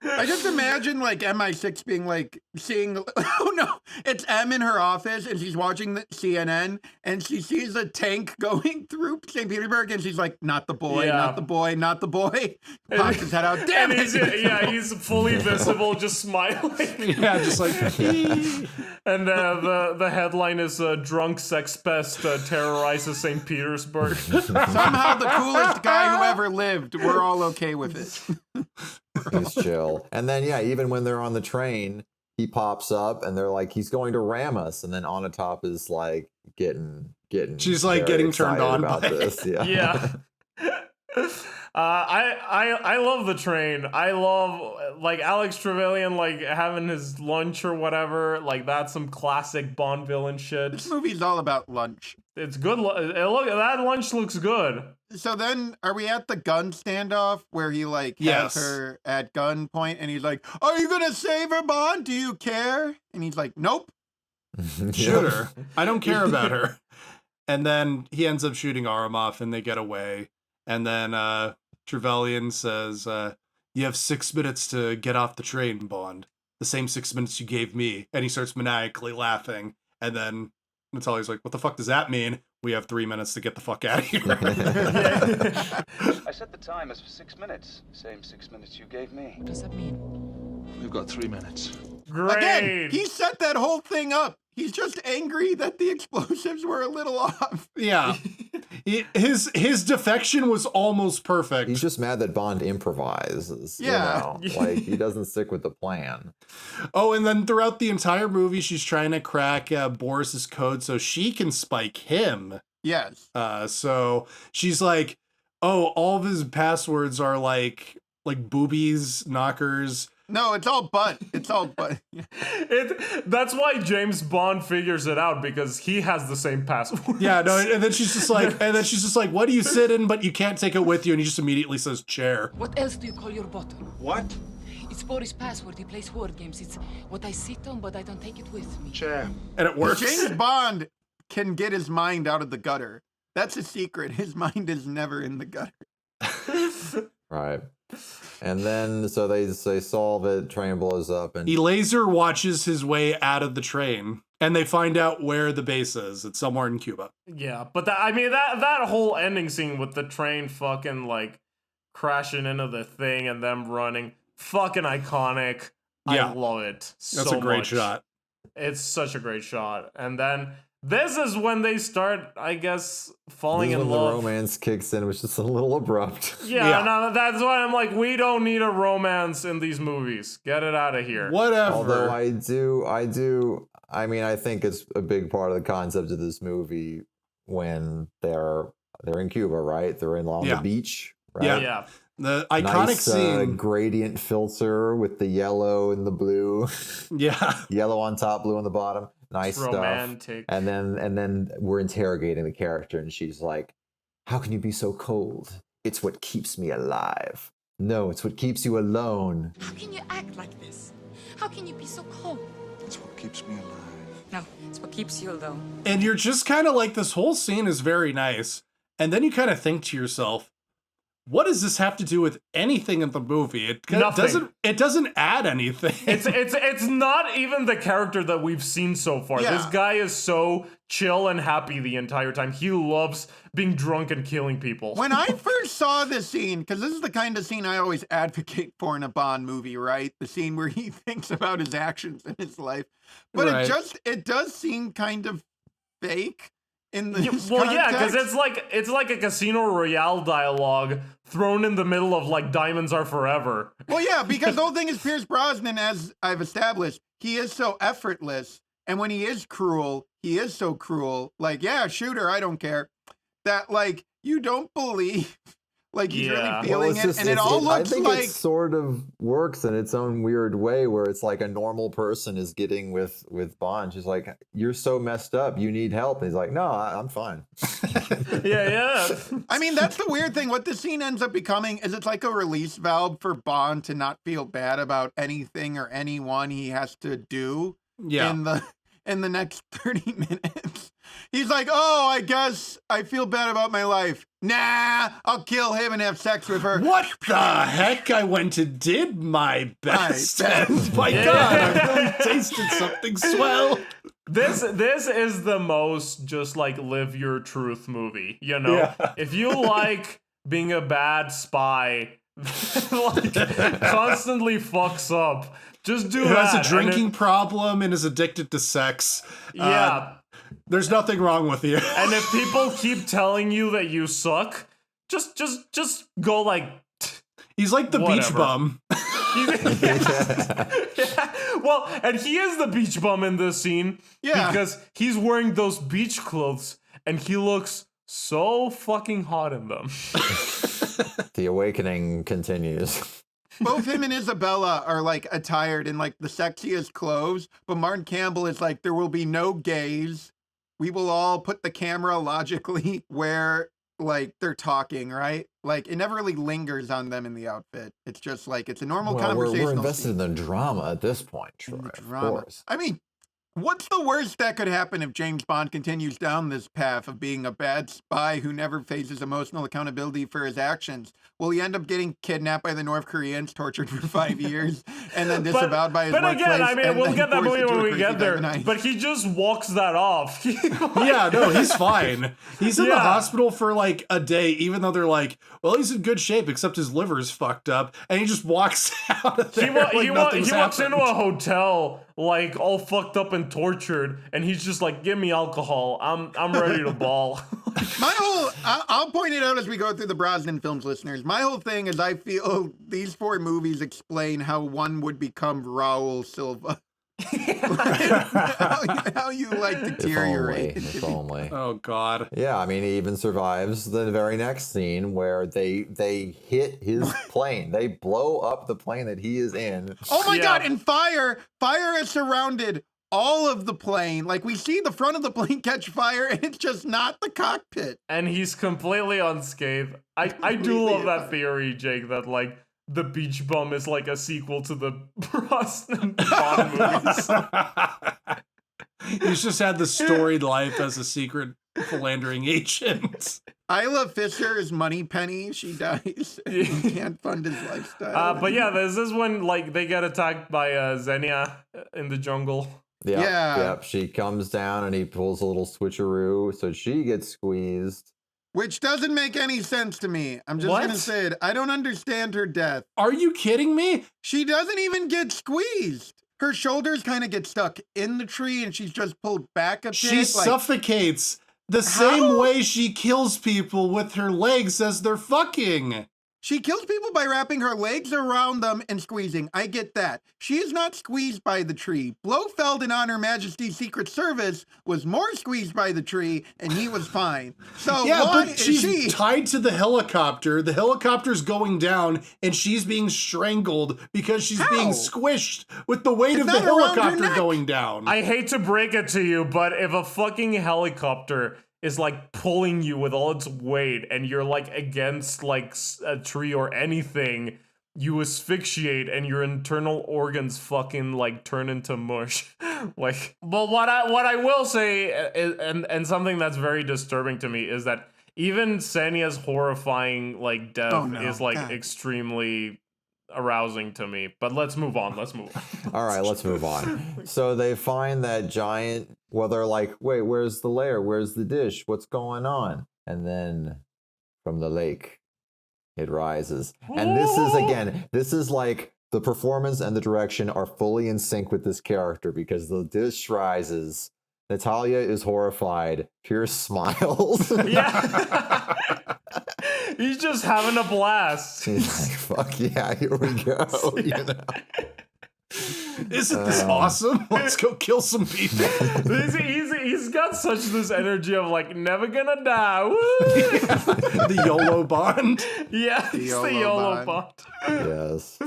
I just imagine like MI6 being like seeing, oh no, it's M in her office and she's watching the CNN and she sees a tank going through St. Petersburg and she's like, not the boy, not the boy, not the boy. Pops his head out, damn it. He's fully visible, just smiling. Yeah, just like. And the headline is "Drunk Sex Pest Terrorizes St. Petersburg." Somehow the coolest guy who ever lived. We're all okay with it. He's chill. And then, yeah, even when they're on the train, he pops up and they're like, he's going to ram us. And then Onatopp is like getting she's like getting turned on about by this. Yeah. Yeah. I love the train. I love like Alex Trevelyan like having his lunch or whatever. Like that's some classic Bond villain shit. This movie's all about lunch. It's good. That lunch looks good. So then, are we at the gun standoff where he like has her at gunpoint and he's like, "Are you gonna save her, Bond? Do you care?" And he's like, "Nope." Shoot her. I don't care about her. And then he ends up shooting Ourumov and they get away. And then Trevelyan says, "You have 6 minutes to get off the train, Bond. The same 6 minutes you gave me." And he starts maniacally laughing. And then Natalia's like, "What the fuck does that mean? We have 3 minutes to get the fuck out of here." I set the time as for 6 minutes. Same 6 minutes you gave me. What does that mean? We've got 3 minutes. Great. Again, he set that whole thing up. He's just angry that the explosives were a little off. Yeah. His defection was almost perfect. He's just mad that Bond improvises. Yeah. You know? Like, he doesn't stick with the plan. Oh, and then throughout the entire movie, she's trying to crack Boris's code so she can spike him. Yes. So she's like, "Oh, all of his passwords are like boobies, knockers." No, it's all butt. It's all butt. That's why James Bond figures it out because he has the same password. Yeah, no, and then she's just like, "What do you sit in, but you can't take it with you?" And he just immediately says, "Chair." What else do you call your bottom? What? It's Boris' password. He plays word games. It's what I sit on, but I don't take it with me. Chair. And it works. James Bond can get his mind out of the gutter. That's a secret. His mind is never in the gutter. Right. And then, so they solve it, train blows up, and he laser watches his way out of the train, and they find out where the base is. It's somewhere in Cuba. Yeah, but that whole ending scene with the train fucking like crashing into the thing and them running, fucking iconic. Yeah. I love it so That's a great much. shot. It's such a great shot. And then this is when they start, I guess, falling in love. The romance kicks in, which is a little abrupt. Yeah, no, that's why I'm like, we don't need a romance in these movies. Get it out of here. Whatever. Although I mean, I think it's a big part of the concept of this movie when they're in Cuba, right? They're along the beach, right? Yeah. The iconic scene. Gradient filter with the yellow and the blue. Yeah. Yellow on top, blue on the bottom. Nice romantic stuff. And then we're interrogating the character, and she's like, "How can you be so cold? It's what keeps me alive." No, it's what keeps you alone. How can you act like this? How can you be so cold? It's what keeps me alive. No, it's what keeps you alone. And you're just kind of like, this whole scene is very nice. And then you kind of think to yourself, what does this have to do with anything in the movie? It doesn't add anything. It's not even the character that we've seen so far. Yeah. This guy is so chill and happy the entire time. He loves being drunk and killing people. When I first saw this scene, because this is the kind of scene I always advocate for in a Bond movie, right? The scene where he thinks about his actions in his life. But Right. it does seem kind of fake. in this Well, yeah, because context. it's like a Casino Royale dialogue thrown in the middle of like Diamonds Are Forever. Well, yeah, because the whole thing is Pierce Brosnan, as I've established, he is so effortless. And when he is cruel, he is so cruel. Like, yeah, shoot her, I don't care. That, like, you don't believe, like, he's really feeling it. And it all looks I think like... it sort of works in its own weird way where it's like a normal person is getting with Bond. She's like, you're so messed up, you need help. And he's like, no, I'm fine. Yeah. I mean, that's the weird thing. What this scene ends up becoming is it's like a release valve for Bond to not feel bad about anything or anyone he has to do in the next 30 minutes. He's like, oh, I guess I feel bad about my life. Nah, I'll kill him and have sex with her. What the heck? I went and did my best. And my God, I really tasted something swell. This is the most just like live your truth movie, you know? Yeah. If you like being a bad spy, like constantly fucks up, just do Who that. has a drinking problem and is addicted to sex. Yeah. There's nothing wrong with you. And if people keep telling you that you suck, just go like... He's like the beach bum. Yeah. Well, and he is the beach bum in this scene. Yeah. Because he's wearing those beach clothes and he looks so fucking hot in them. The awakening continues. Both him and Isabella are like attired in like the sexiest clothes, but Martin Campbell is like, there will be no gays. We will all put the camera logically where like they're talking, right? Like it never really lingers on them in the outfit. It's just like it's a normal conversation. We're invested in the drama at this point, Troy. Of course. I mean, what's the worst that could happen if James Bond continues down this path of being a bad spy who never faces emotional accountability for his actions? Will he end up getting kidnapped by the North Koreans, tortured for 5 years, and then disavowed by his But workplace? again, I mean, we'll get that movie when we get there. Night? But he just walks that off. Yeah, no, he's fine. He's in the hospital for like a day, even though they're like, well, he's in good shape, except his liver's fucked up, and he just walks out of there. He walks into a hotel like all fucked up and tortured, and he's just like, "Give me alcohol. I'm ready to ball." I'll point it out as we go through the Brosnan films, listeners. My whole thing is I feel these 4 movies explain how one would become Raul Silva. how you like deteriorate. If only. Oh God. Yeah, I mean, he even survives the very next scene where they hit his plane. They blow up the plane that he is in. Oh my God! And fire has surrounded all of the plane. Like we see the front of the plane catch fire, and it's just not the cockpit. And he's completely unscathed. I do love that theory, Jake, that like the beach bum is like a sequel to the Brosnan Bond movies. He's just had the storied life as a secret philandering agent. Isla Fisher is Moneypenny. She dies. He can't fund his lifestyle. But yeah, this is when like they get attacked by Xenia in the jungle. Yep. She comes down and he pulls a little switcheroo, so she gets squeezed. Which doesn't make any sense to me. I'm just going to say it. I don't understand her death. Are you kidding me? She doesn't even get squeezed. Her shoulders kind of get stuck in the tree and she's just pulled back a bit. She suffocates the same way she kills people with her legs as they're fucking. She kills people by wrapping her legs around them and squeezing. I get that. She is not squeezed by the tree. Blofeld in On Her Majesty's Secret Service was more squeezed by the tree, and he was fine. So yeah, why but is she's she tied to the helicopter. The helicopter's going down, and she's being strangled because she's being squished with the weight of the helicopter going down. I hate to break it to you, but if a fucking helicopter is like pulling you with all its weight and you're like against like a tree or anything, you asphyxiate and your internal organs fucking like turn into mush. Like, but what I will say is, and something that's very disturbing to me is that even Xenia's horrifying like death is like extremely arousing to me. But let's move on. All right, let's move on. So they find that giant, well, they're like, wait, where's the lair? Where's the dish? What's going on? And then from the lake, it rises. And this is like the performance and the direction are fully in sync with this character because the dish rises Natalia is horrified. Pierce smiles. Yeah. He's just having a blast. He's like, fuck yeah, here we go. You know? Isn't this awesome? Let's go kill some people. He's got such this energy of like, never gonna die. Woo! The YOLO bond. Yeah, it's the YOLO bond. Yes.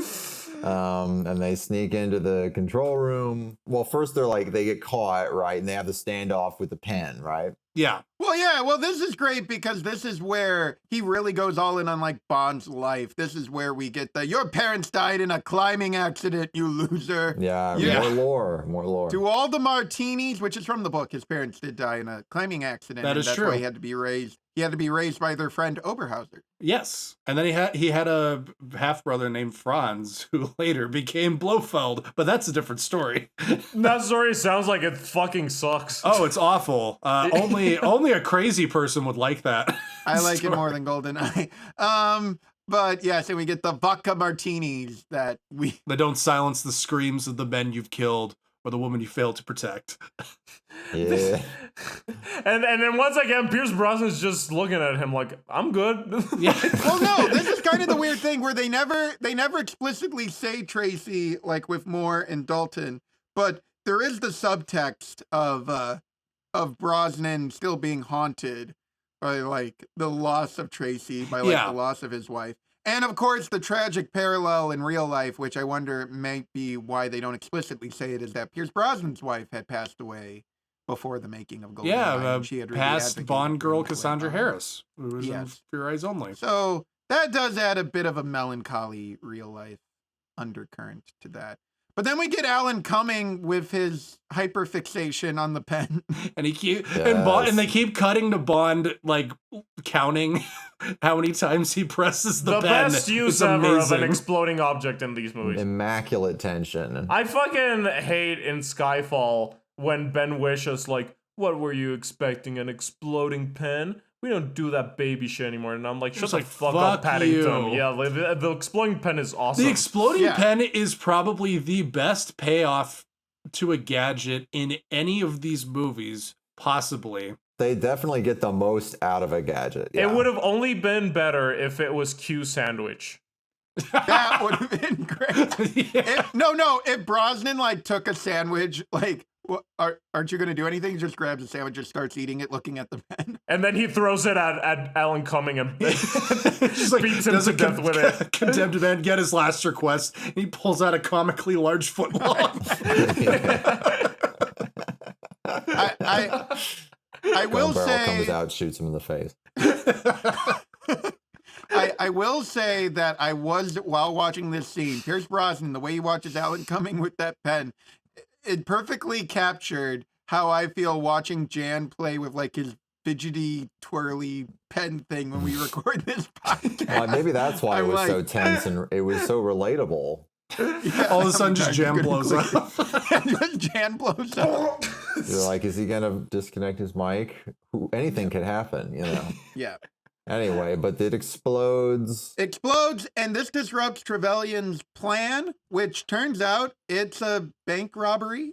And they sneak into the control room. Well, first they get caught, right? And they have the standoff with the pen, right? Yeah. Well, this is great because this is where he really goes all in on like Bond's life. This is where we get your parents died in a climbing accident, you loser. Yeah, more lore. To all the martinis, which is from the book, his parents did die in a climbing accident. That is that's true. Why he had to be raised. He had to be raised by their friend Oberhauser. Yes. And then he had a half-brother named Franz who later became Blofeld, but that's a different story. That story sounds like it fucking sucks. Oh, it's awful. Only a crazy person would like that. I like it more than GoldenEye. But yes, and we get the vodka martinis that don't silence the screams of the men you've killed or the woman you failed to protect. Yeah. And then once again, Pierce Brosnan's just looking at him like, I'm good. Yeah. Well, no, this is kind of the weird thing where they never explicitly say Tracy like with Moore and Dalton, but there is the subtext of Brosnan still being haunted by like the loss of Tracy, by like the loss of his wife. And of course, the tragic parallel in real life, which I wonder might be why they don't explicitly say it, is that Pierce Brosnan's wife had passed away before the making of GoldenEye. Yeah, she had really past Bond girl Cassandra Harris, who was in For Your Eyes Only. So that does add a bit of a melancholy real life undercurrent to that. But then we get Alan Cumming with his hyperfixation on the pen, and and they keep cutting to Bond like counting how many times he presses the pen. The best use ever of an exploding object in these movies. Immaculate tension. I fucking hate in Skyfall when Ben Wish is like, "What were you expecting? An exploding pen? We don't do that baby shit anymore." And I'm like, shut the fuck up, Paddington. You. Yeah, the exploding pen is awesome. The exploding pen is probably the best payoff to a gadget in any of these movies, possibly. They definitely get the most out of a gadget. Yeah. It would have only been better if it was Q sandwich. That would have been great. If Brosnan like took a sandwich, like, aren't you going to do anything? He just grabs a sandwich and starts eating it, looking at the pen. And then he throws it at Alan Cumming and just like beats him to death with it. Condemned man get his last request. And he pulls out a comically large footlong. I will say comes out, shoots him in the face. I will say that I was, while watching this scene, Pierce Brosnan, the way he watches Alan Cumming with that pen, it perfectly captured how I feel watching Jan play with like his fidgety, twirly pen thing when we record this podcast. Well, maybe that's why it was so tense and it was so relatable. Yeah, all of a sudden, just Jan blows up. Just Jan blows up. You're like, is he gonna disconnect his mic? Anything could happen, you know. Yeah. Anyway, but it explodes. Explodes, and this disrupts Trevelyan's plan, which turns out it's a bank robbery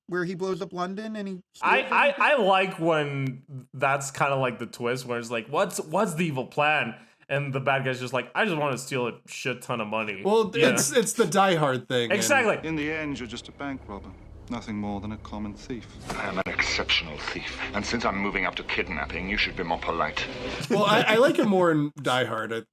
where he blows up London and he. I like when that's kind of like the twist where it's like, what's the evil plan? And the bad guy's just like, I just want to steal a shit ton of money. Well, it's the Die Hard thing. Exactly. In the end, you're just a bank robber. Nothing more than a common thief. I am an exceptional thief, and since I'm moving up to kidnapping, you should be more polite. Well, I like it more in Die Hard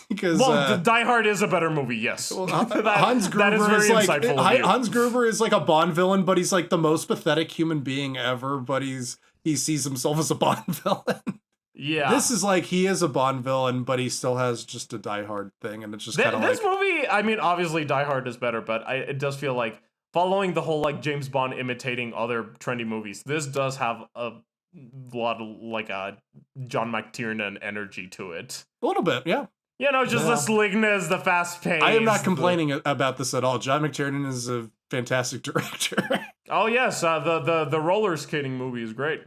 because Die Hard is a better movie. Yes, well, Hans Gruber that is very like insightful of you. Hans Gruber is like a Bond villain, but he's like the most pathetic human being ever. But he sees himself as a Bond villain. Yeah, this is like he is a Bond villain, but he still has just a Die Hard thing, and it's just kind of like this movie. I mean, obviously Die Hard is better, but it does feel like, following the whole like James Bond imitating other trendy movies, this does have a lot of like a John McTiernan energy to it. A little bit, yeah. You know, just the slickness, the fast pace. I am not complaining about this at all. John McTiernan is a fantastic director. Oh yes, the roller skating movie is great.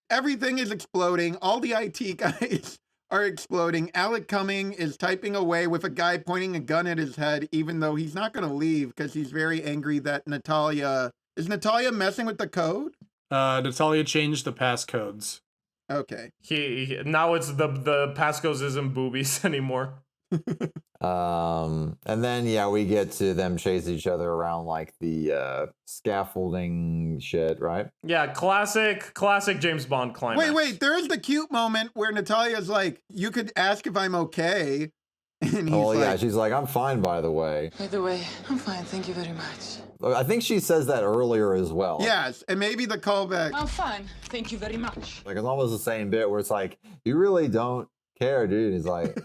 Everything is exploding. All the IT guys are exploding. Alec Cumming is typing away with a guy pointing a gun at his head, even though he's not going to leave because he's very angry that Natalia... Is Natalia messing with the code? Natalia changed the passcodes. Okay. He now it's the passcodes isn't boobies anymore. And then we get to them chase each other around like the scaffolding shit, right? Yeah, classic James Bond climax. Wait, there is the cute moment where Natalia's like, you could ask if I'm okay. And he's she's like, I'm fine, by the way. By the way, I'm fine, thank you very much. I think she says that earlier as well. Yes, and maybe the callback. I'm fine, thank you very much. Like, it's almost the same bit where it's like, you really don't care, dude. He's like,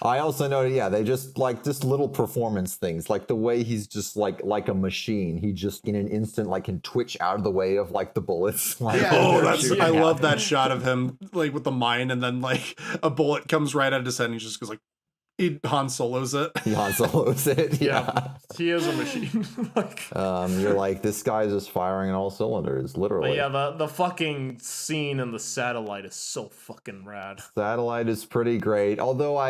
I also know, they just like just little performance things, like the way he's just like a machine. He just in an instant like can twitch out of the way of like the bullets. Like, I love that shot of him like with the mine, and then like a bullet comes right at his head, and he just goes like, he Han Solos it. He Han Solos it. Yeah. He is a machine. You're like, this guy's just firing on all cylinders, literally. But yeah, the fucking scene in the satellite is so fucking rad. Satellite is pretty great, although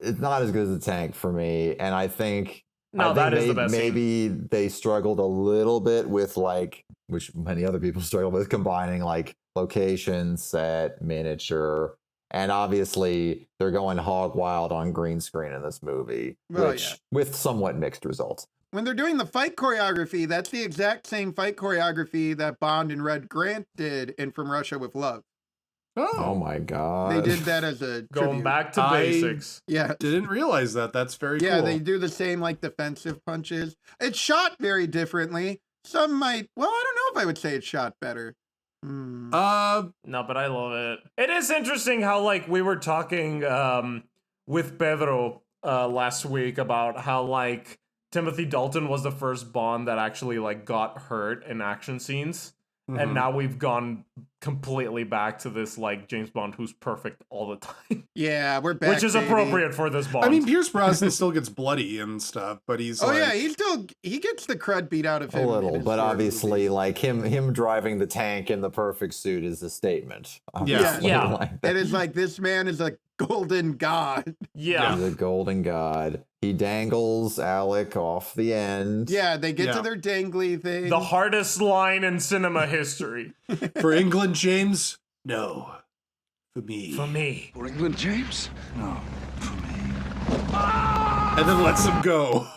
it's not as good as the tank for me, and I think that is the best maybe scene. They struggled a little bit with like, which many other people struggle with, combining like location, set, miniature. And obviously, they're going hog wild on green screen in this movie, with somewhat mixed results. When they're doing the fight choreography, that's the exact same fight choreography that Bond and Red Grant did in From Russia with Love. Oh my God. They did that as a Going tribute. back to basics. Yeah. Didn't realize that. That's very cool. Yeah, they do the same like defensive punches. It's shot very differently. Some might, I don't know if I would say it's shot better. No, but I love it. It is interesting how like we were talking with Pedro last week about how like Timothy Dalton was the first Bond that actually like got hurt in action scenes. And now we've gone completely back to this like James Bond who's perfect all the time. Yeah, we're back. Which is appropriate for this Bond. I mean, Pierce Brosnan still gets bloody and stuff, but he's he gets the crud beat out of him. A little, but obviously like him driving the tank in the perfect suit is a statement. Yeah. Like it is like, this man is a golden god. Yeah. He's a golden god. He dangles Alec off the end. Yeah, they get to their dangly thing. The hardest line in cinema history. For England, James? No. For me. For me. For England, James? No. For me. And then lets him go.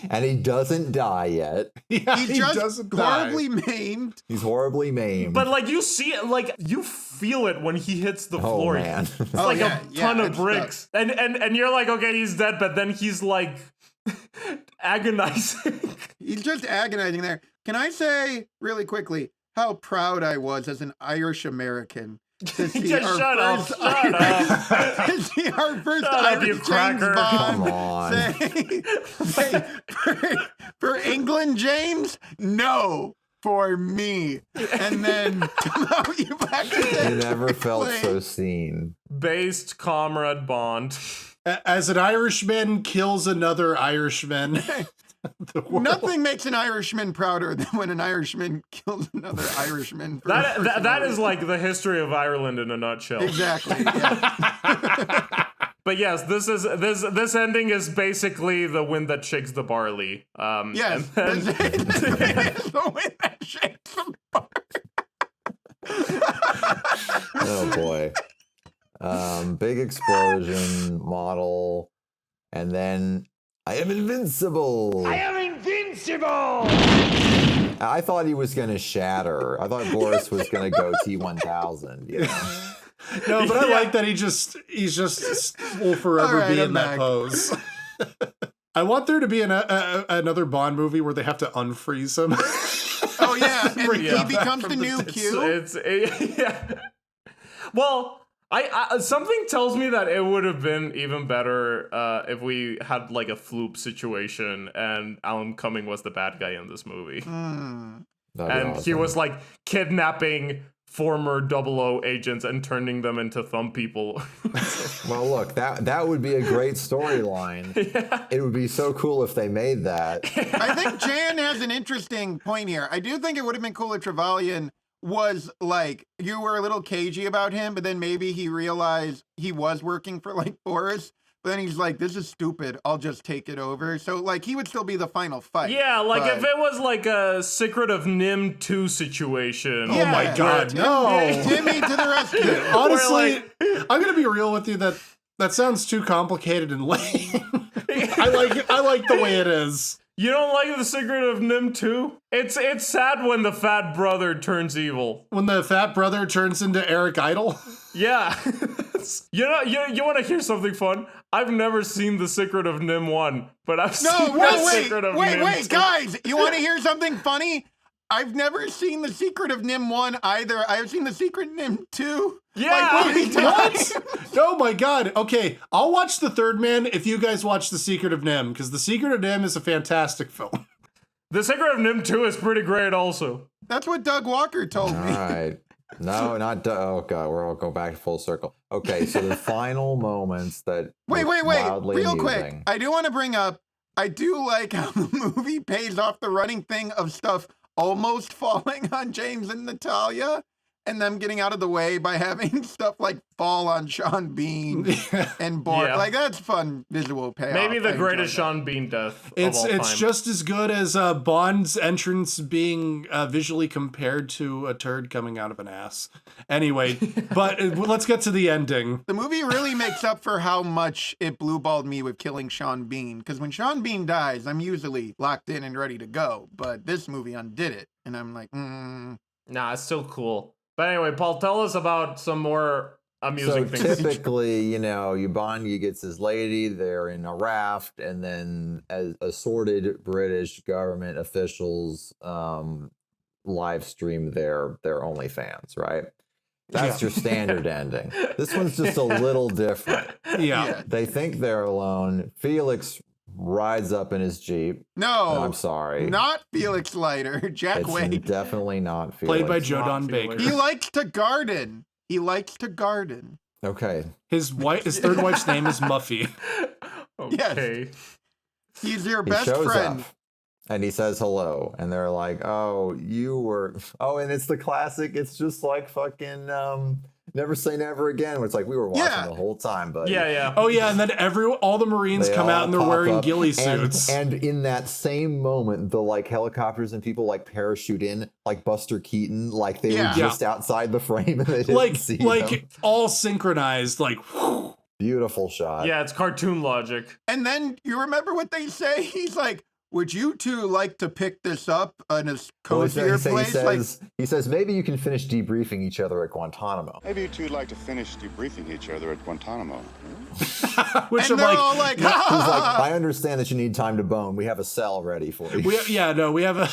And he doesn't die yet. Yeah, he just doesn't horribly die. maimed. He's horribly maimed. But like you see it, like you feel it when he hits the floor. Man. It's like a ton of bricks. Sucks. And you're like, okay, he's dead, but then he's like agonizing. He's just agonizing there. Can I say really quickly how proud I was as an Irish American to see Just our shut up, first shut up. to see our first Shut up, Irish you James cracker. Bond Come on. say for England, James, no. For me, and then come out you back to He never felt so seen. Based comrade Bond. As an Irishman kills another Irishman. Nothing makes an Irishman prouder than when an Irishman kills another Irishman. That is like the history of Ireland in a nutshell. Exactly. Yeah. But yes, this ending is basically the wind that shakes the barley. Yes, the wind that shakes the barley. Oh boy. Big explosion model, and then I am invincible. I am invincible! I thought he was gonna shatter. I thought Boris was gonna go T-1000. You know? No, but I like that he's just will forever be in that pose. I want there to be another Bond movie where they have to unfreeze him. Oh yeah, and he becomes the new Q. Yeah. Well, I something tells me that it would have been even better if we had like a floop situation and Alan Cumming was the bad guy in this movie. And awesome. He was like kidnapping former 00 agents and turning them into thumb people. Well, look, that would be a great storyline. Yeah. It would be so cool if they made that. I think Jan has an interesting point here. I do think it would have been cool if Trevelyan was like, you were a little cagey about him, but then maybe he realized he was working for like Boris. But then he's like, this is stupid. I'll just take it over. So, like, he would still be the final fight. Yeah, like if it was like a Secret of Nim 2 situation. Oh my God, no. Timmy to the rescue. Honestly, I'm going to be real with you that sounds too complicated and lame. I like the way it is. You don't like the Secret of Nim 2? It's sad when the fat brother turns evil. When the fat brother turns into Eric Idle? Yeah. You want to hear something fun? I've never seen the Secret of Nim 1, but I've seen the Secret of Nim 2. Wait, guys, you want to hear something funny? I've never seen the Secret of Nim 1 either. I've seen the Secret Nim 2. Yeah. What? Oh my God. Okay, I'll watch The Third Man if you guys watch The Secret of Nim, because The Secret of Nim is a fantastic film. The Secret of Nim 2 is pretty great also. That's what Doug Walker told me. All right. No, not Doug. Oh God, we're all go back full circle. Okay, so the final moments that Wait, wildly real amusing. quick. I do want to bring up, I do like how the movie pays off the running thing of stuff almost falling on James and Natalia, and them getting out of the way by having stuff like fall on Sean Bean and Bort. Yeah. Like, that's fun visual payoff. Maybe the I greatest enjoyed Sean Bean death It's of all time. just as good as Bond's entrance being visually compared to a turd coming out of an ass. Anyway, but let's get to the ending. The movie really makes up for how much it blue-balled me with killing Sean Bean, because when Sean Bean dies, I'm usually locked in and ready to go, but this movie undid it, and I'm like, Nah, it's still cool. But anyway, Paul, tell us about some more amusing things. Typically, you Bond, he gets his lady, they're in a raft, and then as assorted British government officials live stream their OnlyFans, right? That's your standard ending. This one's just a little different. Yeah. They think they're alone. Felix rides up in his Jeep. No, I'm sorry. Not Felix Leiter, Jack It's Wade. definitely not Felix. Played by Joe Don Baker. He likes to garden. Okay. His third wife's name is Muffy. Okay. Yes. He's your He best shows friend. up and he says hello, and they're like, "Oh, you were." Oh, and it's the classic. It's just like fucking Never Say Never Again. Where it's like we were watching the whole time, but Yeah. Oh yeah, and then all the Marines come out and they're wearing ghillie suits. And in that same moment, the like helicopters and people like parachute in, like Buster Keaton, like they were just outside the frame and they didn't see them. All synchronized, like. Beautiful shot. Yeah, it's cartoon logic. And then you remember what they say? He's like, would you two like to pick this up in a cozier place? He says, maybe you can finish debriefing each other at Guantanamo. Maybe you two would like to finish debriefing each other at Guantanamo. Which and I'm they're all like, He's like, I understand that you need time to bone. We have a cell ready for you. We have a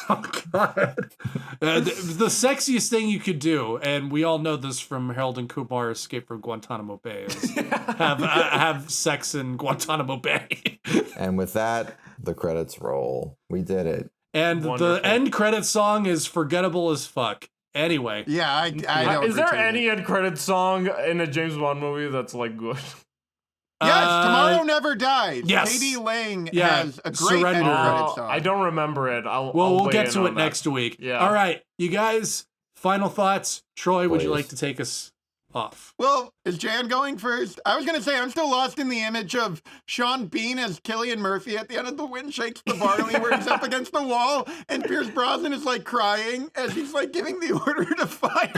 oh God. The sexiest thing you could do, and we all know this from Harold and Kumar Escape from Guantanamo Bay, is have sex in Guantanamo Bay. And with that, the credits roll. We did it. And the end credit song is forgettable as fuck. Anyway. Yeah, I don't. Is there any end credit song in a James Bond movie that's like good? Yes, Tomorrow Never Dies. Yes. Katie Lang has a great Surrender. end credit song. I don't remember it. We'll get to it next week. Yeah. All right, you guys, final thoughts. Troy, would you Please. like to take us off? Well, is Jan going first? I was going to say, I'm still lost in the image of Sean Bean as Cillian Murphy at the end of The Wind Shakes the Barley, where he's up against the wall, and Pierce Brosnan is like crying as he's like giving the order to fire.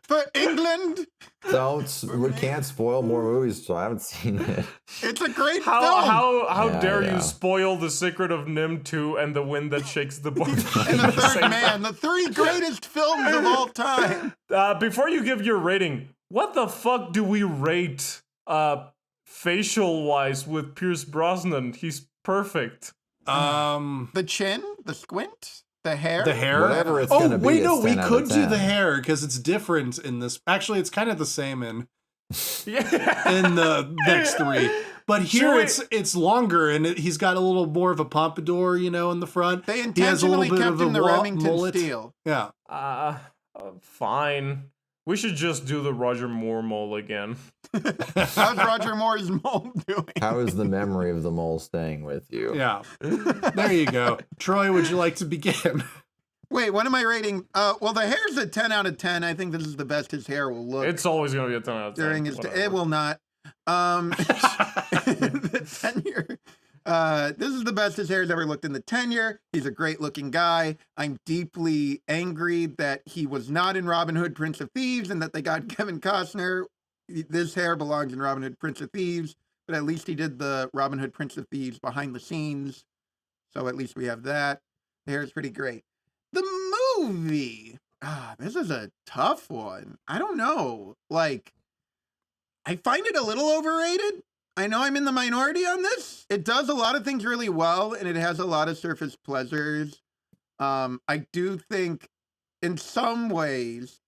For England. We can't spoil more movies, so I haven't seen it. It's a great How Yeah, dare yeah. you spoil The Secret of Nim 2 and The Wind That Shakes the Barley? And The Third Man, the three greatest films of all time. Before you give your rating, what the fuck do we rate facial-wise with Pierce Brosnan? He's perfect. The chin, the squint, the hair. The hair? Whatever it's gonna be, wait, it's no, we 10 out of could do 10. the hair because it's different in this. Actually, it's kind of the same in Yeah. in the next three. But here it's longer and he's got a little more of a pompadour, in the front. They He has a little intentionally bit kept of a him the Remington mullet. steel. Yeah. Fine. We should just do the Roger Moore mole again. How's Roger Moore's mole doing? How is the memory of the mole staying with you? Yeah. There you go. Troy, would you like to begin? Wait, what am I rating? Well, the hair's a 10 out of 10. I think this is the best his hair will look. It's always going to be a 10 out of 10. During his it will not. The tenure. This is the best his hair's ever looked in the tenure. He's a great looking guy. I'm deeply angry that he was not in Robin Hood, Prince of Thieves, and that they got Kevin Costner. This hair belongs in Robin Hood, Prince of Thieves, but at least he did the Robin Hood, Prince of Thieves behind the scenes. So at least we have that. The hair is pretty great. The movie. This is a tough one. I don't know. Like, I find it a little overrated. I know I'm in the minority on this. It does a lot of things really well, and it has a lot of surface pleasures. I do think in some ways,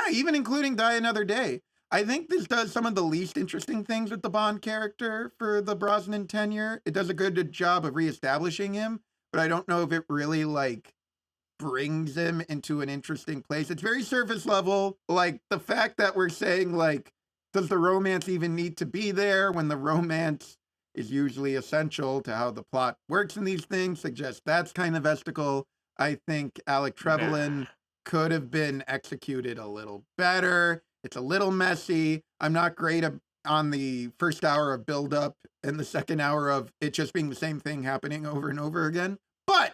even including Die Another Day, I think this does some of the least interesting things with the Bond character for the Brosnan tenure. It does a good job of reestablishing him, but I don't know if it really, like, brings him into an interesting place. It's very surface level. Like, the fact that we're saying, like, does the romance even need to be there when the romance is usually essential to how the plot works in these things suggests that's kind of vestigial. I think Alec Trevelyan could have been executed a little better. It's a little messy. I'm not great on the first hour of build-up and the second hour of it just being the same thing happening over and over again. But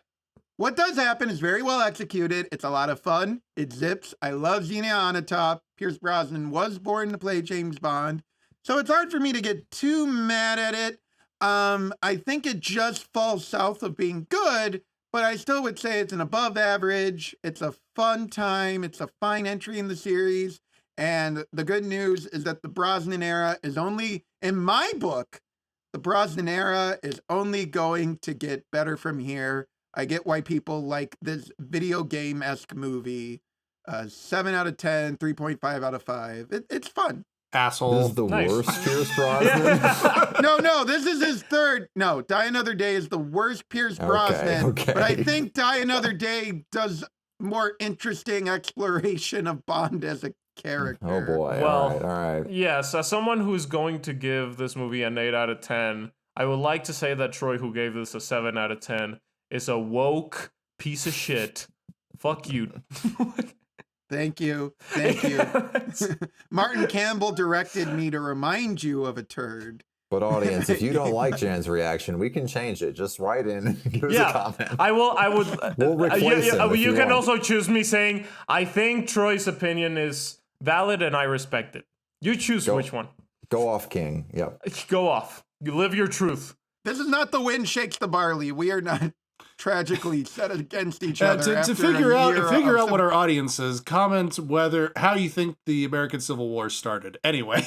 what does happen is very well executed. It's a lot of fun. It zips. I love Xenia Onatopp. Pierce Brosnan was born to play James Bond. So it's hard for me to get too mad at it. I think it just falls south of being good, but I still would say it's an above average. It's a fun time. It's a fine entry in the series. And the good news is that the Brosnan era is only, in my book, the Brosnan era is only going to get better from here. I get why people like this video game-esque movie. 7 out of 10, 3.5 out of 5. It's fun. Asshole. This is the worst Pierce Brosnan. No, this is his third. No, Die Another Day is the worst Pierce Brosnan. Okay. But I think Die Another Day does more interesting exploration of Bond as a character. Oh boy. Well, all right. Yes, as someone who's going to give this movie an 8 out of 10, I would like to say that Troy, who gave this a 7 out of 10, is a woke piece of shit. Fuck you. Thank you. Martin Campbell directed me to remind you of a turd. But audience, if you don't like Jan's reaction, we can change it. Just write in, give us a comment. I would. We'll replace him if you can want. also choose me saying, I think Troy's opinion is valid and I respect it. You choose which one. Go off, King. Yep. Go off. You live your truth. This is not the wind shakes the barley. We are not tragically set against each other. To figure out what our audience is, comment how you think the American Civil War started. Anyway.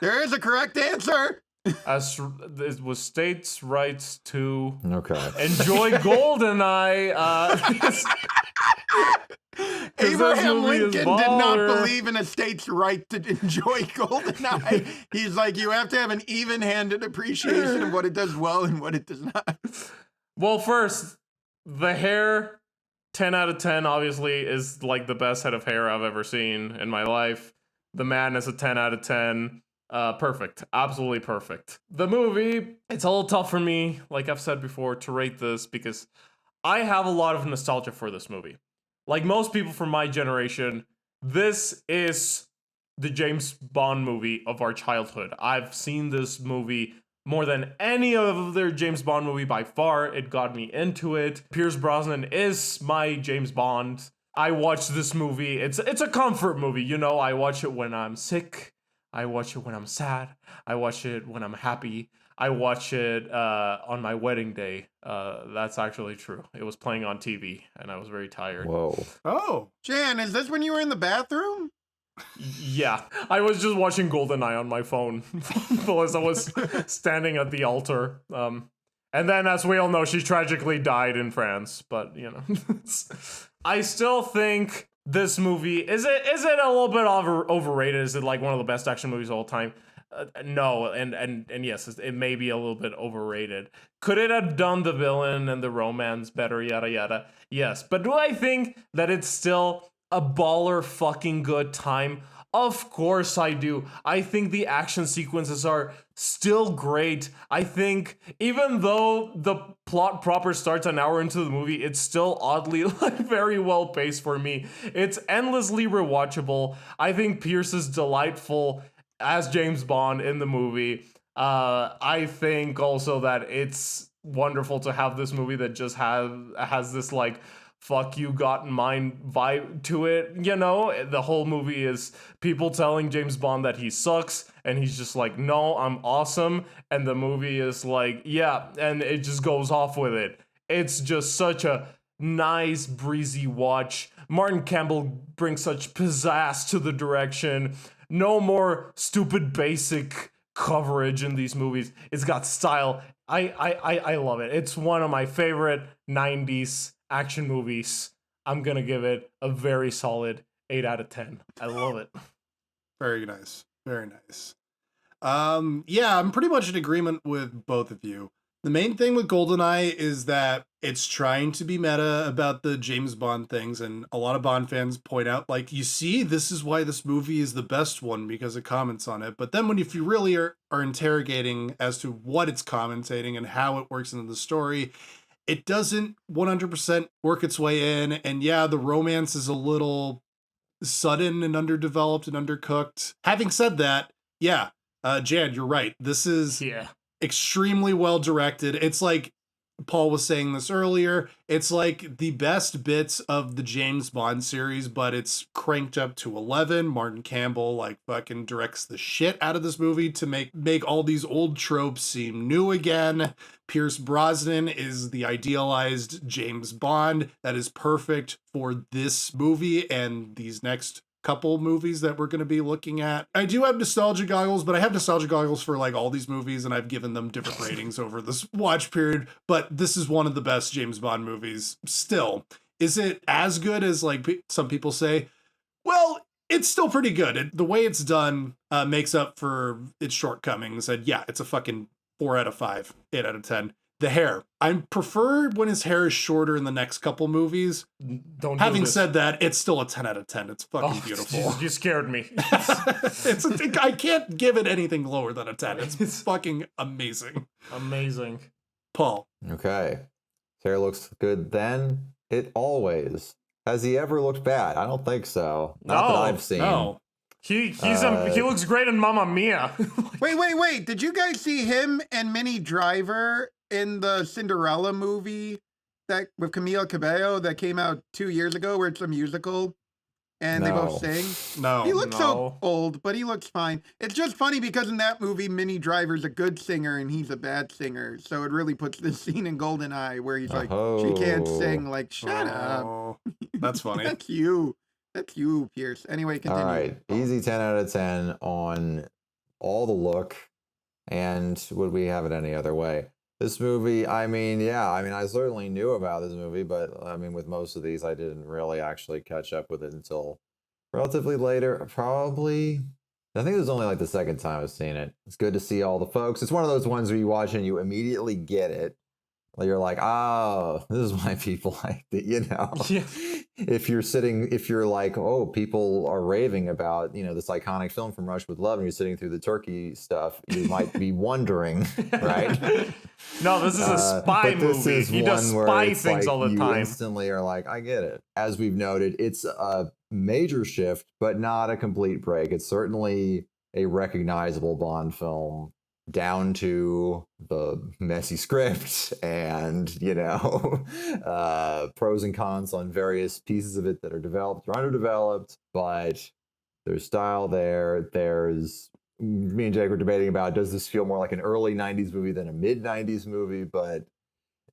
There is a correct answer. As it was states' rights to enjoy GoldenEye. Abraham Lincoln did not believe in a state's right to enjoy GoldenEye. He's like, you have to have an even-handed appreciation of what it does well and what it does not. Well, first, the hair, 10 out of 10, obviously, is like the best head of hair I've ever seen in my life. The man is a 10 out of 10. Perfect. Absolutely perfect. The movie, it's a little tough for me, like I've said before, to rate this because I have a lot of nostalgia for this movie. Like most people from my generation, this is the James Bond movie of our childhood. I've seen this movie more than any other James Bond movie by far. It got me into it. Pierce Brosnan is my James Bond. I watch this movie. It's a comfort movie, you know. I watch it when I'm sick. I watch it when I'm sad. I watch it when I'm happy. I watch it on my wedding day. That's actually true. It was playing on TV, and I was very tired. Whoa. Oh. Jan, is this when you were in the bathroom? Yeah. I was just watching GoldenEye on my phone as I was standing at the altar. And then, as we all know, she tragically died in France. But, you know. I still think this movie, is it a little bit overrated? Is it like one of the best action movies of all time? No, and yes, it may be a little bit overrated. Could it have done the villain and the romance better, yada yada? Yes, but do I think that it's still a baller fucking good time Of course I do. I think the action sequences are still great. I think even though the plot proper starts an hour into the movie, it's still oddly very well paced for me. It's endlessly rewatchable. I think Pierce is delightful as James Bond in the movie. I think also that it's wonderful to have this movie that just has this like fuck you got in mind vibe to it. You know, the whole movie is people telling James Bond that he sucks, and he's just like, no, I'm awesome. And the movie is like, yeah, and it just goes off with it. It's just such a nice, breezy watch. Martin Campbell brings such pizzazz to the direction. No more stupid basic coverage in these movies. It's got style. I love it. It's one of my favorite 90s action movies. I'm gonna give it a very solid 8 out of 10. I love it. Very nice. Very nice. Yeah, I'm pretty much in agreement with both of you. The main thing with GoldenEye is that it's trying to be meta about the James Bond things, and a lot of Bond fans point out, like, you see, this is why this movie is the best one, because it comments on it. But then if you really are interrogating as to what it's commentating and how it works into the story, it doesn't 100% work its way in. And yeah, the romance is a little sudden and underdeveloped and undercooked. Having said that, yeah, Jan, you're right. This is extremely well directed. It's like Paul was saying this earlier. It's like the best bits of the James Bond series, but it's cranked up to 11. Martin Campbell like fucking directs the shit out of this movie to make all these old tropes seem new again. Pierce Brosnan is the idealized James Bond that is perfect for this movie and these next couple movies that we're going to be looking at. I do have nostalgia goggles, but I have nostalgia goggles for like all these movies, and I've given them different ratings over this watch period. But this is one of the best James Bond movies still. Is it as good as like some people say? Well, it's still pretty good. The way it's done makes up for its shortcomings. And yeah, it's a fucking 4 out of 5, 8 out of 10. The hair. I prefer when his hair is shorter in the next couple movies. Having said that, it's still a 10 out of 10. It's fucking beautiful. You scared me. I can't give it anything lower than a 10. It's fucking amazing. Amazing. Paul. Okay. His hair looks good then. It always. Has he ever looked bad? I don't think so. Not that I've seen. No. He looks great in Mamma Mia. Wait. Did you guys see him and Minnie Driver in the Cinderella movie that with Camila Cabello that came out 2 years ago, where it's a musical and they both sing? No. He looks so old, but he looks fine. It's just funny because in that movie, Minnie Driver's a good singer and he's a bad singer. So it really puts this scene in GoldenEye where he's like, she can't sing. Like, shut up. That's funny. That's you. That's you, Pierce. Anyway, continue. All right. Easy 10 out of 10 on all the look. And would we have it any other way? This movie, I certainly knew about this movie, but with most of these, I didn't really actually catch up with it until relatively later. Probably, I think it was only like the second time I've seen it. It's good to see all the folks. It's one of those ones where you watch and you immediately get it. You're like, oh, this is why people liked it, you know? Yeah. If you're like, oh, people are raving about, this iconic film from Rush with Love, and you're sitting through the turkey stuff, you might be wondering, right? No, this is a spy movie. He does spy things all the time. You instantly are like, I get it. As we've noted, it's a major shift, but not a complete break. It's certainly a recognizable Bond film, down to the messy script and, pros and cons on various pieces of it that are developed or underdeveloped, but there's style there. There's, me and Jake were debating about, does this feel more like an early 90s movie than a mid 90s movie? But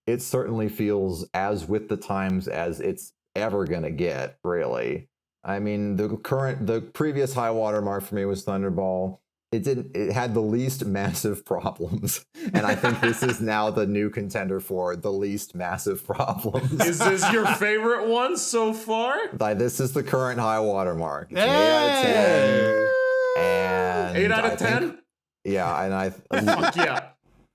it certainly feels as with the times as it's ever going to get, really. The previous high water mark for me was Thunderball. It had the least massive problems. And I think this is now the new contender for the least massive problems. Is this your favorite one so far? This is the current high water mark. It's 8 out of 10. And 8 out of 10? Yeah, and Fuck yeah.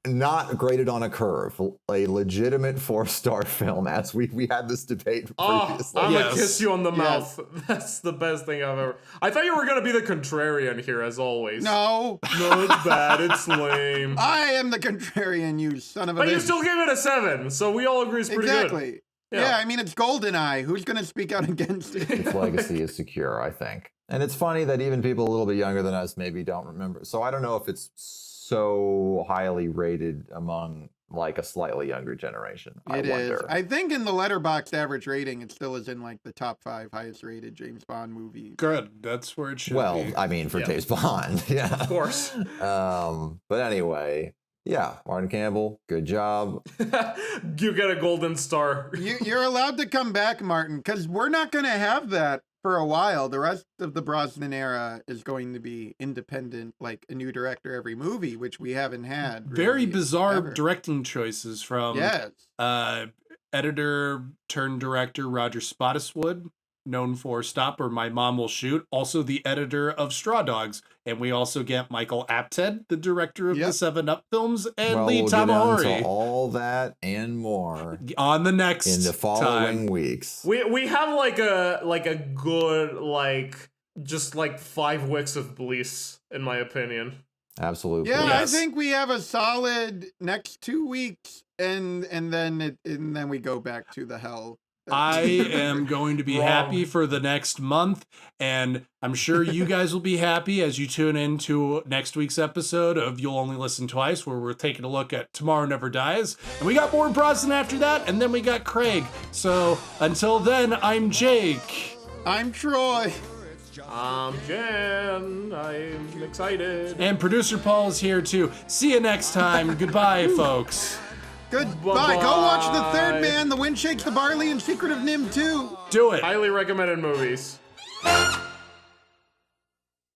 not graded on a curve. A legitimate 4-star film, as we had this debate previously. I'm gonna kiss you on the mouth. That's the best thing I've ever. I thought you were gonna be the contrarian here, as always. No, it's bad. It's lame. I am the contrarian, you son of a. But bitch. you still gave it a 7, so we all agree it's pretty good. Exactly. Yeah, I mean it's GoldenEye. Who's gonna speak out against it? Its legacy is secure, I think. And it's funny that even people a little bit younger than us maybe don't remember. So I don't know if it's so highly rated among like a slightly younger generation. I wonder. I think in the Letterboxd average rating, it still is in like the top 5 highest rated James Bond movies. Good. That's where it should be. Well, I mean, for James Bond, yeah. Of course. But anyway, yeah, Martin Campbell, good job. You get a golden star. You're allowed to come back, Martin, because we're not going to have that for a while. The rest of the Brosnan era is going to be independent, like a new director every movie, which we haven't had. Really Very bizarre ever. directing choices from editor turned director Roger Spottiswoode, known for Stop or My Mom Will Shoot, also the editor of Straw Dogs. And we also get Michael Apted, the director of the 7-Up films, and Lee we'll Tamahori. get into all that and more on the next in the following weeks. We have like a good just 5 weeks of bliss, in my opinion. Absolutely. Yeah, I think we have a solid next 2 weeks, and then we go back to the hell. I am going to be happy for the next month, and I'm sure you guys will be happy as you tune into next week's episode of You'll Only Listen Twice, where we're taking a look at Tomorrow Never Dies. And we got more Brosnan after that, and then we got Craig. So until then, I'm Jake. I'm Troy. I'm Jen. I'm excited. And producer Paul is here too. See you next time. Goodbye, folks. Goodbye. Go watch The Third Man, The Wind Shakes the Barley, and Secret of Nim 2. Do it. Highly recommended movies.